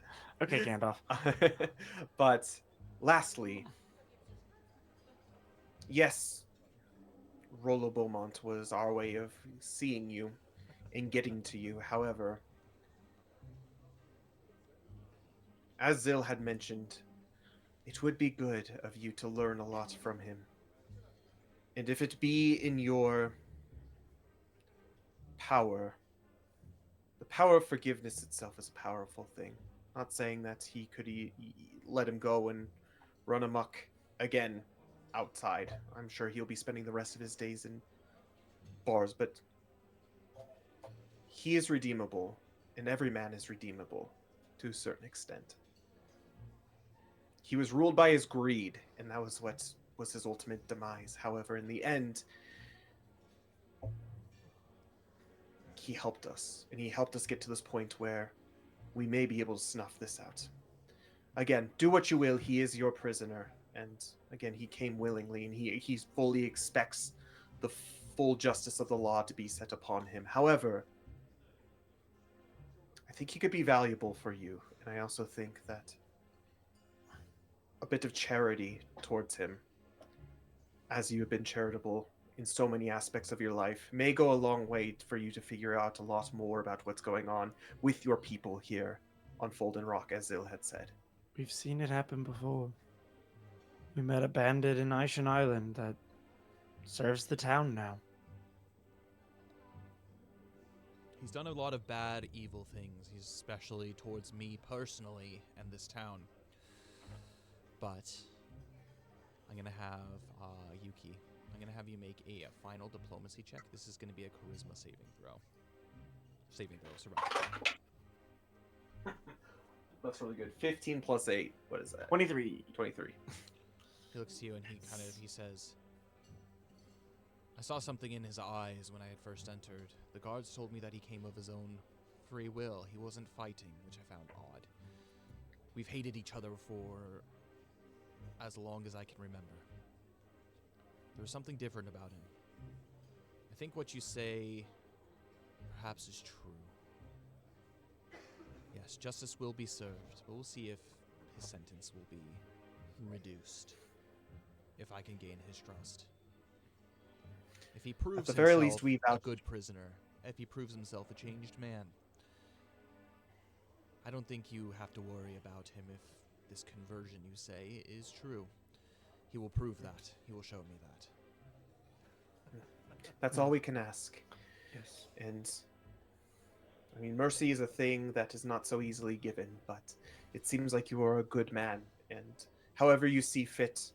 Okay, Gandalf. but lastly, yes, Rollo Beaumont was our way of seeing you and getting to you. However, as Zil had mentioned, it would be good of you to learn a lot from him. And if it be in your power, the power of forgiveness itself is a powerful thing. Not saying that he could let him go and run amok again outside. I'm sure he'll be spending the rest of his days in bars, but he is redeemable, and every man is redeemable to a certain extent. He was ruled by his greed, and that was what was his ultimate demise. However, in the end, he helped us, and he helped us get to this point where we may be able to snuff this out. Again, do what you will, he is your prisoner, and again, he came willingly, and he fully expects the full justice of the law to be set upon him. However, I think he could be valuable for you, and I also think that a bit of charity towards him, as you have been charitable in so many aspects of your life, may go a long way for you to figure out a lot more about what's going on with your people here on Folden Rock, as Zil had said. We've seen it happen before. We met a bandit in Ishan Island that serves the town now. He's done a lot of bad, evil things. He's especially towards me personally and this town. But I'm going to have Yuki. I'm going to have you make a final diplomacy check. This is going to be a charisma saving throw. Survival. That's really good. 15 plus 8. What is that? 23. 23. He looks to you and he says, I saw something in his eyes when I had first entered. The guards told me that he came of his own free will. He wasn't fighting, which I found odd. We've hated each other for as long as I can remember. There was something different about him. I think what you say perhaps is true. Yes, justice will be served, but we'll see if his sentence will be reduced. If I can gain his trust. If he proves At the very himself least, a good prisoner, if he proves himself a changed man, I don't think you have to worry about him if this conversion you say is true. He will prove that. He will show me that. That's all we can ask. Yes. And I mean, mercy is a thing that is not so easily given, but It seems like you are a good man, and however you see fit,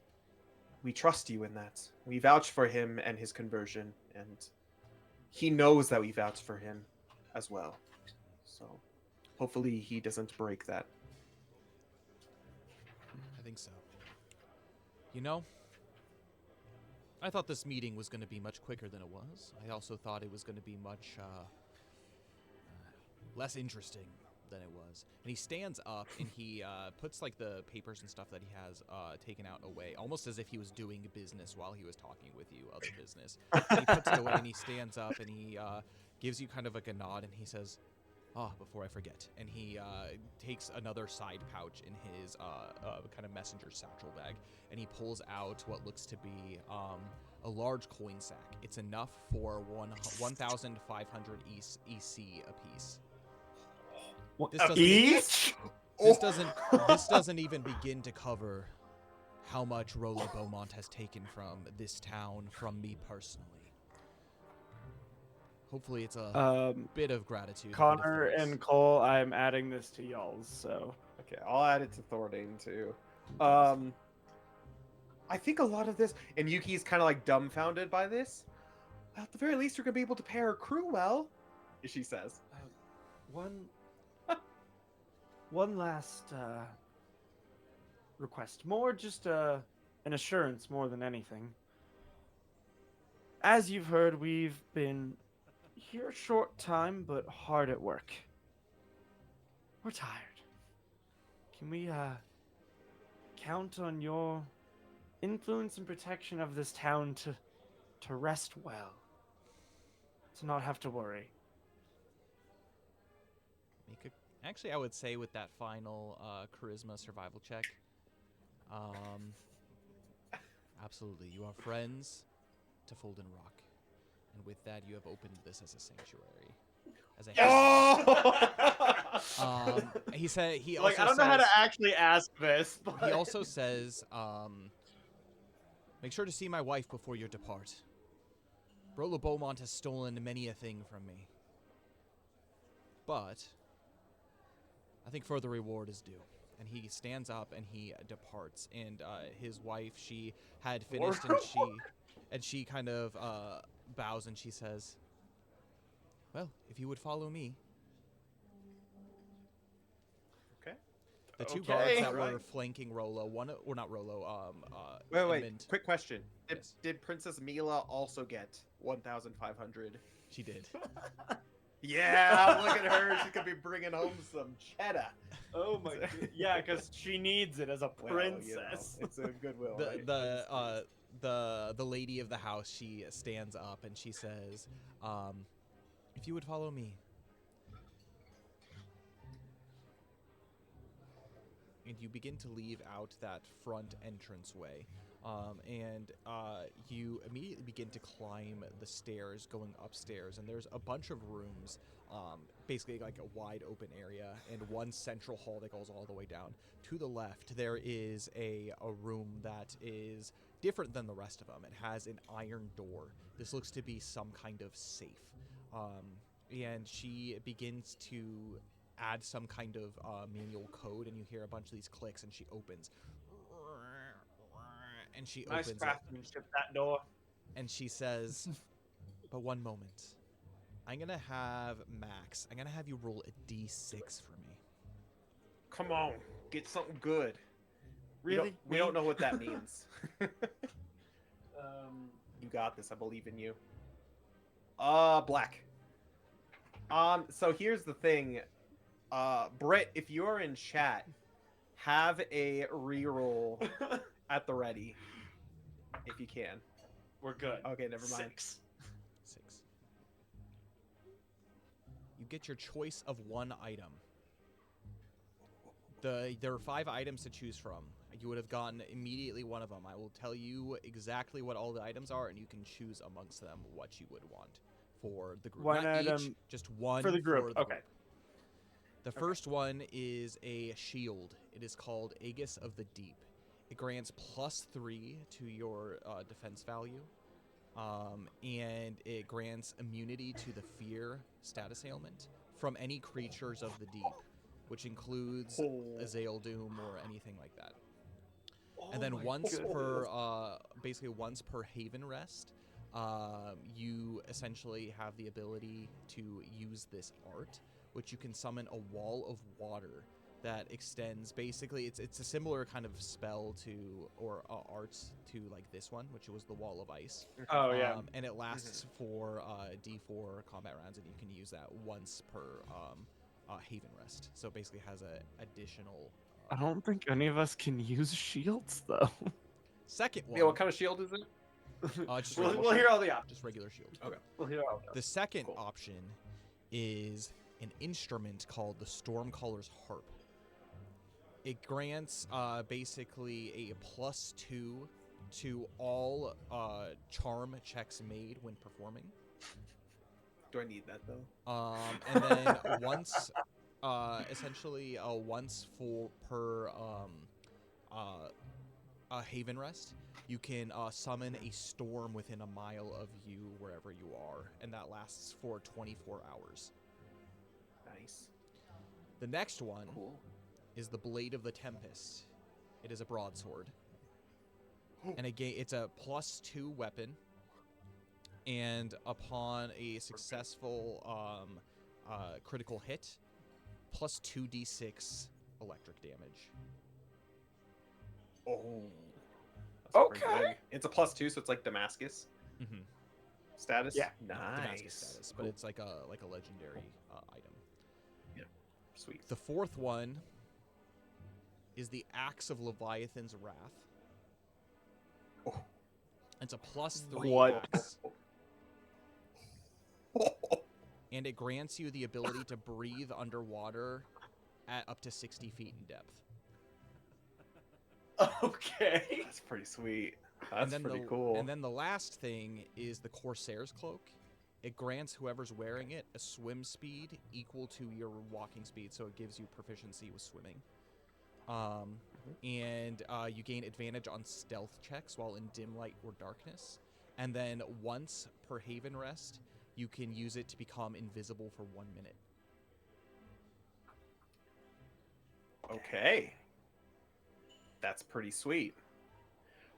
we trust you in that. We vouch for him and his conversion, and he knows that we vouch for him as well. So hopefully he doesn't break that. I think so. You know, I thought this meeting was going to be much quicker than it was. I also thought it was going to be much less interesting than it was. And he stands up and he puts like the papers and stuff that he has taken out away, almost as if he was doing business while he was talking with you, other business. And he puts it away and he stands up and he gives you kind of like a nod and he says, before I forget. And he takes another side pouch in his kind of messenger satchel bag, and he pulls out what looks to be a large coin sack. It's enough for 1,500 EC apiece. This doesn't even begin to cover how much Rollo Beaumont has taken from this town, from me personally. Hopefully it's a bit of gratitude. Connor and Cole, I'm adding this to y'all's, so. Okay, I'll add it to Thordane too. I think a lot of this, and Yuki's kind of like dumbfounded by this. Well, at the very least, you're gonna be able to pay our crew well, she says. One last request, more just an assurance more than anything. As you've heard, we've been here a short time, but hard at work. We're tired. Can we count on your influence and protection of this town to rest well, to not have to worry? Actually, I would say with that final charisma survival check, absolutely, you are friends to Folden Rock, and with that, you have opened this as a sanctuary. As a he said he also I don't know how to actually ask this. But... He also says, make sure to see my wife before you depart. Rollo Beaumont has stolen many a thing from me, but I think further reward is due. And he stands up and he departs. And his wife, she had finished, and she kind of bows and she says, "Well, if you would follow me." Okay. The two guards that were flanking Rollo, not Rollo. Wait. Edmund. Quick question: Yes. Did Princess Mila also get 1,500? She did. Yeah, look at her. She could be bringing home some cheddar. Oh my god. Yeah, because she needs it as a princess. Well, it's a goodwill. The lady of the house, she stands up and she says, if you would follow me. And you begin to leave out that front entranceway. And you immediately begin to climb the stairs, going upstairs, and there's a bunch of rooms, basically like a wide open area, and one central hall that goes all the way down. To the left, there is a room that is different than the rest of them. It has an iron door. This looks to be some kind of safe. And she begins to add some kind of manual code, and you hear a bunch of these clicks, and she opens. And she nice opens craftsmanship, that door. And she says, but one moment. I'm going to have Max, I'm going to have you roll a d6 for me. Come on, get something good. Really? We don't know what that means. You got this. I believe in you. Black. So here's the thing. Britt, if you're in chat, have a reroll at the ready. If you can. We're good. Okay, never mind. 6. You get your choice of one item. There are 5 items to choose from. You would have gotten immediately one of them. I will tell you exactly what all the items are, and you can choose amongst them what you would want for the group. One Not item each, just one for the group. Okay. The first one is a shield. It is called Eeas of the Deep. It grants +3 to your defense value, and it grants immunity to the fear status ailment from any creatures of the deep. which includes Oh. Azale Doom or anything like that. Oh And then my once goodness. per basically once per Haven Rest, you essentially have the ability to use this art, which you can summon a wall of water that extends. Basically, it's a similar kind of spell to or art to like this one, which was the Wall of Ice. Oh yeah. And it lasts for D4 combat rounds, and you can use that once per Haven Rest. So it basically has a additional. I don't think any of us can use shields though. Second one. Yeah, what kind of shield is it? Just we'll, regular we'll shield. hear all the options. Just regular shield. Okay. We'll hear all the The second Cool. option is an instrument called the Stormcaller's Harp. It grants basically a +2 to all charm checks made when performing. Do I need that though? And then once, essentially once per Haven Rest, you can summon a storm within a mile of you wherever you are, and that lasts for 24 hours. Nice. The next one Cool. is the Blade of the Tempest. It is a broadsword. And again, it's a +2 weapon. And upon a successful critical hit, +2d6 electric damage. Oh. That's pretty Okay. good. It's a +2, so it's like Damascus Mm-hmm. status. Yeah. Damascus Nice. status, but Cool. it's like a legendary item. Sweet. The fourth one is the Axe of Leviathan's Wrath. Oh. It's a +3 What? axe, and it grants you the ability to breathe underwater at up to 60 feet in depth. Okay. That's pretty sweet. And That's then pretty the, cool. And then the last thing is the Corsair's Cloak. It grants whoever's wearing it a swim speed equal to your walking speed, so it gives you proficiency with swimming. And you gain advantage on stealth checks while in dim light or darkness. And then once per Haven Rest, you can use it to become invisible for 1 minute. Okay. That's pretty sweet.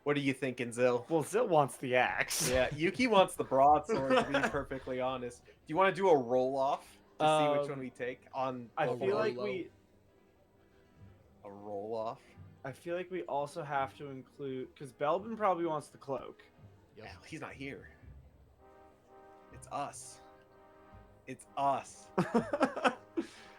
What are you thinking, Zill? Well, Zil wants the axe. Yeah, Yuki wants the broadsword, to be perfectly honest. Do you want to do a roll-off to see which one we take? I Oh, feel like Rolo. A roll-off? I feel like we also have to include because Belbin probably wants the cloak. Yep. Hell, he's not here. It's us. It's us.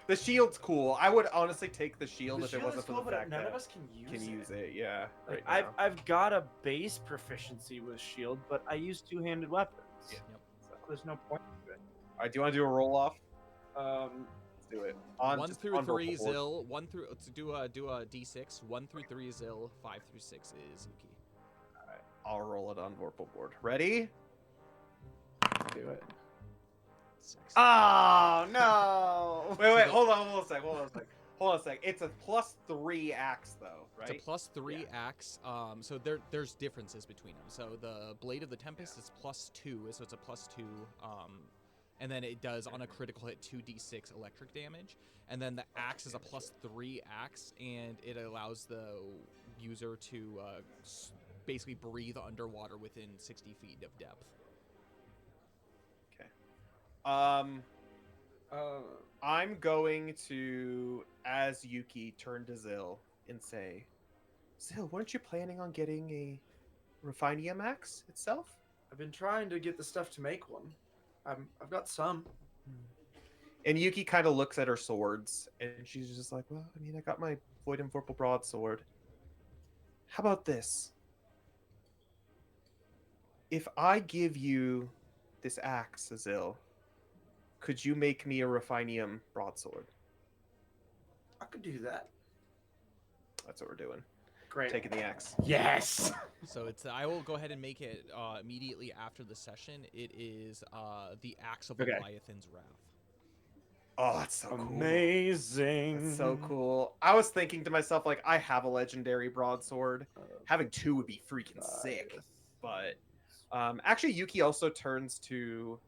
The shield's cool. I would honestly take the shield if it wasn't for the fact none that of us can use it. Yeah. Like, Right now. I've got a base proficiency with shield, but I use two-handed weapons. Yeah. Yep. So there's no point to it. All right. Do you want to do a roll-off? Um, Let's do it. 1 just through on 3 Vorpal board. Zil. 1 through do a d6. 1 through 3 is Zil. 5 through 6 is Yuki. I'll roll it on Vorpal board. Ready? let's do it. 6. Oh no! Wait. Hold on a sec. It's a +3 axe though, right? It's a +3 axe. So there's differences between them. So the Blade of the Tempest is +2, so it's a +2. And then it does on a critical hit 2d6 electric damage. And then the axe is a +3 axe, and it allows the user to basically breathe underwater within 60 feet of depth. I'm going to, as Yuki, turn to Zill and say, Zill, weren't you planning on getting a Refinium axe itself? I've been trying to get the stuff to make one. I've got some. And Yuki kind of looks at her swords, and she's just like, well, I mean, I got my Void and Vorpal broadsword. How about this? If I give you this axe, Zill, could you make me a Refinium broadsword? I could do that. That's what we're doing. Great. Taking the axe. Yes. So it's I will go ahead and make it immediately after the session. It is the Axe of Okay. Leviathan's Wrath. Oh, that's so cool. Amazing. That's so cool. I was thinking to myself, like, I have a legendary broadsword. Having two would be freaking sick. But actually, Yuki also turns to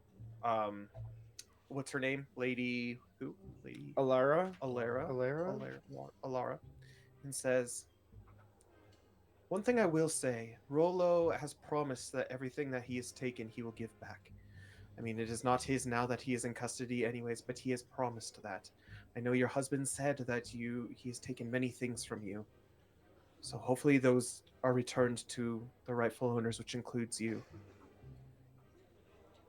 what's her name? Lady who? Lady Alara. Alara, and says, "One thing I will say, Rollo has promised that everything that he has taken, he will give back. I mean, it is not his now that he is in custody anyways, but he has promised that. I know your husband said that he has taken many things from you. So hopefully those are returned to the rightful owners, which includes you."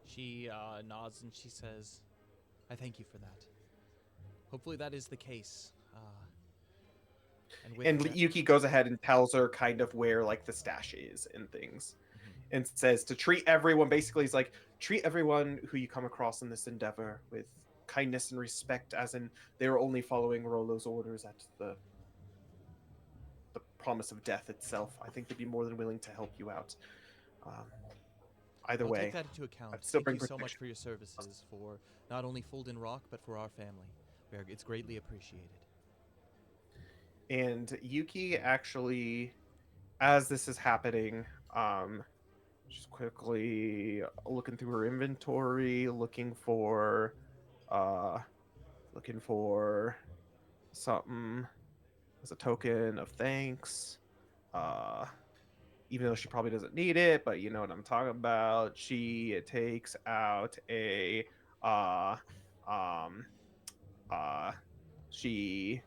She nods and she says, "I thank you for that. Hopefully that is the case." And with And that, Yuki goes ahead and tells her kind of where like the stash is and things, Mhm. and says to treat everyone. Basically, he's like, treat everyone who you come across in this endeavor with kindness and respect, as in they are only following Rollo's orders at the promise of death itself. I think they'd be more than willing to help you out. Um, Either I'll take way, that into account. I'd still Thank bring you so much protection. for your services for not only Folden Rock but for our family. It's greatly appreciated. And Yuki actually, as this is happening, just quickly looking through her inventory, uh, looking for something as a token of thanks. Uh, Even though she probably doesn't need it, but you know what I'm talking about. She takes out a uh um uh she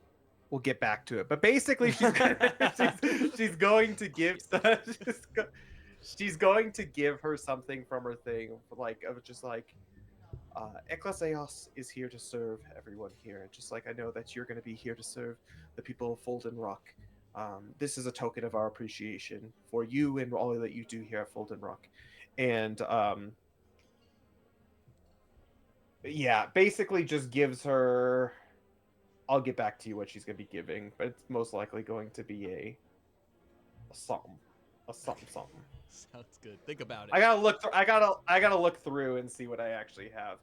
will get back to it. But basically she's gonna, she's going to give she's going to give her something from her thing, like of just like Eclaas is here to serve everyone here, just like I know that you're going to be here to serve the people of Folden Rock. This is a token of our appreciation for you and all that you do here at Folden Rock. And yeah, basically just gives her. I'll get back to you what she's going to be giving, but it's most likely going to be a something, a something, something. Sounds good. Think about it. I gotta look. I gotta look through and see what I actually have.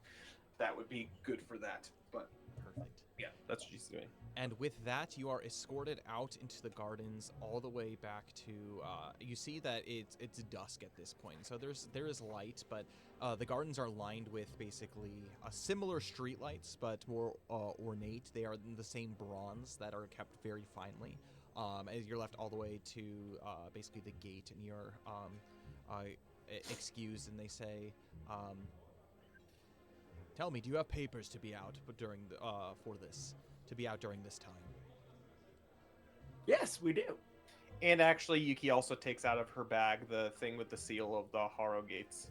That would be good for that. But Perfect. yeah, that's what she's doing. And with that, you are escorted out into the gardens, all the way back to. You see that it's dusk at this point, so there is light, but the gardens are lined with basically similar street lights, but more ornate. They are in the same bronze that are kept very finely. As you're left all the way to basically the gate, and you're excused, and they say. Tell me, do you have papers to be out during the, for this? To be out during this time? Yes, we do. And actually, Yuki also takes out of her bag the thing with the seal of the Harrowgates,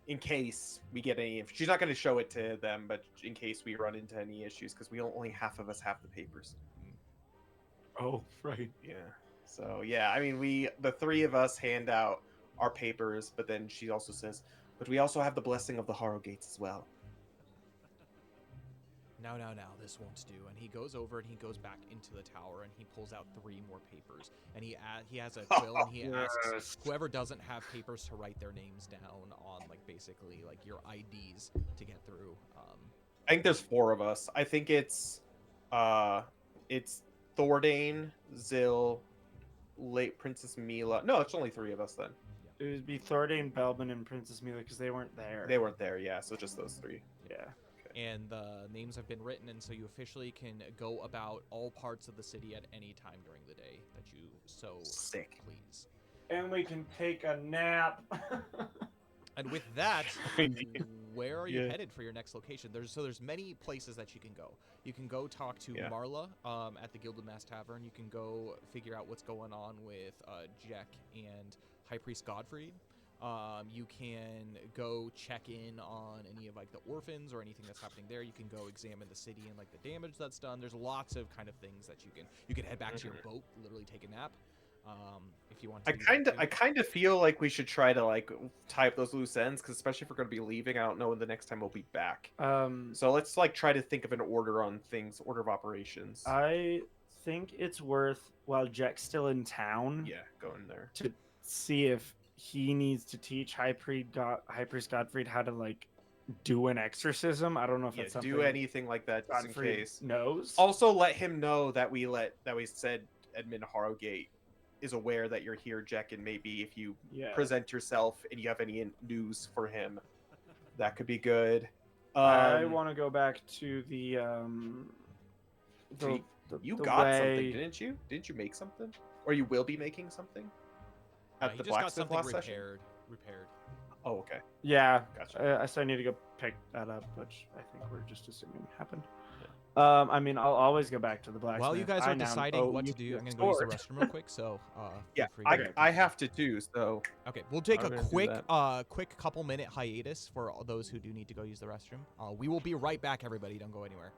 in case we get any. She's not going to show it to them, but in case we run into any issues, because we only half of us have the papers. Oh, right. Yeah. So yeah, I mean, the three of us hand out our papers, but then she also says, but we also have the blessing of the Harrowgates as well. No, this won't do. And he goes over and he goes back into the tower and he pulls out 3 more papers. And he has a quill and he asks whoever doesn't have papers to write their names down on, like, basically, like, your IDs to get through. I think there's 4 of us. I think it's Thordane, Zill, late Princess Mila. No, it's only 3 of us then. It would be Thordane, Belbin, and Princess Mila because they weren't there. They weren't there, yeah. So just those 3. Yeah. And the names have been written, and so you officially can go about all parts of the city at any time during the day that you so Sick. please. And we can take a nap. And with that, where are you Yeah. headed for your next location? There's many places that you can go. You can go talk to Yeah. Marla at the Gilded Mask Tavern. You can go figure out what's going on with Jack and High Priest Godfried. You can go check in on any of, like, the orphans or anything that's happening there. You can go examine the city and, like, the damage that's done. There's lots of kind of things that you can head back to your boat, literally take a nap. If you want to. I kind of feel like we should try to like tie up those loose ends, because especially if we're going to be leaving, I don't know when the next time we'll be back. So let's like try to think of an order on things, order of operations. I think it's worth, while Jack's still in town, Yeah, go in there. to see if he needs to teach High Priest Godfried how to like do an exorcism. I don't know if Yeah, that's something do anything like that just in Godfried case. knows. Also, let him know that we said Edmund Harrowgate is aware that you're here, Jack, and maybe if you Yeah. present yourself and you have any news for him, that could be good. I want to go back to so you the got something, way. didn't you? Didn't you make something? Or you will be making something? At He the just got blacksmith something last session? repaired. Oh, okay. Yeah, Gotcha. I still need to go pick that up, which I think we're just assuming happened. I mean, I'll always go back to the blacksmith. While you guys are deciding what to do, I'm gonna go use the restroom real quick. So Yeah, feel free I have to too. So okay, we'll take I'm a gonna do quick that. quick couple minute hiatus for all those who do need to go use the restroom. We will be right back, everybody. Don't go anywhere.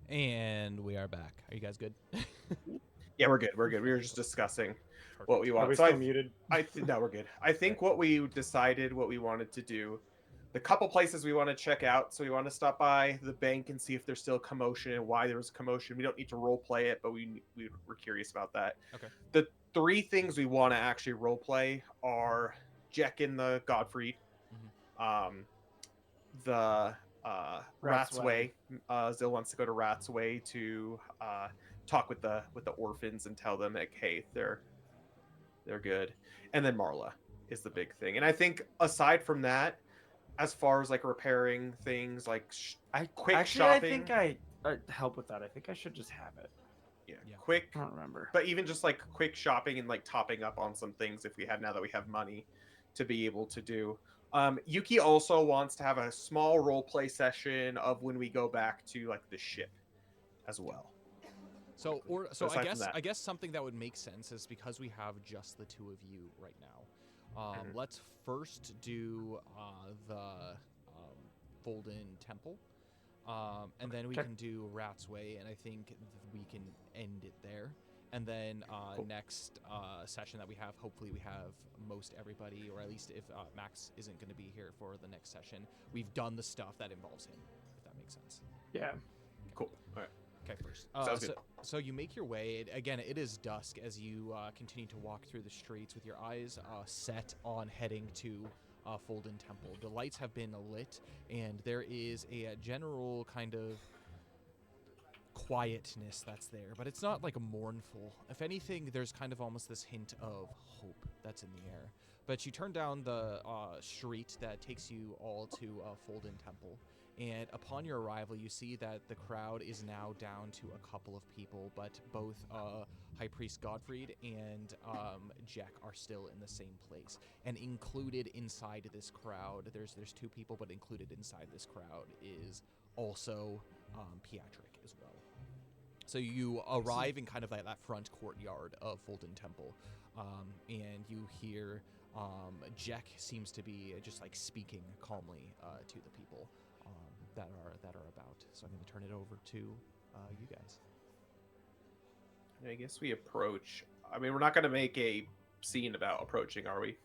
And we are back. Are you guys good? Yeah, we're good. We're good. We were just discussing what we Are want. we So still muted? no, we're good. I think what we decided, what we wanted to do, the couple places we want to check out. So we want to stop by the bank and see if there's still commotion and why there was commotion. We don't need to role play it, but we're curious about that. Okay. The three things we want to actually role play are Jack in the Godfrey, the Rat's Way. Zill wants to go to Rat's Way to talk with the orphans and tell them like, hey, they're good. And then Marla is the big thing. And I think aside from that, as far as like repairing things, like quick shopping. I think I help with that. I think I should just have it. Yeah, Yeah. quick. I don't remember. But even just like quick shopping and like topping up on some things if we have now that we have money to be able to do. Yuki also wants to have a small role play session of when we go back to like the ship as well. So aside from that. I guess something that would make sense is because we have just the two of you right now. Let's first do the Folden Temple, and then we can do Rat's Way, and I think we can end it there. And then Cool. next session that we have, hopefully we have most everybody, or at least if Max isn't going to be here for the next session, we've done the stuff that involves him, if that makes sense. Yeah. Cool. All right. Okay, first. Sounds good. So you make your way. Again, it is dusk as you continue to walk through the streets with your eyes set on heading to Folden Temple. The lights have been lit, and there is a general kind of quietness that's there, but it's not like a mournful. If anything, there's kind of almost this hint of hope that's in the air. But you turn down the street that takes you all to Folden Temple, and upon your arrival, you see that the crowd is now down to a couple of people, but both High Priest Godfried and Jack are still in the same place. And included inside this crowd, there's 2 people, but included inside this crowd is also Pietric as well. So you arrive in kind of like that front courtyard of Folden Temple, and you hear Jack seems to be just like speaking calmly to the people that are about. So I'm going to turn it over to you guys. I guess we approach. I mean, we're not going to make a scene about approaching, are we?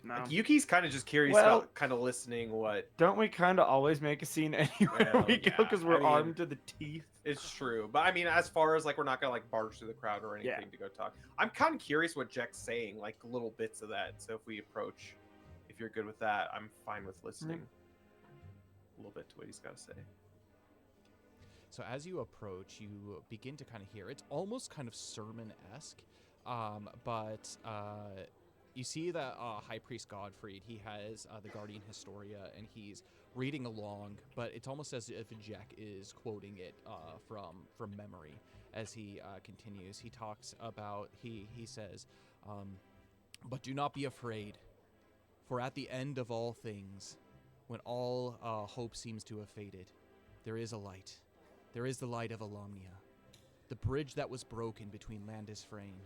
No. Like, Yuki's kind of just curious about kind of listening what... Don't we kind of always make a scene anywhere we go because we're armed to the teeth? It's true. But I mean, as far as like, we're not going to like barge through the crowd or anything to go talk. I'm kind of curious what Jack's saying, like little bits of that. So if we approach, if you're good with that, I'm fine with listening a little bit to what he's got to say. So as you approach, you begin to kind of hear, it's almost kind of sermon-esque, but you see that High Priest Godfried, he has the Guardian Historia, and he's reading along, but it's almost as if Jack is quoting it from memory as he continues. He talks about, he says, but do not be afraid, for at the end of all things, when all hope seems to have faded, there is a light. There is the light of Alamnia, the bridge that was broken between Landis Frayne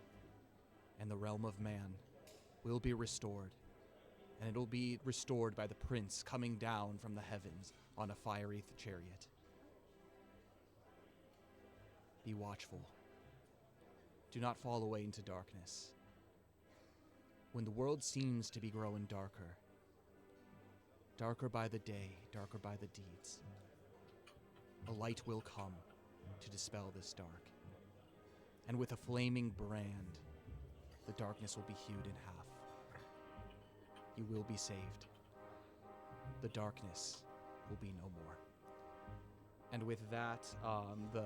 and the realm of man will be restored, and it'll be restored by the prince coming down from the heavens on a fiery chariot. Be watchful. Do not fall away into darkness. When the world seems to be growing darker, darker by the day, darker by the deeds, a light will come to dispel this dark. And with a flaming brand, the darkness will be hewed in half. You will be saved. The darkness will be no more. And with that, the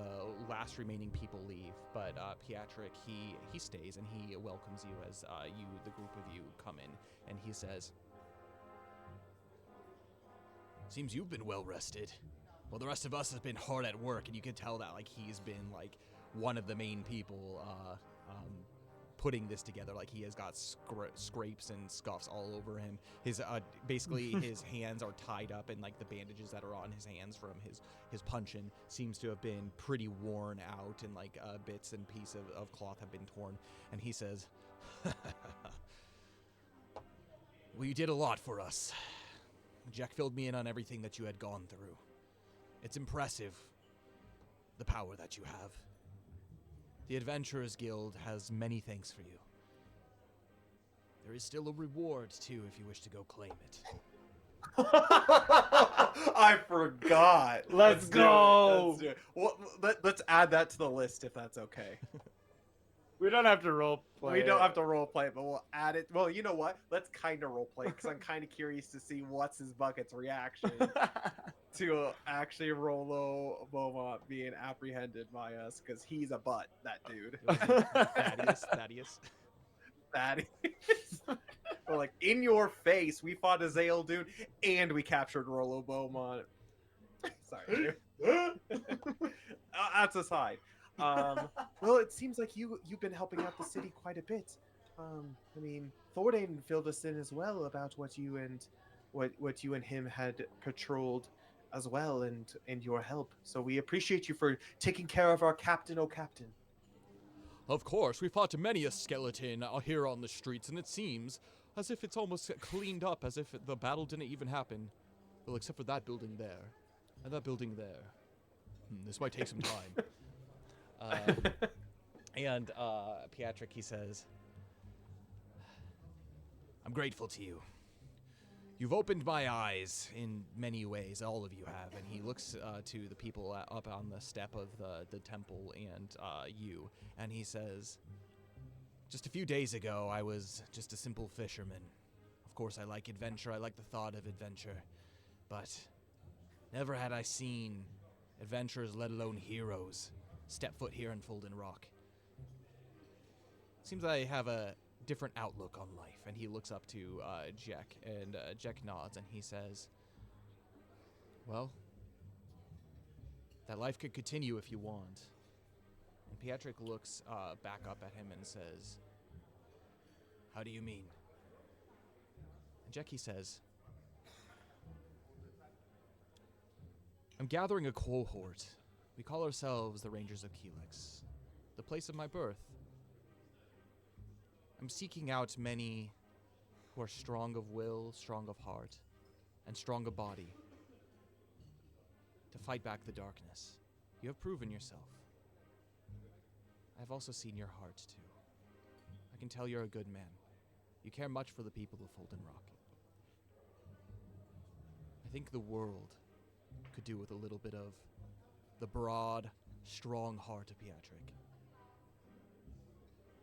last remaining people leave, but Pietric, he stays and he welcomes you as the group of you come in, and he says, "Seems you've been well rested. Well, the rest of us have been hard at work, and you can tell that like he's been like one of the main people putting this together. Like he has got scrapes and scuffs all over him. His basically his hands are tied up, and like the bandages that are on his hands from his punching seems to have been pretty worn out, and like bits and pieces of cloth have been torn. And he says, "Well, you did a lot for us. Jack filled me in on everything that you had gone through. It's impressive, the power that you have. The Adventurers Guild has many thanks for you. There is still a reward, too, if you wish to go claim it." I forgot. Let's go. Do it. Well, let's add that to the list if that's okay. We don't have to role play. We don't have to role play, but we'll add it. Well, you know what? Let's kind of role play because I'm kind of curious to see what's his bucket's reaction to actually Rolo Beaumont being apprehended by us, because he's a butt, that dude. Thaddeus. We're like, in your face, we fought a Zale dude and we captured Rolo Beaumont. Sorry. That's aside. Well, it seems like you've been helping out the city quite a bit. I mean, Thordain filled us in as well about what you and him had patrolled as well, and your help. So we appreciate you for taking care of our captain, oh captain. Of course, we fought many a skeleton here on the streets, and it seems as if it's almost cleaned up, as if the battle didn't even happen. Well, except for that building there, and that building there. This might take some time. And Pietric, he says, "I'm grateful to you. You've opened my eyes in many ways, all of you have." And he looks to the people up on the step of the temple and you, and he says, "Just a few days ago, I was just a simple fisherman. Of course, I like adventure, I like the thought of adventure, but never had I seen adventurers, let alone heroes, step foot here in Fulden Rock. Seems I have a different outlook on life. And he looks up to Jack, and Jack nods, and he says, well, that life could continue if you want. And Pietrek looks back up at him and says, how do you mean? And Jackie says, I'm gathering a cohort. We call ourselves the Rangers of Keelix, the place of my birth. I'm seeking out many who are strong of will, strong of heart, and strong of body to fight back the darkness. You have proven yourself. I've also seen your heart, too. I can tell you're a good man. You care much for the people of Fulden Rock. I think the world could do with a little bit of the broad, strong heart of Pietrek.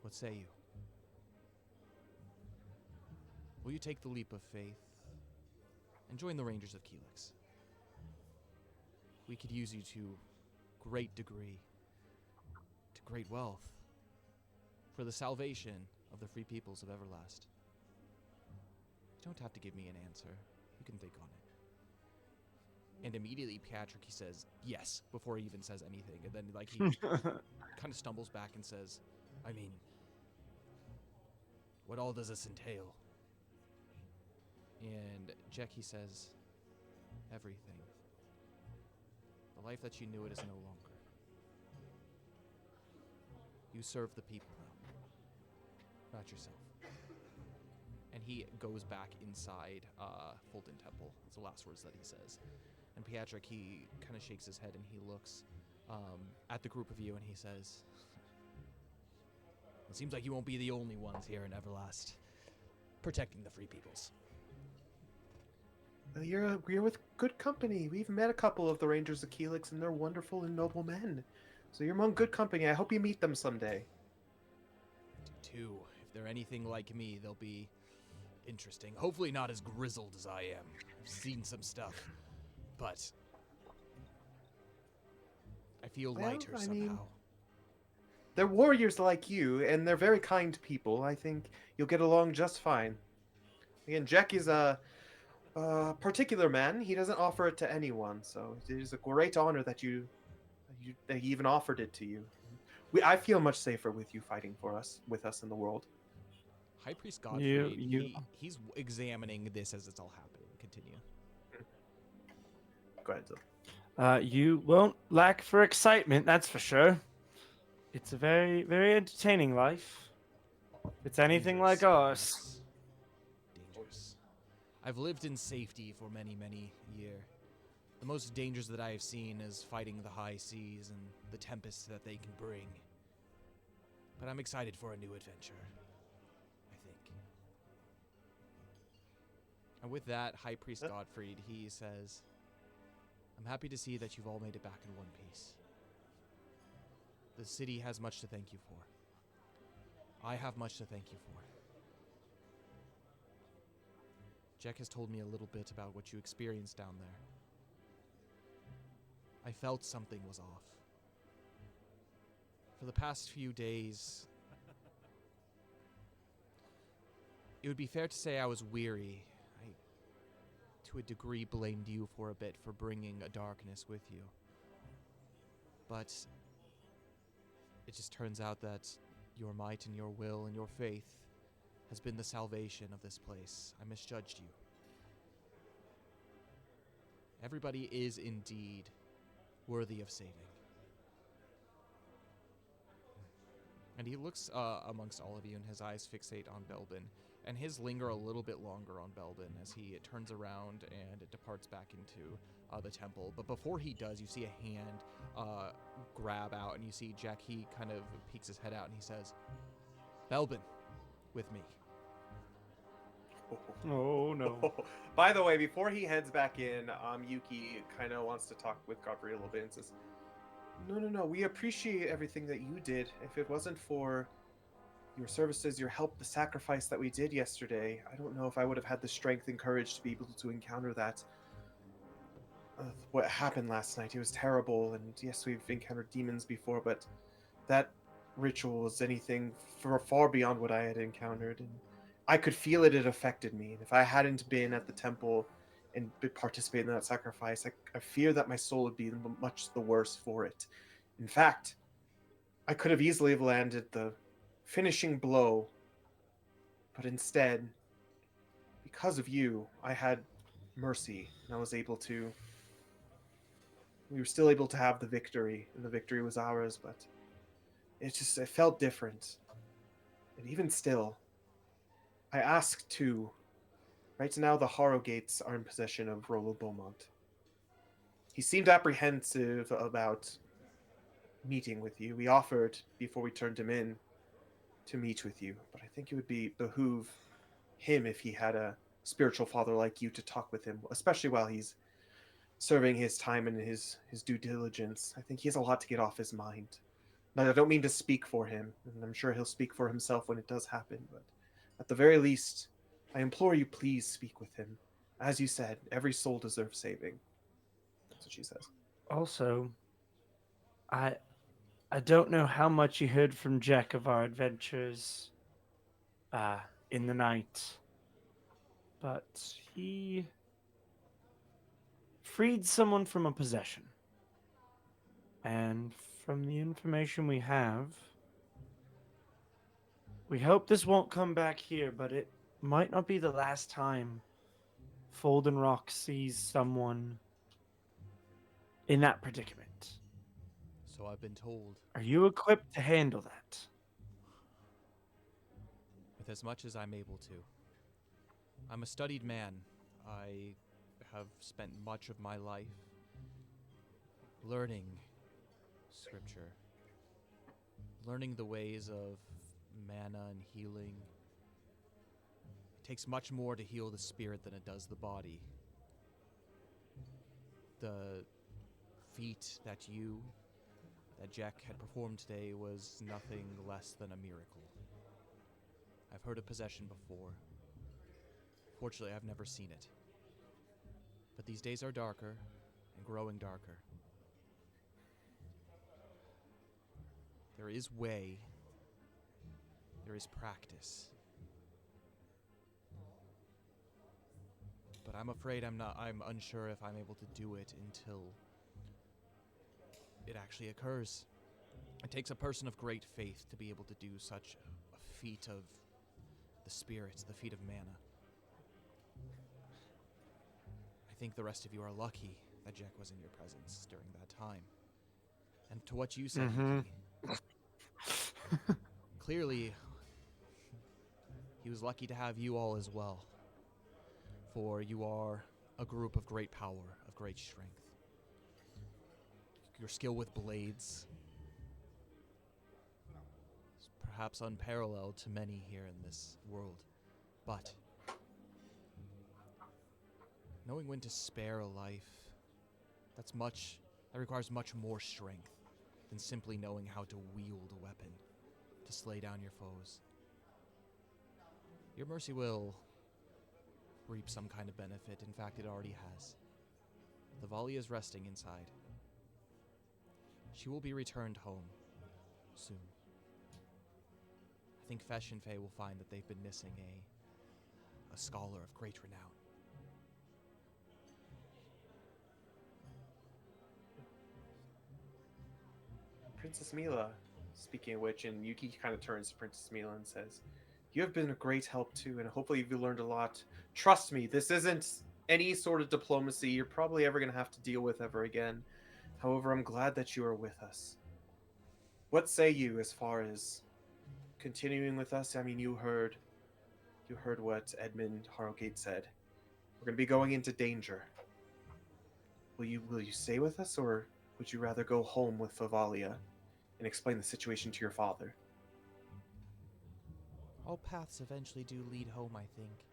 What say you? Will you take the leap of faith and join the Rangers of Keelix? We could use you to great degree, to great wealth, for the salvation of the free peoples of Everlast. You don't have to give me an answer. You can think on it. And immediately Pietrek, he says, yes, before he even says anything. And then, like, he kind of stumbles back and says, I mean, what all does this entail? And Jackie says, everything. The life that you knew it is no longer. You serve the people now, not yourself. And he goes back inside Fulton Temple. That's the last words that he says. And Pietrek, he kind of shakes his head and he looks at the group of you and he says, it seems like you won't be the only ones here in Everlast protecting the free peoples. You're with good company. We've met a couple of the Rangers of Keelix, and they're wonderful and noble men. So you're among good company. I hope you meet them someday. Too. If they're anything like me, they'll be interesting. Hopefully not as grizzled as I am. I've seen some stuff. But I feel lighter somehow. They're warriors like you, and they're very kind people. I think you'll get along just fine. Again, Jack is a particular man. He doesn't offer it to anyone, so it is a great honor that that he even offered it to you. I feel much safer with you fighting with us in the world. High Priest Godfrey, he's examining this as it's all happening. Continue. Go ahead, Zil. You won't lack for excitement, that's for sure. It's a very, very entertaining life. If it's anything like ours. Yes. Dangerous. I've lived in safety for many, many years. The most dangers that I have seen is fighting the high seas and the tempests that they can bring. But I'm excited for a new adventure, I think. And with that, High Priest Godfrey, he says, I'm happy to see that you've all made it back in one piece. The city has much to thank you for. I have much to thank you for. Jack has told me a little bit about what you experienced down there. I felt something was off. For the past few days, it would be fair to say I was weary. I, to a degree, blamed you for a bit for bringing a darkness with you. But it just turns out that your might and your will and your faith has been the salvation of this place. I misjudged you. Everybody is indeed worthy of saving. And he looks amongst all of you, and his eyes fixate on Belbin, and his linger a little bit longer on Belbin as he turns around and departs back into the temple. But before he does, you see a hand grab out, and you see Jack, he kind of peeks his head out, and he says, Belbin, with me. Oh, no. By the way, before he heads back in, Yuki kind of wants to talk with Godfrey a little bit and says, No. We appreciate everything that you did. If it wasn't for your services, your help, the sacrifice that we did yesterday, I don't know if I would have had the strength and courage to be able to encounter that. what happened last night. It was terrible, and yes, we've encountered demons before, but that ritual was anything far beyond what I had encountered, and I could feel it. It affected me, and if I hadn't been at the temple and participated in that sacrifice, I fear that my soul would be much the worse for it. In fact, I could have easily have landed the finishing blow, but instead, because of you, I had mercy, and I was able to. We were still able to have the victory, and the victory was ours, but it felt different. And even still, I ask too. Right now, the Harrowgates are in possession of Rollo Beaumont. He seemed apprehensive about meeting with you. We offered, before we turned him in, to meet with you, but I think it would behoove him if he had a spiritual father like you to talk with him, especially while he's serving his time and his due diligence. I think he has a lot to get off his mind. Now, I don't mean to speak for him, and I'm sure he'll speak for himself when it does happen, but at the very least, I implore you, please speak with him. As you said, every soul deserves saving. That's what she says. Also, I I don't know how much you heard from Jack of our adventures uh, in the night, but he freed someone from a possession. And from the information we hope this won't come back here, but it might not be the last time Folden Rock sees someone in that predicament. So I've been told. Are you equipped to handle that? With as much as I'm able to. I'm a studied man. I have spent much of my life learning scripture, learning the ways of mana and healing. It takes much more to heal the spirit than it does the body. The feat that Jack had performed today was nothing less than a miracle. I've heard of possession before. Fortunately, I've never seen it. But these days are darker and growing darker. There is way. There is practice. But I'm afraid I'm unsure if I'm able to do it until it actually occurs. It takes a person of great faith to be able to do such a feat of the spirits, the feat of mana. I think the rest of you are lucky that Jack was in your presence during that time. And to what you said, Yuki, clearly, he was lucky to have you all as well. For you are a group of great power, of great strength. Your skill with blades is perhaps unparalleled to many here in this world. But knowing when to spare a life, that requires much more strength than simply knowing how to wield a weapon to slay down your foes. Your mercy will reap some kind of benefit. In fact, it already has. The volley is resting inside. She will be returned home soon. I think Fesh and Faye will find that they've been missing a scholar of great renown. Princess Mila, speaking of which, and Yuki kind of turns to Princess Mila and says, "You have been a great help too, and hopefully you've learned a lot. Trust me, this isn't any sort of diplomacy you're probably ever going to have to deal with ever again. However, I'm glad that you are with us. What say you as far as continuing with us? I mean, you heard what Edmund Harrowgate said. We're going to be going into danger. Will you stay with us, or would you rather go home with Favalia and explain the situation to your father?" All paths eventually do lead home, I think.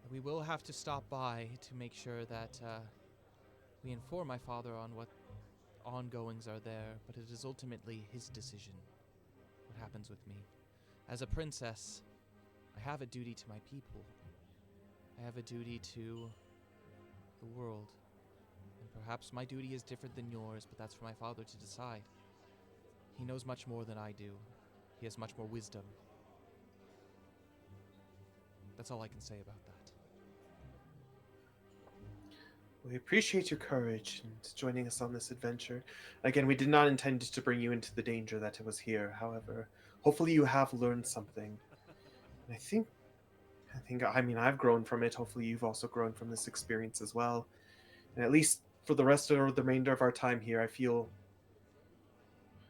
We will have to stop by to make sure that we inform my father on what ongoings are there, but it is ultimately his decision what happens with me. As a princess, I have a duty to my people. I have a duty to the world. Perhaps my duty is different than yours, but that's for my father to decide. He knows much more than I do. He has much more wisdom. That's all I can say about that. We appreciate your courage and joining us on this adventure. Again, we did not intend to bring you into the danger that was here. However, hopefully you have learned something. And I mean, I've grown from it. Hopefully you've also grown from this experience as well. And at least for the rest of the remainder of our time here, I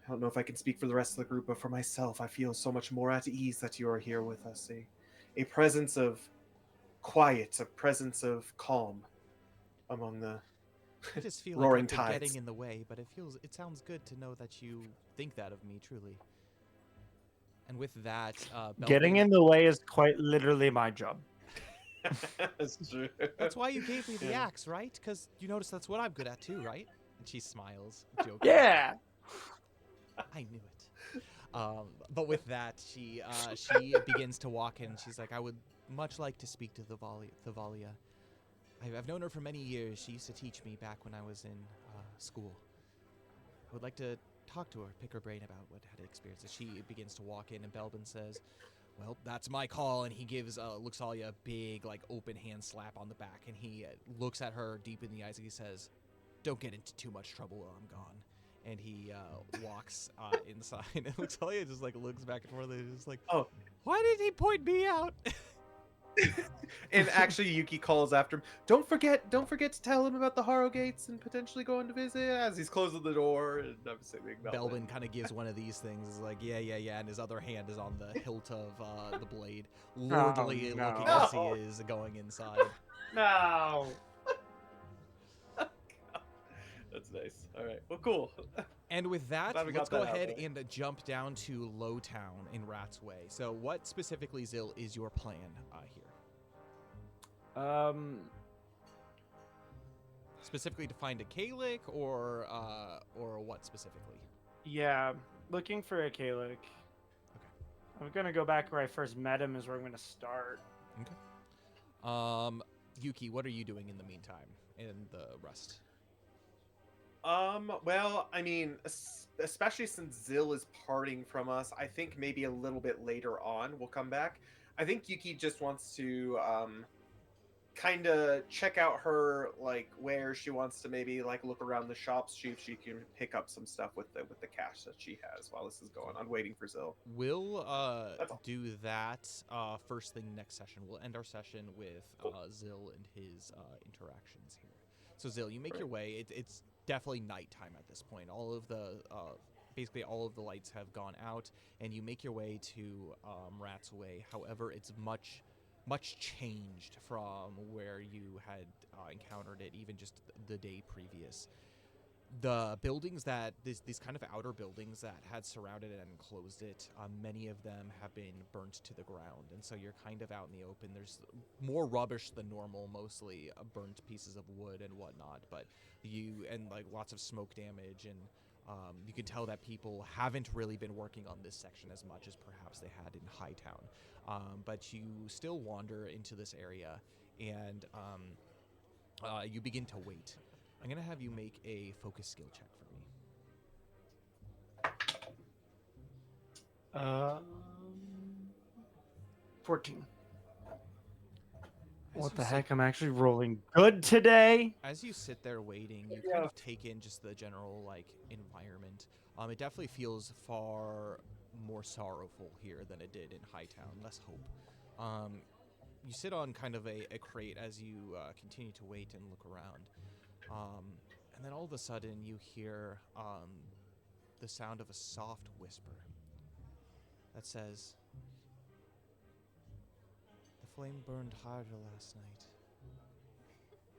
don't know if I can speak for the rest of the group, but for myself, I feel so much more at ease that you are here with us. A presence of quiet, a presence of calm among the I just feel like roaring I've been getting tides. in the way, but it sounds good to know that you think that of me, truly. And with that, Getting Belvin, in the way is quite literally my job. That's true. that's why you gave me the Yeah. axe, right? Because you notice that's what I'm good at too, right? And she smiles, joking. Yeah. I knew it. But with that, she begins to walk in. And she's like, I would much like to speak to Thavalia. I've known her for many years. She used to teach me back when I was in school. I would like to talk to her, pick her brain about what had experiences. She begins to walk in, and Belbin says, well, that's my call. And he gives Luxalia a big, like, open hand slap on the back. And he looks at her deep in the eyes and he says, don't get into too much trouble while I'm gone. And he walks inside. And Luxalia just, like, looks back and forth and is like, Oh. why did he point me out? And actually Yuki calls after him. Don't forget to tell him about the Harrowgates and potentially going to visit as he's closing the door. And I'm assuming Belbin kind of gives one of these things. Is like, yeah, and his other hand is on the hilt of the blade, lordly no. looking as he is going inside. No. That's nice. All right. Well, cool. And with that, Glad we let's got go that out ahead there. and jump down to Lowtown in Rat's Way. So, what specifically, Zil, is your plan here? Specifically to find a Kalik, or what specifically? Yeah, looking for a Kalik. I'm gonna go back where I first met him. Is where I'm gonna start. Okay. Yuki, what are you doing in the meantime? And the rest. Well, I mean, especially since Zil is parting from us, I think maybe a little bit later on we'll come back. I think Yuki just wants to kind of check out her, like, where she wants to maybe like look around the shops, see if she can pick up some stuff with the cash that she has while this is going on, waiting for Zil. We'll That's all. do that first thing next session. We'll end our session with Zil and his interactions here. So Zil, you make your way. It's definitely nighttime at this point. All of the basically all of the lights have gone out, and you make your way to Rat's Way. However, it's much changed from where you had encountered it even just the day previous. The buildings that these kind of outer buildings that had surrounded it and enclosed it, many of them have been burnt to the ground, and so you're kind of out in the open. There's more rubbish than normal, mostly burnt pieces of wood and whatnot, but like lots of smoke damage, and you can tell that people haven't really been working on this section as much as perhaps they had in Hightown. But you still wander into this area, and you begin to wait. I'm going to have you make a focus skill check for me. 14. As What you the sit- heck? I'm actually rolling good today. As you sit there waiting, you kind of take in just the general, like, environment. It definitely feels far more sorrowful here than it did in Hightown. Less hope. You sit on kind of a crate as you continue to wait and look around. And then all of a sudden you hear the sound of a soft whisper that says, "The flame burned harder last night.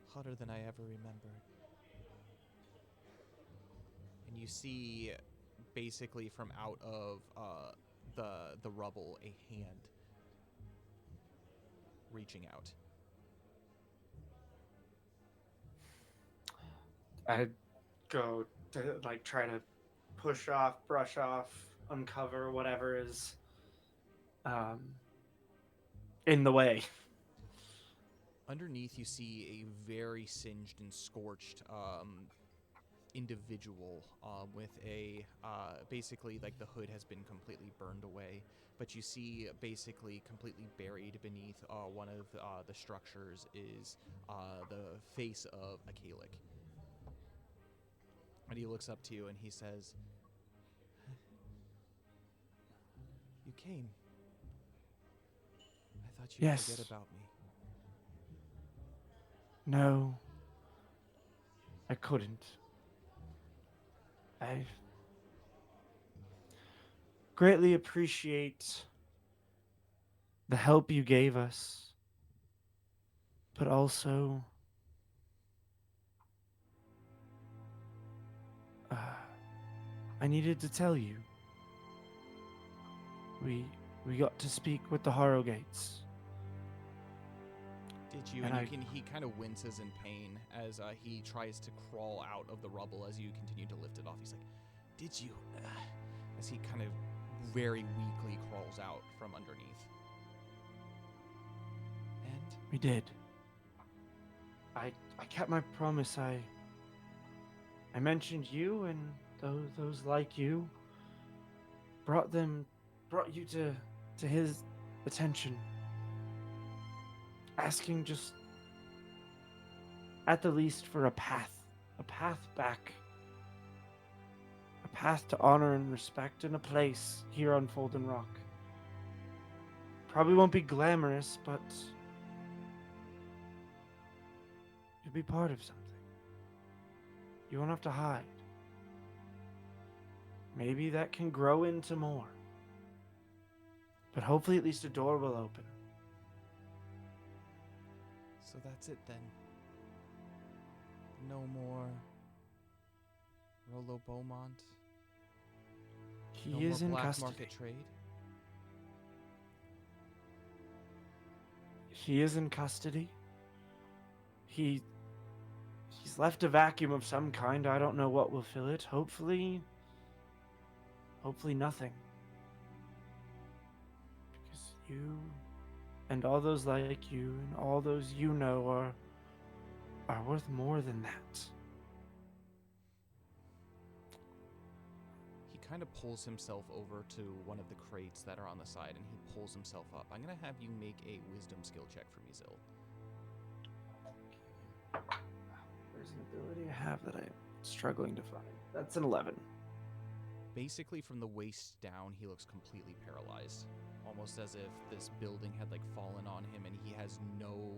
Hotter than I ever remembered." And you see, basically from out of the rubble, a hand reaching out. I go to like try to push off, brush off, uncover whatever is in the way. Underneath, you see a very singed and scorched individual with a basically like the hood has been completely burned away, but you see basically completely buried beneath one of the structures is the face of a Kalik. And he looks up to you and he says, "You came. I thought you'd Yes. forget about me." No, I couldn't. I greatly appreciate the help you gave us, but also uh, I needed to tell you. We got to speak with the Harrowgates. Did you? And And he kind of winces in pain as he tries to crawl out of the rubble as you continue to lift it off. He's like, "Did you?" As he kind of very weakly crawls out from underneath. And We did. I kept my promise. I mentioned you and those like you. Brought you to his attention. Asking just at the least for a path back. A path to honor and respect and a place here on Folden Rock. Probably won't be glamorous, but you'll be part of something. You won't have to hide. Maybe that can grow into more. But hopefully at least a door will open. so that's it then. No more Rollo Beaumont. No He is more in black custody. market trade. He is in custody. He's left a vacuum of some kind. I don't know what will fill it. Hopefully nothing. Because you and all those like you and all those you know are worth more than that. He kind of pulls himself over to one of the crates that are on the side, and he pulls himself up. I'm going to have you make a wisdom skill check for me, Zil. There's an ability I have that I'm struggling to find. That's an 11. Basically, from the waist down, he looks completely paralyzed. Almost as if this building had, like, fallen on him, and he has no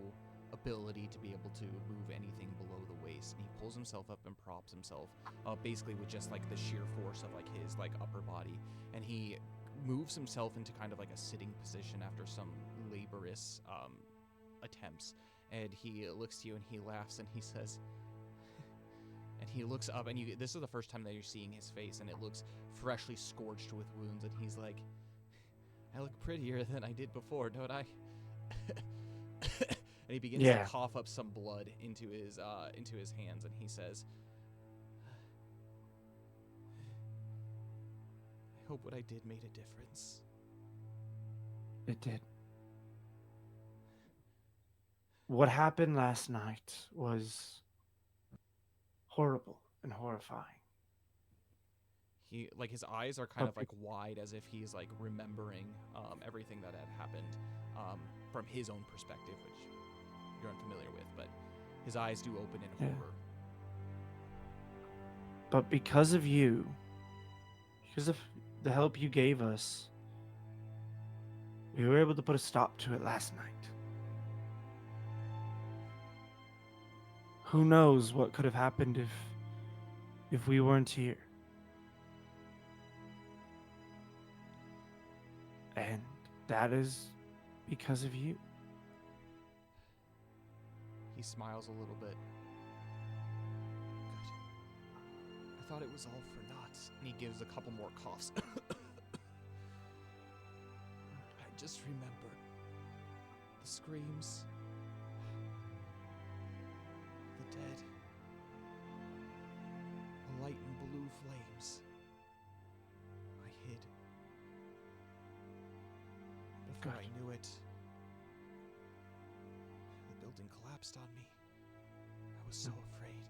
ability to be able to move anything below the waist. And he pulls himself up and props himself, basically with just, like, the sheer force of, like, his, like, upper body. And he moves himself into kind of, like, a sitting position after some laborious attempts. And he looks to you, and he laughs, and he says... And he looks up, and this is the first time that you're seeing his face, and it looks freshly scorched with wounds, and he's like, "I look prettier than I did before, don't I?" And he begins to cough up some blood into his hands, and he says, "I hope what I did made a difference." It did. What happened last night was horrible and horrifying. He, like, his eyes are kind of like wide as if he's like remembering everything that had happened from his own perspective, which you're unfamiliar with, but his eyes do open in horror. But because of you, because of the help you gave us, we were able to put a stop to it last night. Who knows what could have happened if we weren't here. And that is because of you. He smiles a little bit. Good. I thought it was all for naught. And he gives a couple more coughs. I just remember the screams, the dead, the light and blue flames. I hid. Before I knew it, the building collapsed on me. I was so afraid.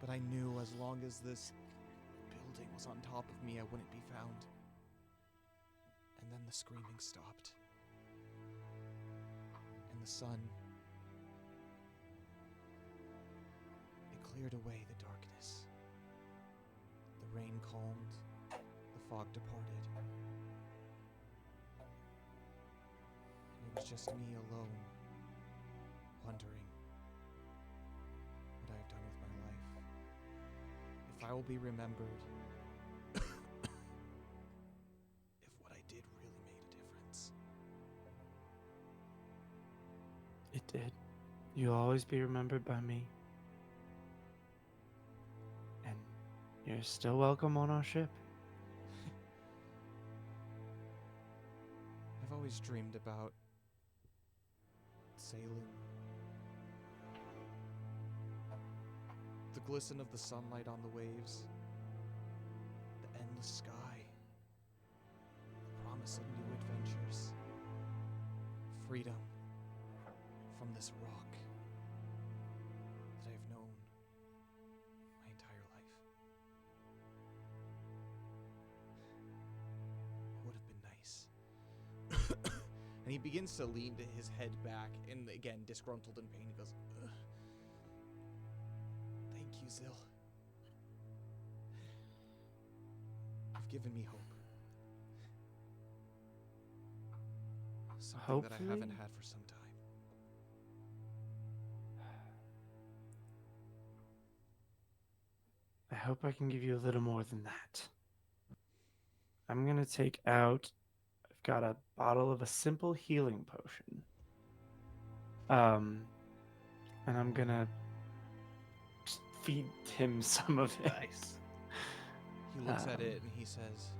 But I knew as long as this building was on top of me, I wouldn't be found. And then the screaming stopped. And the sun, it cleared away the darkness. The rain calmed, the fog departed. And it was just me alone, wondering what I have done with my life. If I will be remembered, if what I did really made a difference. It did. You'll always be remembered by me. And you're still welcome on our ship. I've always dreamed about sailing. The glisten of the sunlight on the waves. The endless sky. The promise of new adventures. Freedom from this rock that I've known my entire life. It would have been nice. And he begins to lean his head back, and again, disgruntled in pain, he goes, "Ugh. Thank you, Zil. You've given me hope. Something that I haven't Hopefully. had for some time." I hope I can give you a little more than that. I'm gonna take out. I've got a bottle of a simple healing potion. And I'm gonna just feed him some of it. Nice. He looks at it and he says,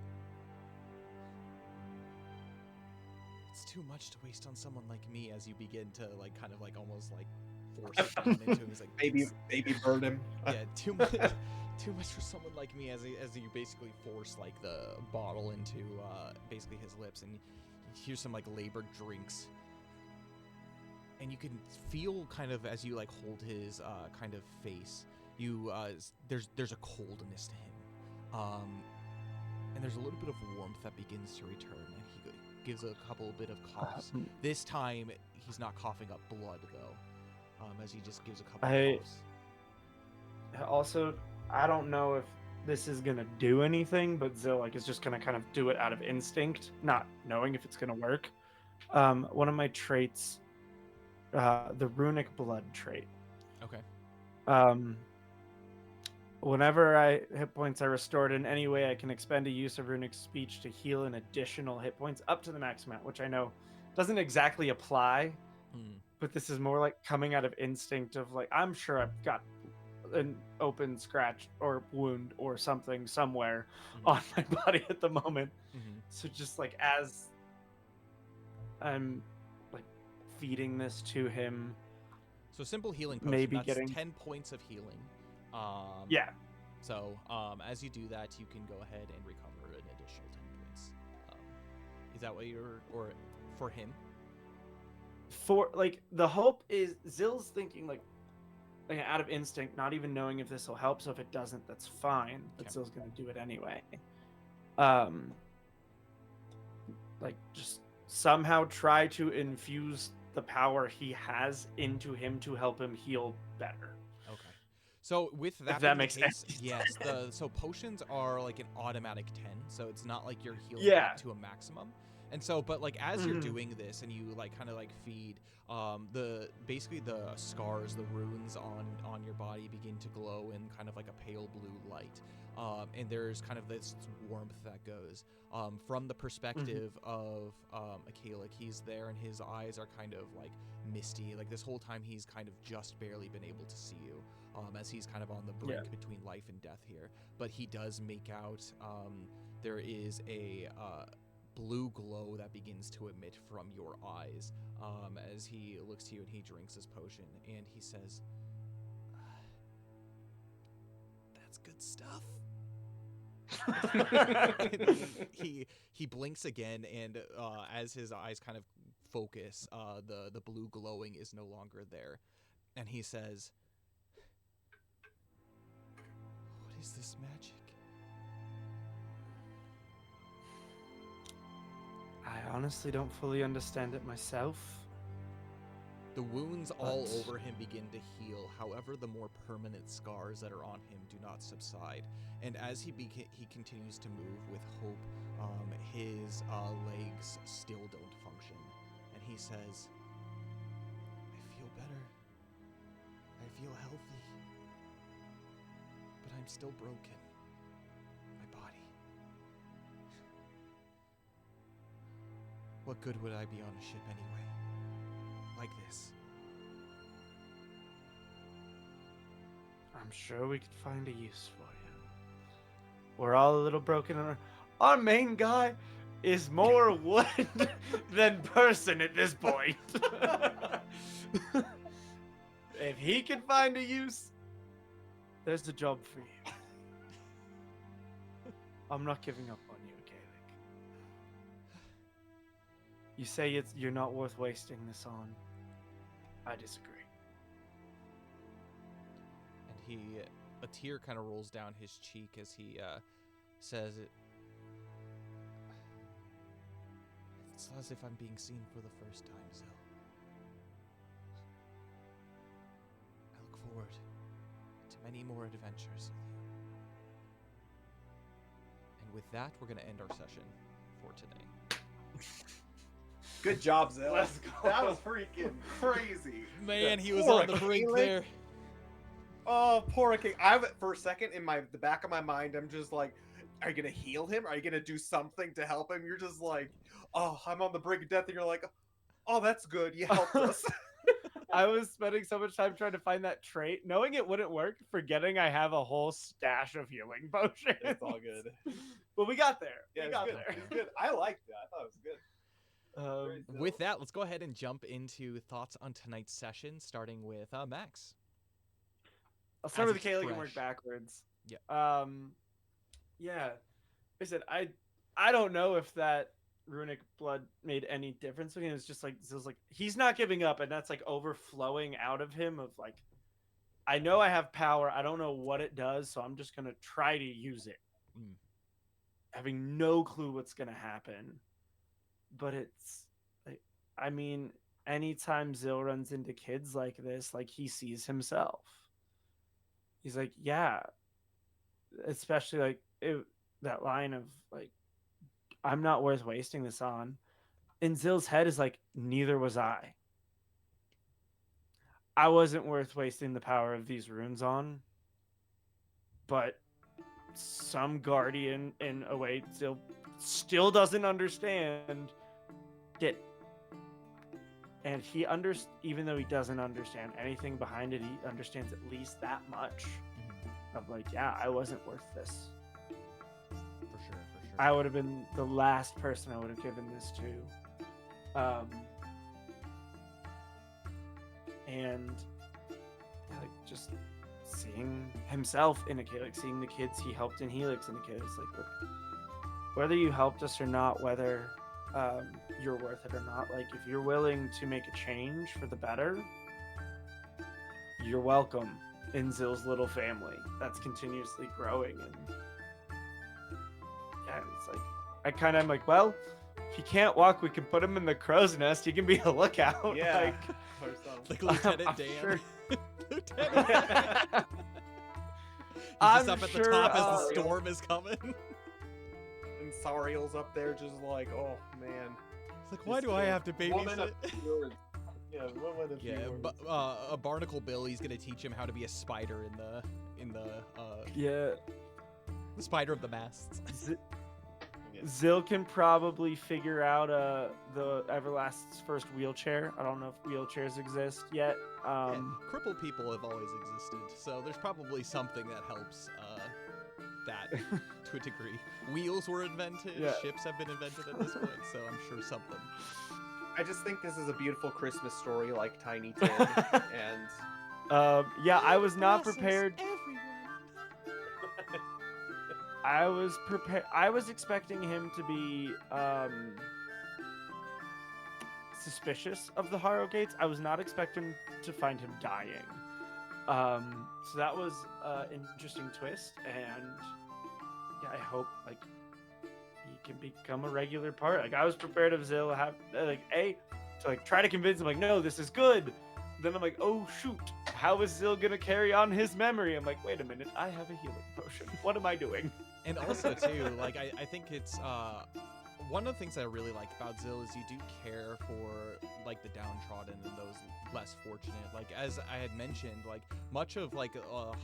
"It's too much to waste on someone like me," as you begin to like kind of like almost like force it down into him. He's like, Maybe burn him. yeah, too much, too much for someone like me. As you basically force like the bottle into basically his lips, and you hear some like labored drinks, and you can feel kind of as you like hold his kind of face, you there's a coldness to him, and there's a little bit of warmth that begins to return, and he gives a couple bit of coughs. This time he's not coughing up blood though, as he just gives a couple of coughs. Also, I don't know if this is gonna do anything, but Zil is just gonna kind of do it out of instinct, not knowing if it's gonna work. One of my traits, the runic blood trait. Okay. Whenever hit points are restored in any way, I can expend a use of runic speech to heal an additional hit points up to the max amount, which I know doesn't exactly apply, but this is more like coming out of instinct of like, I'm sure I've got an open scratch or wound or something somewhere on my body at the moment. So just like as I'm like feeding this to him, So simple healing potion. maybe That's getting 10 points of healing. yeah. So as you do that, you can go ahead and recover an additional 10 points. Is that what you're, or for him? For like the hope is Zil's thinking like out of instinct, not even knowing if this will help. So if it doesn't, that's fine. But Okay. Zil's gonna do it anyway. Like just somehow try to infuse the power he has into him to help him heal better. Okay. So with that, If that being the makes case, sense. yes. So potions are like an automatic 10, so it's not like you're healing Yeah. up to a maximum. And so, but like as you're doing this and you like kind of like feed, basically the scars, the runes on your body begin to glow in kind of like a pale blue light. And there's kind of this warmth that goes from the perspective of Eclaas. He's there and his eyes are kind of like misty. Like this whole time he's kind of just barely been able to see you, as he's kind of on the brink between life and death here. But he does make out there is a blue glow that begins to emit from your eyes as he looks to you and he drinks his potion and he says, "That's good stuff." And he blinks again, and as his eyes kind of focus, the blue glowing is no longer there, and he says, "What is this magic?" I honestly don't fully understand it myself. The wounds all over him begin to heal. However, the more permanent scars that are on him do not subside. And as he continues to move with hope, his legs still don't function. And he says, "I feel better. I feel healthy. But I'm still broken. My body. What good would I be on a ship anyway? Like this." I'm sure we could find a use for you. We're all a little broken. Our main guy is more wood than person at this point. If he can find a use, there's a job for you. I'm not giving up on you, Gaelic. You say you're not worth wasting this on. I disagree. And a tear kind of rolls down his cheek as he says it. It's as if I'm being seen for the first time, Zil. I look forward to many more adventures with you. And with that, we're going to end our session for today. Good job, Zil. Let's go. That was freaking crazy. Man, he was Poor on the brink Gaelic. there. Oh, poor King. For a second, in the back of my mind, I'm just like, are you gonna heal him? Are you gonna do something to help him? You're just like, oh, I'm on the brink of death, and you're like, oh, that's good. You helped us. I was spending so much time trying to find that trait, knowing it wouldn't work, forgetting I have a whole stash of healing potions. It's all good. But we got there. Yeah, we it's got good. there. It's good. I liked it. I thought it was good. Very With Zil. that, let's go ahead and jump into thoughts on tonight's session, starting with Max. I'll start As with the it's Gaelic and work fresh. backwards. Yeah. Yeah. Like I said, I don't know if that runic blood made any difference. I mean, it was just like Zil's like he's not giving up, and that's like overflowing out of him. Of like, I know I have power. I don't know what it does, so I'm just gonna try to use it, having no clue what's gonna happen. But it's like, I mean, anytime Zil runs into kids like this, like he sees himself. He's like, yeah, especially like that line of like, I'm not worth wasting this on. In Zil's head is like, neither was I. I wasn't worth wasting the power of these runes on. But some guardian in a way still doesn't understand it. And he even though he doesn't understand anything behind it, he understands at least that much. Of like, yeah, I wasn't worth this. For sure. I would have been the last person I would have given this to. And like just seeing himself in a kid, like seeing the kids he helped in Helix in a kid, it's like, look, whether you helped us or not, whether you're worth it or not, like if you're willing to make a change for the better, you're welcome in Zil's little family that's continuously growing. And yeah, it's like I kind of am like, well, if he can't walk, we can put him in the crow's nest. He can be a lookout. Yeah. Like Lieutenant I'm Dan. sure- Lieutenant Dan. He's I'm just up at the sure, top as the storm is coming. And Sariel's up there just like, oh man. It's like, why do I have to babysit? Yeah, woman of Yeah, but a Barnacle Bill, he's gonna teach him how to be a spider in the yeah. the spider of the masts. Zil can probably figure out the Everlast's first wheelchair. I don't know if wheelchairs exist yet. Yeah, crippled people have always existed, so there's probably something that helps that to a degree. Wheels were invented, Yeah. ships have been invented at this point, so I'm sure something. I just think this is a beautiful Christmas story like Tiny Tim. And yeah, I was not Blesses prepared. everyone. I was prepared. I was expecting him to be suspicious of the Harrowgates. I was not expecting to find him dying. So that was an interesting twist, and yeah, I hope like he can become a regular part. Like I was prepared of Zill have to try to convince him like, no, this is good. Then I'm like, oh shoot, how is Zill gonna carry on his memory? I'm like, wait a minute, I have a healing potion. What am I doing? And also too, like I think it's one of the things that I really like about Zill is you do care for like the downtrodden and those less fortunate. Like as I had mentioned, like much of like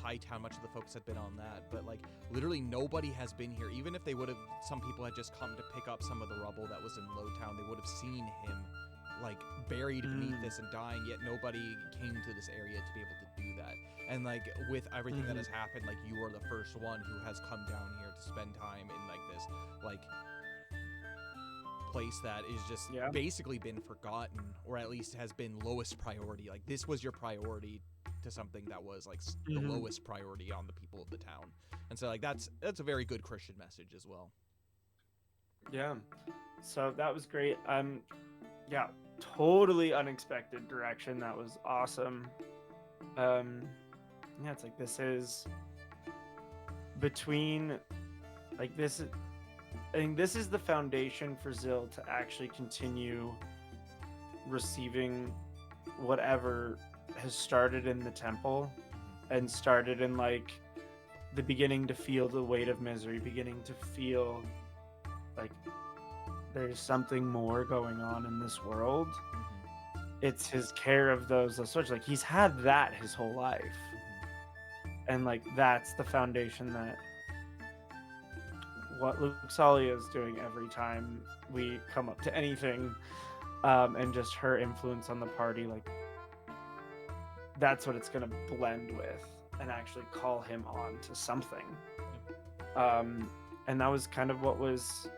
Hightown, much of the focus had been on that, but like literally nobody has been here. Even if they would have, some people had just come to pick up some of the rubble that was in Lowtown, they would have seen him like buried beneath this and dying, yet nobody came to this area to be able to do that. And like with everything that has happened, like you are the first one who has come down here to spend time in like this like place that is just basically been forgotten, or at least has been lowest priority. Like this was your priority to something that was like the lowest priority on the people of the town. And so like that's a very good Christian message as well. Yeah, so that was great. Yeah, totally unexpected direction. That was awesome. Yeah, it's like this is between like this. I think this is the foundation for Zill to actually continue receiving whatever has started in the temple and started in like the beginning to feel the weight of misery, beginning to feel like there's something more going on in this world. It's his care of those sorts. Like he's had that his whole life. And like that's the foundation that what Luxalia is doing every time we come up to anything, and just her influence on the party, like that's what it's gonna blend with and actually call him on to something. And that was kind of what was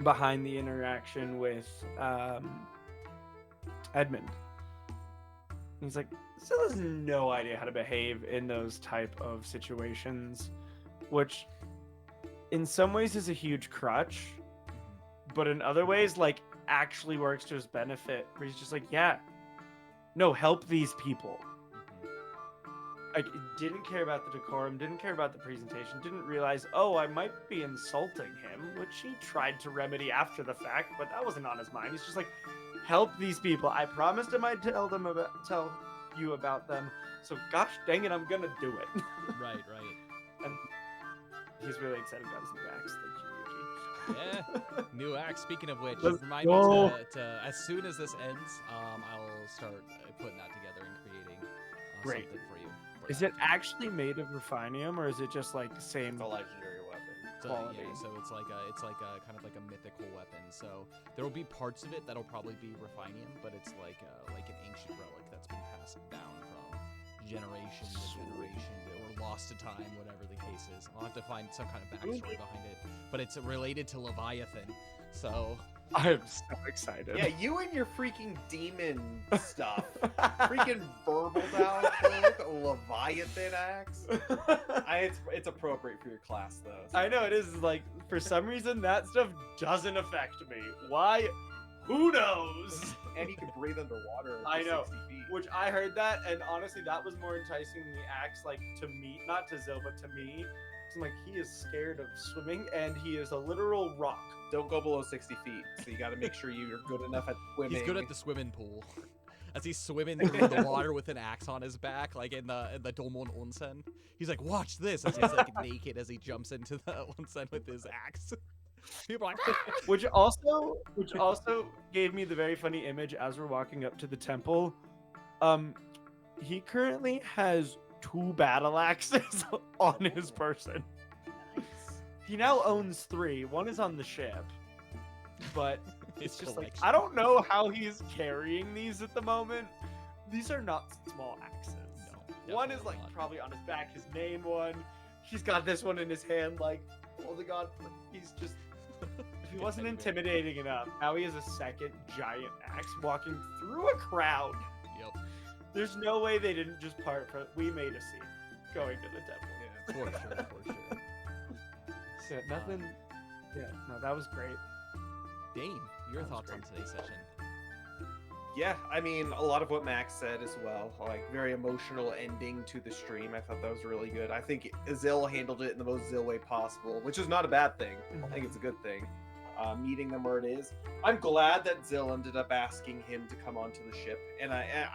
behind the interaction with Edmund. He's like, Zill has no idea how to behave in those type of situations, which in some ways is a huge crutch, but in other ways, like, actually works to his benefit, where he's just like, yeah, no, help these people. Like, didn't care about the decorum, didn't care about the presentation, didn't realize, oh, I might be insulting him, which he tried to remedy after the fact, but that wasn't on his mind. He's just like, help these people. I promised him I'd tell you about them, so gosh dang it, I'm gonna do it. Right. And he's really excited about his new axe. Thank you, Yuki. Yeah, new axe. Speaking of which, Let's remind me go. to as soon as this ends, I'll start putting that together and creating Great. something for you. Is it actually made of refinium, or is it just like the same It's a legendary weapon. quality? Yeah, so it's like a kind of like a mythical weapon. So there will be parts of it that'll probably be refinium, but it's like an ancient relic that's been passed down from generation to generation, or lost to time, whatever the case is. I'll have to find some kind of backstory behind it, but it's related to Leviathan. So I'm so excited. Yeah, you and your freaking demon stuff. Freaking verbal down cloak, Leviathan axe. It's appropriate for your class though. So. I know it is. Like, for some reason that stuff doesn't affect me. Why? Who knows? And you can breathe underwater. I know. 60 feet. Which I heard that, and honestly, that was more enticing than the axe. Like, to me, not to Zill, but to me. I'm like, he is scared of swimming, and he is a literal rock. Don't go below 60 feet. So you got to make sure you're good enough at swimming. he's good at the swimming pool. As he's swimming through the water with an axe on his back, like in the Domon Onsen. He's like, watch this, as he's like naked as he jumps into the onsen with his axe. People are like, "Ah!" Which also gave me the very funny image as we're walking up to the temple. He currently has 2 battle axes on his person. He now owns 3. One is on the ship, but it's just like, I don't know how he's carrying these at the moment. These are not small axes. No, One is like probably on his back, his main one. He's got this one in his hand, like holding on. He's just. If he wasn't intimidating enough, now he has a second giant axe walking through a crowd. Yep. There's no way they didn't just part for. We made a scene going to the temple. For sure. So nothing. Yeah, no, that was great. Dane, your That was thoughts on great. today's session? Yeah, I mean, a lot of what Max said as well. Like, very emotional ending to the stream. I thought that was really good. I think Zill handled it in the most Zill way possible, which is not a bad thing. I think it's a good thing. Meeting them where it is. I'm glad that Zill ended up asking him to come onto the ship, and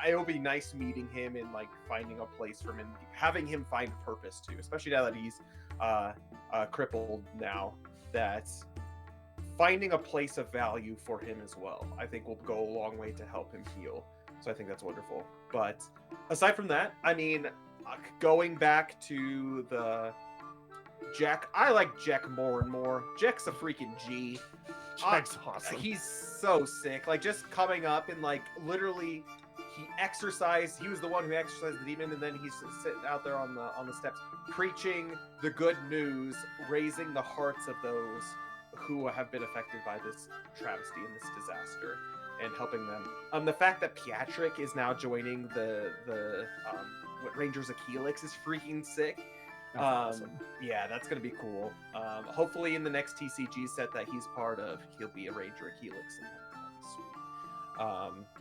it'll be nice meeting him and like finding a place for him and having him find purpose too, especially now that he's crippled now. That finding a place of value for him as well, I think will go a long way to help him heal. So I think that's wonderful. But aside from that, I mean, going back to the Jack, I like Jack more and more. Jack's a freaking G. Jack's awesome. He's so sick. Like, just coming up and like literally, he exorcised. He was the one who exorcised the demon, and then he's sitting out there on the steps, preaching the good news, raising the hearts of those who have been affected by this travesty and this disaster, and helping them. The fact that Pietrick is now joining the what Rangers of Helix is freaking sick. That's awesome. Yeah, that's gonna be cool. Hopefully in the next TCG set that he's part of, he'll be a Ranger of Helix, and that'll be sweet.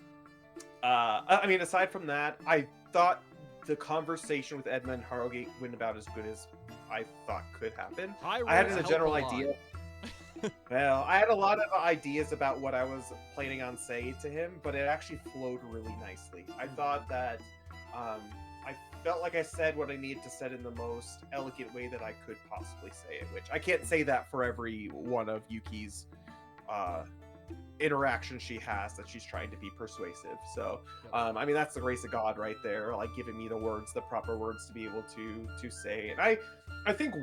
I mean, aside from that, I thought the conversation with Edmund Harrowgate went about as good as I thought could happen. I had a general idea. Well, I had a lot of ideas about what I was planning on saying to him, but it actually flowed really nicely. I thought that I felt like I said what I needed to say in the most elegant way that I could possibly say it, which I can't say that for every one of Yuki's interactions she has that she's trying to be persuasive. So, I mean, that's the grace of God right there, like giving me the words, the proper words to be able to say. And I think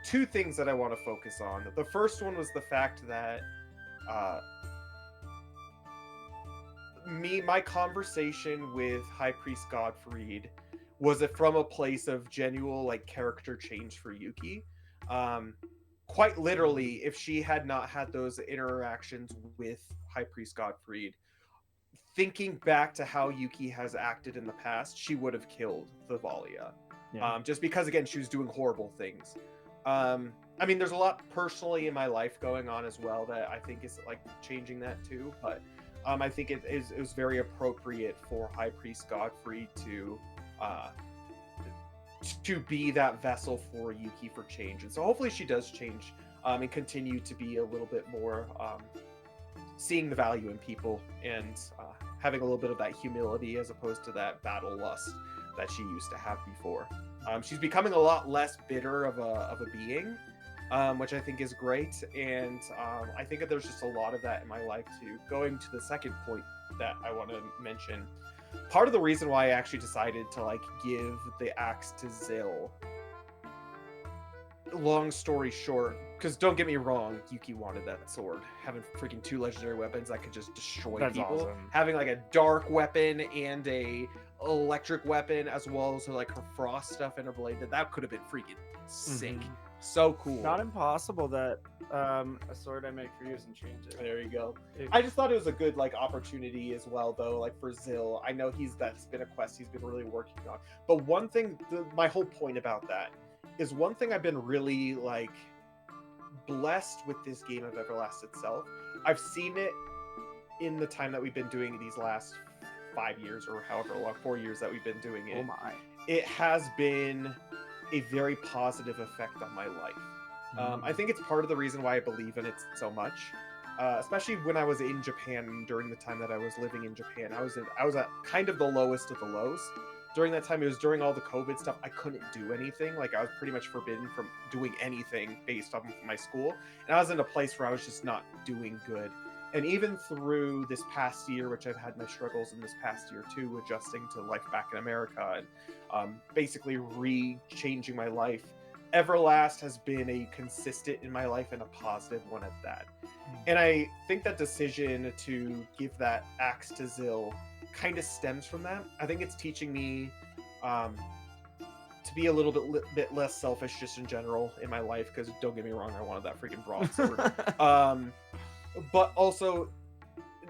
two things that I want to focus on. The first one was the fact that my conversation with High Priest Godfried was it from a place of genuine like character change for Yuki. Quite literally, if she had not had those interactions with High Priest Godfried, thinking back to how Yuki has acted in the past, she would have killed the Valia. Yeah. Just because, again, she was doing horrible things. I mean, there's a lot personally in my life going on as well that I think is like changing that too. But I think it was very appropriate for High Priest Godfrey to be that vessel for Yuki for change. And so hopefully she does change and continue to be a little bit more seeing the value in people and having a little bit of that humility as opposed to that battle lust that she used to have before. She's becoming a lot less bitter of a being, which I think is great. And I think that there's just a lot of that in my life too. Going to the second point that I want to mention, part of the reason why I actually decided to like give the axe to Zill, long story short, because don't get me wrong, Yuki wanted that sword. Having freaking two legendary weapons that could just destroy That's people. awesome. Having like a dark weapon and a electric weapon, as well as like her frost stuff in her blade, that could have been freaking sick. Mhm. So cool. Not impossible that a sword I make for you isn't change it. There you go. It- I just thought it was a good like opportunity as well, though. Like for Zill, I know that's been a quest he's been really working on. But one thing, my whole point about that is one thing I've been really like blessed with this game of Everlast itself. I've seen it in the time that we've been doing these last 5 years or however long, 4 years that we've been doing it. Oh my. It has been a very positive effect on my life. I think it's part of the reason why I believe in it so much, especially when I was in Japan during the time that I was living in Japan. I was at kind of the lowest of the lows. During that time, it was during all the COVID stuff. I couldn't do anything. Like I was pretty much forbidden from doing anything based on my school. And I was in a place where I was just not doing good. And even through this past year, which I've had my struggles in this past year too, adjusting to life back in America and basically re-changing my life, Everlast has been a consistent in my life and a positive one at that. And I think that decision to give that axe to Zill kind of stems from that. I think it's teaching me to be a little bit less selfish just in general in my life, because don't get me wrong, I wanted that freaking broadsword. But also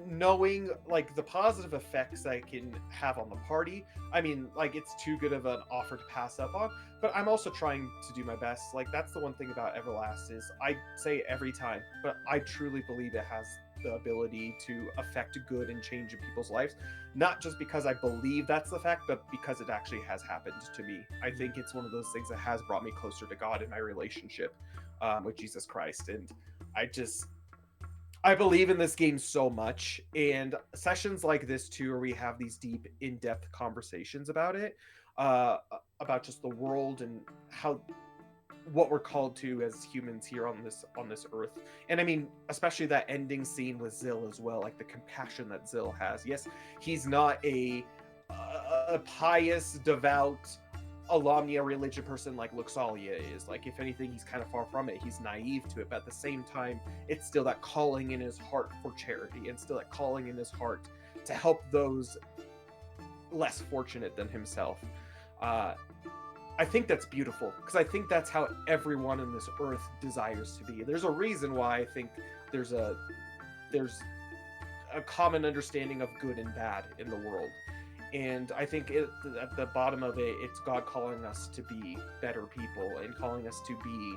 knowing like the positive effects I can have on the party. I mean, like it's too good of an offer to pass up on, but I'm also trying to do my best. Like that's the one thing about Everlast is I say it every time, but I truly believe it has the ability to affect good and change in people's lives, not just because I believe that's the fact, but because it actually has happened to me. I think it's one of those things that has brought me closer to God in my relationship with Jesus Christ, and I just I believe in this game so much, and sessions like this too, where we have these deep, in-depth conversations about it, uh, about just the world and how what we're called to as humans here on this earth. And I mean, especially that ending scene with Zill as well, like the compassion that Zill has. Yes, he's not a pious, devout, Alomnia religion person like Luxalia is. Like, if anything, he's kind of far from it. He's naive to it, but at the same time, it's still that calling in his heart for charity, and still that calling in his heart to help those less fortunate than himself. I think that's beautiful because I think that's how everyone on this earth desires to be. There's a reason why I think there's a there's a common understanding of good and bad in the world. And I think at the bottom of it, it's God calling us to be better people and calling us to be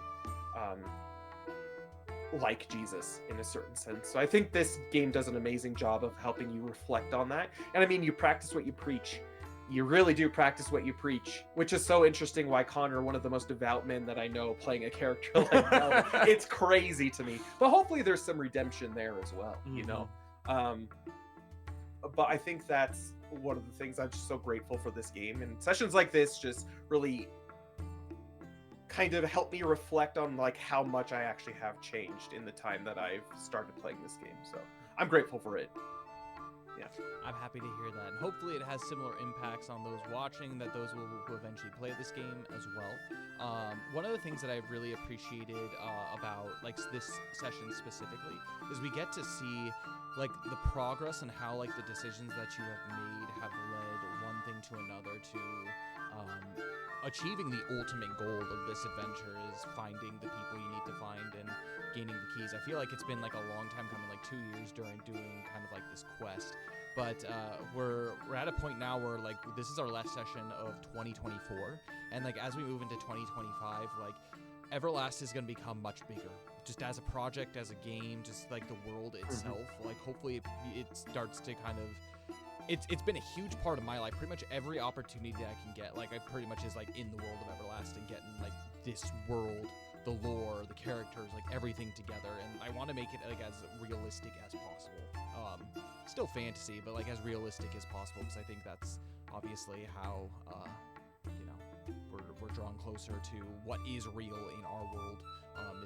like Jesus in a certain sense. So I think this game does an amazing job of helping you reflect on that. And I mean, you practice what you preach. You really do practice what you preach, which is so interesting why Connor, one of the most devout men that I know, playing a character like that. It's crazy to me. But hopefully there's some redemption there as well, you know? But I think that's one of the things I'm just so grateful for this game. And sessions like this just really kind of help me reflect on like how much I actually have changed in the time that I've started playing this game. So I'm grateful for it. Yeah. I'm happy to hear that. And hopefully it has similar impacts on those watching, that those who eventually play this game as well. One of the things that I've really appreciated about like this session specifically is we get to see like the progress and how like the decisions that you have made have led one thing to another to achieving the ultimate goal of this adventure is finding the people you need to find and gaining the keys. I feel like it's been like a long time coming, like 2 years during doing kind of like this quest. But we're at a point now where like this is our last session of 2024, and like as we move into 2025, like Everlast is going to become much bigger, just as a project, as a game, just like the world itself. Like hopefully it starts to kind of it's been a huge part of my life. Pretty much every opportunity that I can get, like I pretty much is like in the world of Everlast and getting like this world, the lore, the characters, like everything together. And I want to make it like as realistic as possible. Still fantasy, but like as realistic as possible, because I think that's obviously how you know we're drawn closer to what is real in our world.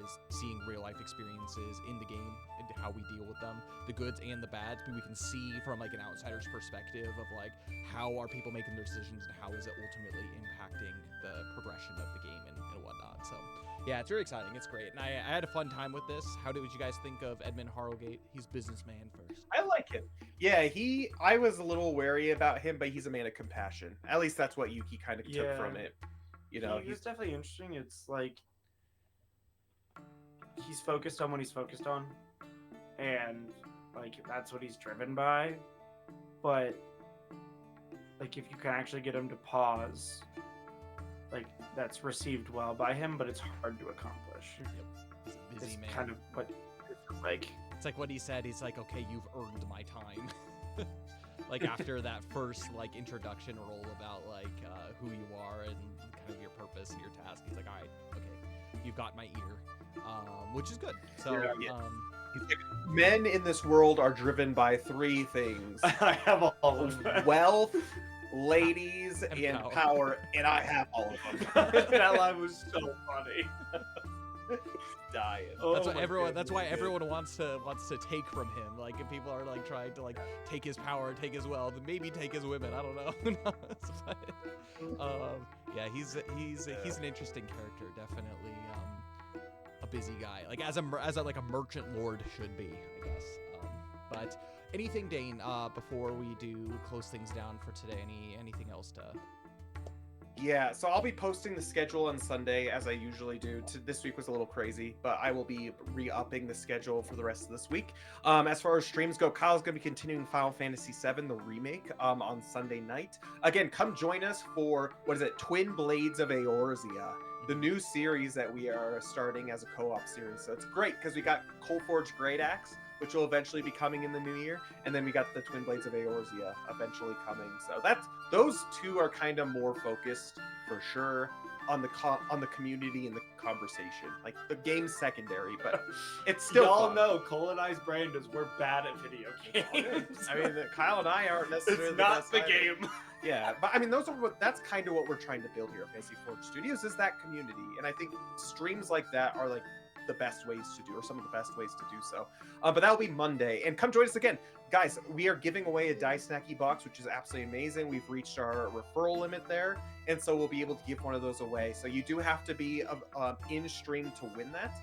Is seeing real life experiences in the game and how we deal with them, the goods and the bads, but we can see from like an outsider's perspective of like how are people making their decisions and how is it ultimately impacting the progression of the game and whatnot. So yeah, it's really exciting. It's great. And I had a fun time with this. How did you guys think of Edmund Harrowgate? He's businessman first. I like him. Yeah, I was a little wary about him, but he's a man of compassion. At least that's what Yuki kind of took from it. You know, he's definitely interesting. It's like he's focused on what he's focused on, and like that's what he's driven by. But like if you can actually get him to pause, like that's received well by him, but it's hard to accomplish. Yep. He's a busy man. Kind of what like it's like what he said. He's like, okay, you've earned my time. Like after that first like introduction role about like who you are and kind of your purpose and your task, he's like, all right, okay, you've got my ear. Which is good. So, men in this world are driven by three things: I have all of them. wealth, ladies, and power, and I have all of them. That line was so funny. Dying. That's what everyone. That's why everyone wants to take from him. Like if people are like trying to like take his power, take his wealth, maybe take his women. I don't know. Who knows? But, yeah, he's an interesting character. Definitely. A busy guy, like as a like a merchant lord should be, I guess. But anything, Dane, before we do close things down for today? Anything else to? Yeah, so I'll be posting the schedule on Sunday as I usually do. This week was a little crazy, but I will be re-upping the schedule for the rest of this week. As far as streams go, Kyle's going to be continuing Final Fantasy VII, the remake, on Sunday night. Again, come join us for, Twin Blades of Eorzea, the new series that we are starting as a co-op series. So it's great because we got Coalforge Great Axe, which will eventually be coming in the new year, and then we got the Twin Blades of Eorzea eventually coming. So those two are kind of more focused for sure on the community and the conversation. Like the game's secondary, but it's still Y'all fun. know Cole and I's brand is we're bad at video games. I mean, Kyle and I aren't necessarily It's not the the best either. game. Yeah, but I mean, that's kind of what we're trying to build here at Fantasy Forge Studios, is that community, and I think streams like that are like the best ways to do, or some of the best ways to do so. But that'll be Monday, and come join us again, guys. We are giving away a Die Snacky box, which is absolutely amazing. We've reached our referral limit there, and so we'll be able to give one of those away. So you do have to be in stream to win that.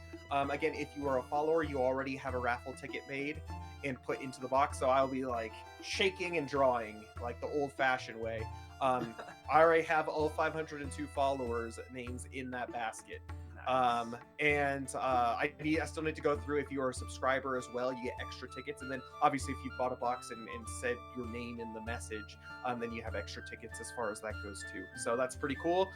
Again, if you are a follower, you already have a raffle ticket made and put into the box. So I'll be like shaking and drawing like the old-fashioned way. I already have all 502 followers' names in that basket. I still need to go through. If you are a subscriber as well, you get extra tickets, and then obviously if you bought a box and said your name in the message, then you have extra tickets as far as that goes too. So that's pretty cool.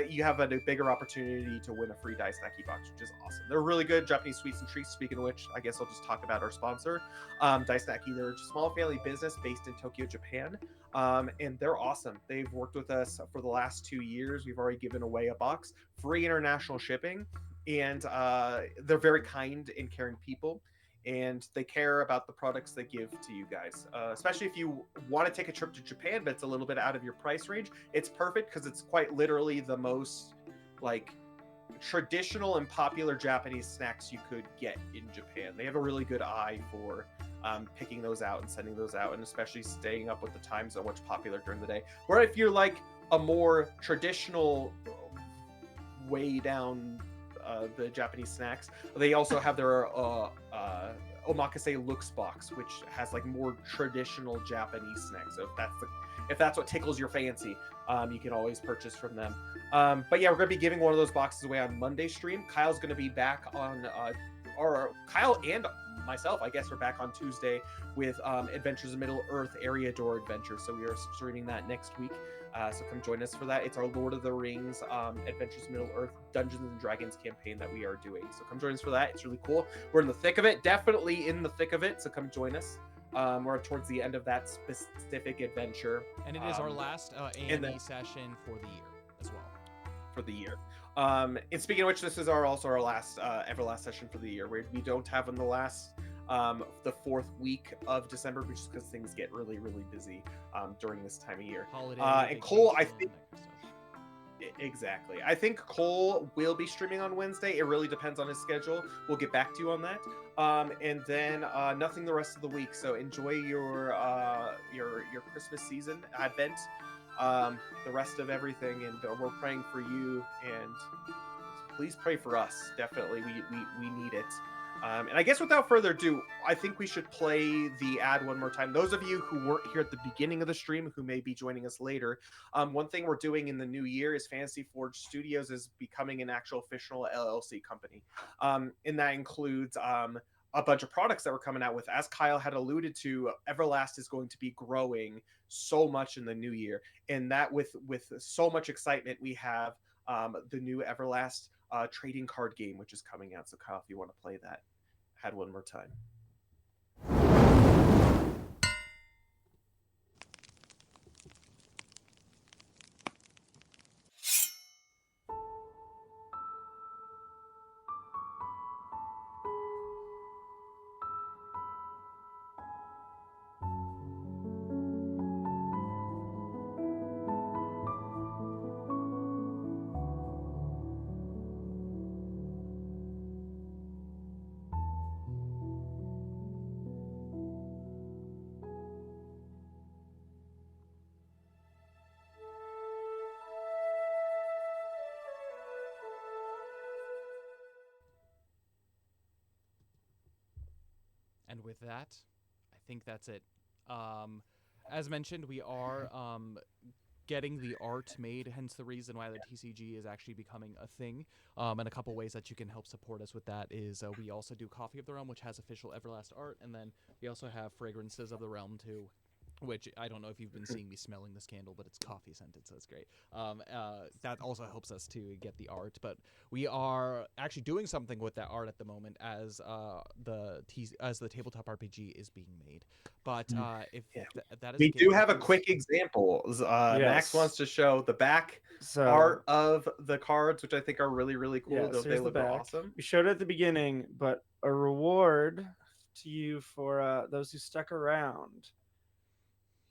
You have a bigger opportunity to win a free Die Snacky box, which is awesome. They're really good Japanese sweets and treats. Speaking of which, I guess I'll just talk about our sponsor, Die Snacky. They're a small family business based in Tokyo, Japan. And they're awesome. They've worked with us for the last 2 years. We've already given away a box, free international shipping, and they're very kind and caring people, and they care about the products they give to you guys. Especially if you want to take a trip to Japan, but it's a little bit out of your price range, it's perfect because it's quite literally the most like traditional and popular Japanese snacks you could get in Japan. They have a really good eye for picking those out and sending those out, and especially staying up with the time zone, what's popular during the day. Or if you're like a more traditional way down the Japanese snacks, they also have their omakase looks box, which has like more traditional Japanese snacks. So if that's what tickles your fancy, you can always purchase from them. But yeah, we're gonna be giving one of those boxes away on Monday stream. Kyle's gonna be back on or Kyle and myself, I guess, are back on Tuesday with Adventures in Middle Earth Area Door Adventure. So we are streaming that next week. So come join us for that. It's our Lord of the Rings Adventures in Middle Earth Dungeons and Dragons campaign that we are doing. So come join us for that. It's really cool. We're in the thick of it, definitely in the thick of it. So come join us. We're towards the end of that specific adventure. And it is our last A&E session for the year as well. For the year. And speaking of which, this is also our last Everlast session for the year, where we don't have in the last the 4th week of December, which is because things get really, really busy during this time of year. Holiday, and Cole, I think stuff. exactly. I think Cole will be streaming on Wednesday. It really depends on his schedule. We'll get back to you on that. And then nothing the rest of the week. So enjoy your Christmas season, Advent, the rest of everything, and we're praying for you, and please pray for us. Definitely, we need it. And I guess without further ado, I think we should play the ad one more time. Those of you who weren't here at the beginning of the stream, who may be joining us later, one thing we're doing in the new year is Fantasy Forge Studios is becoming an actual official LLC company. And that includes a bunch of products that we're coming out with. As Kyle had alluded to, Everlast is going to be growing so much in the new year. And that with so much excitement, we have the new Everlast trading card game, which is coming out. So Kyle, if you want to play that, had one more time. And with that, I think that's it. As mentioned, we are getting the art made, hence the reason why the TCG is actually becoming a thing. And a couple ways that you can help support us with that is we also do Coffee of the Realm, which has official Everlast art, and then we also have Fragrances of the Realm too, which I don't know if you've been seeing me smelling this candle, but it's coffee scented, so it's great. That also helps us to get the art, but we are actually doing something with that art at the moment as the tabletop RPG is being made. But if that is We the case, do have a please- quick example. Max Yes. wants to show the back So art of the cards, which I think are really, really cool. yeah, They so here's the look back. awesome. We showed it at the beginning, but a reward to you for those who stuck around.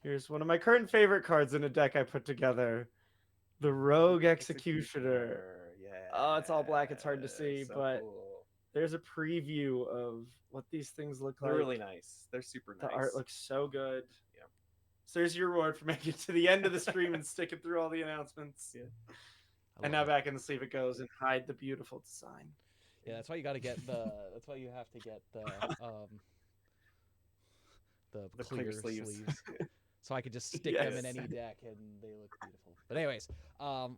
Here's one of my current favorite cards in a deck I put together, the Rogue Executioner. Yeah. Oh, it's all black. It's hard to see, so but cool. there's a preview of what these things look They're like. really nice. They're super The nice. art looks so good. Yeah. So there's your reward for making it to the end of the stream and sticking through all the announcements. Yeah. I And love now it. back in the sleeve it goes and hide the beautiful design. Yeah, that's why you got to get the. That's why you have to get the clear sleeves. So I could just stick them in Yes. any deck and they look beautiful. But anyways,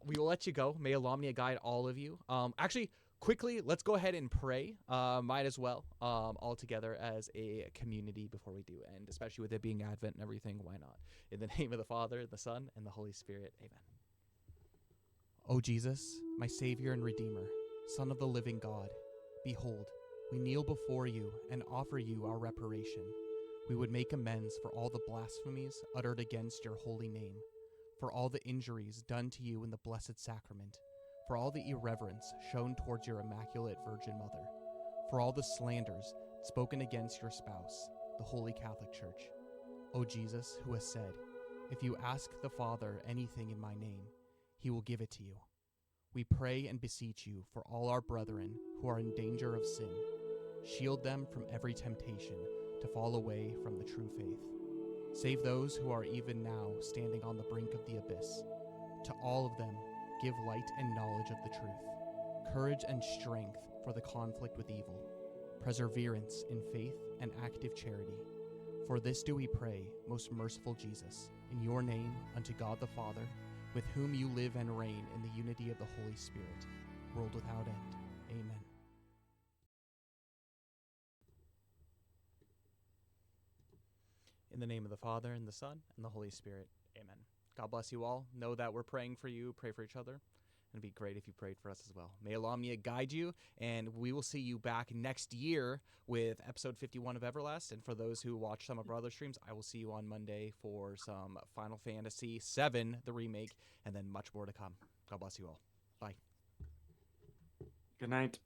we will let you go. May Alomnia guide all of you. Actually, quickly, let's go ahead and pray. Might as well, all together as a community before we do end, especially with it being Advent and everything. Why not? In the name of the Father, the Son, and the Holy Spirit. Amen. O Jesus, my Savior and Redeemer, Son of the living God, behold, we kneel before you and offer you our reparation. We would make amends for all the blasphemies uttered against your holy name, for all the injuries done to you in the Blessed Sacrament, for all the irreverence shown towards your Immaculate Virgin Mother, for all the slanders spoken against your spouse, the Holy Catholic Church. O Jesus, who has said, if you ask the Father anything in my name, he will give it to you. We pray and beseech you for all our brethren who are in danger of sin. Shield them from every temptation to fall away from the true faith. Save those who are even now standing on the brink of the abyss. To all of them, give light and knowledge of the truth, courage and strength for the conflict with evil, perseverance in faith and active charity. For this do we pray, most merciful Jesus, in your name, unto God the Father, with whom you live and reign in the unity of the Holy Spirit, world without end. Amen. In the name of the Father, and the Son, and the Holy Spirit. Amen. God bless you all. Know that we're praying for you. Pray for each other. And it'd be great if you prayed for us as well. May Alomnia guide you, and we will see you back next year with episode 51 of Everlast. And for those who watch some of our other streams, I will see you on Monday for some Final Fantasy VII, the remake, and then much more to come. God bless you all. Bye. Good night.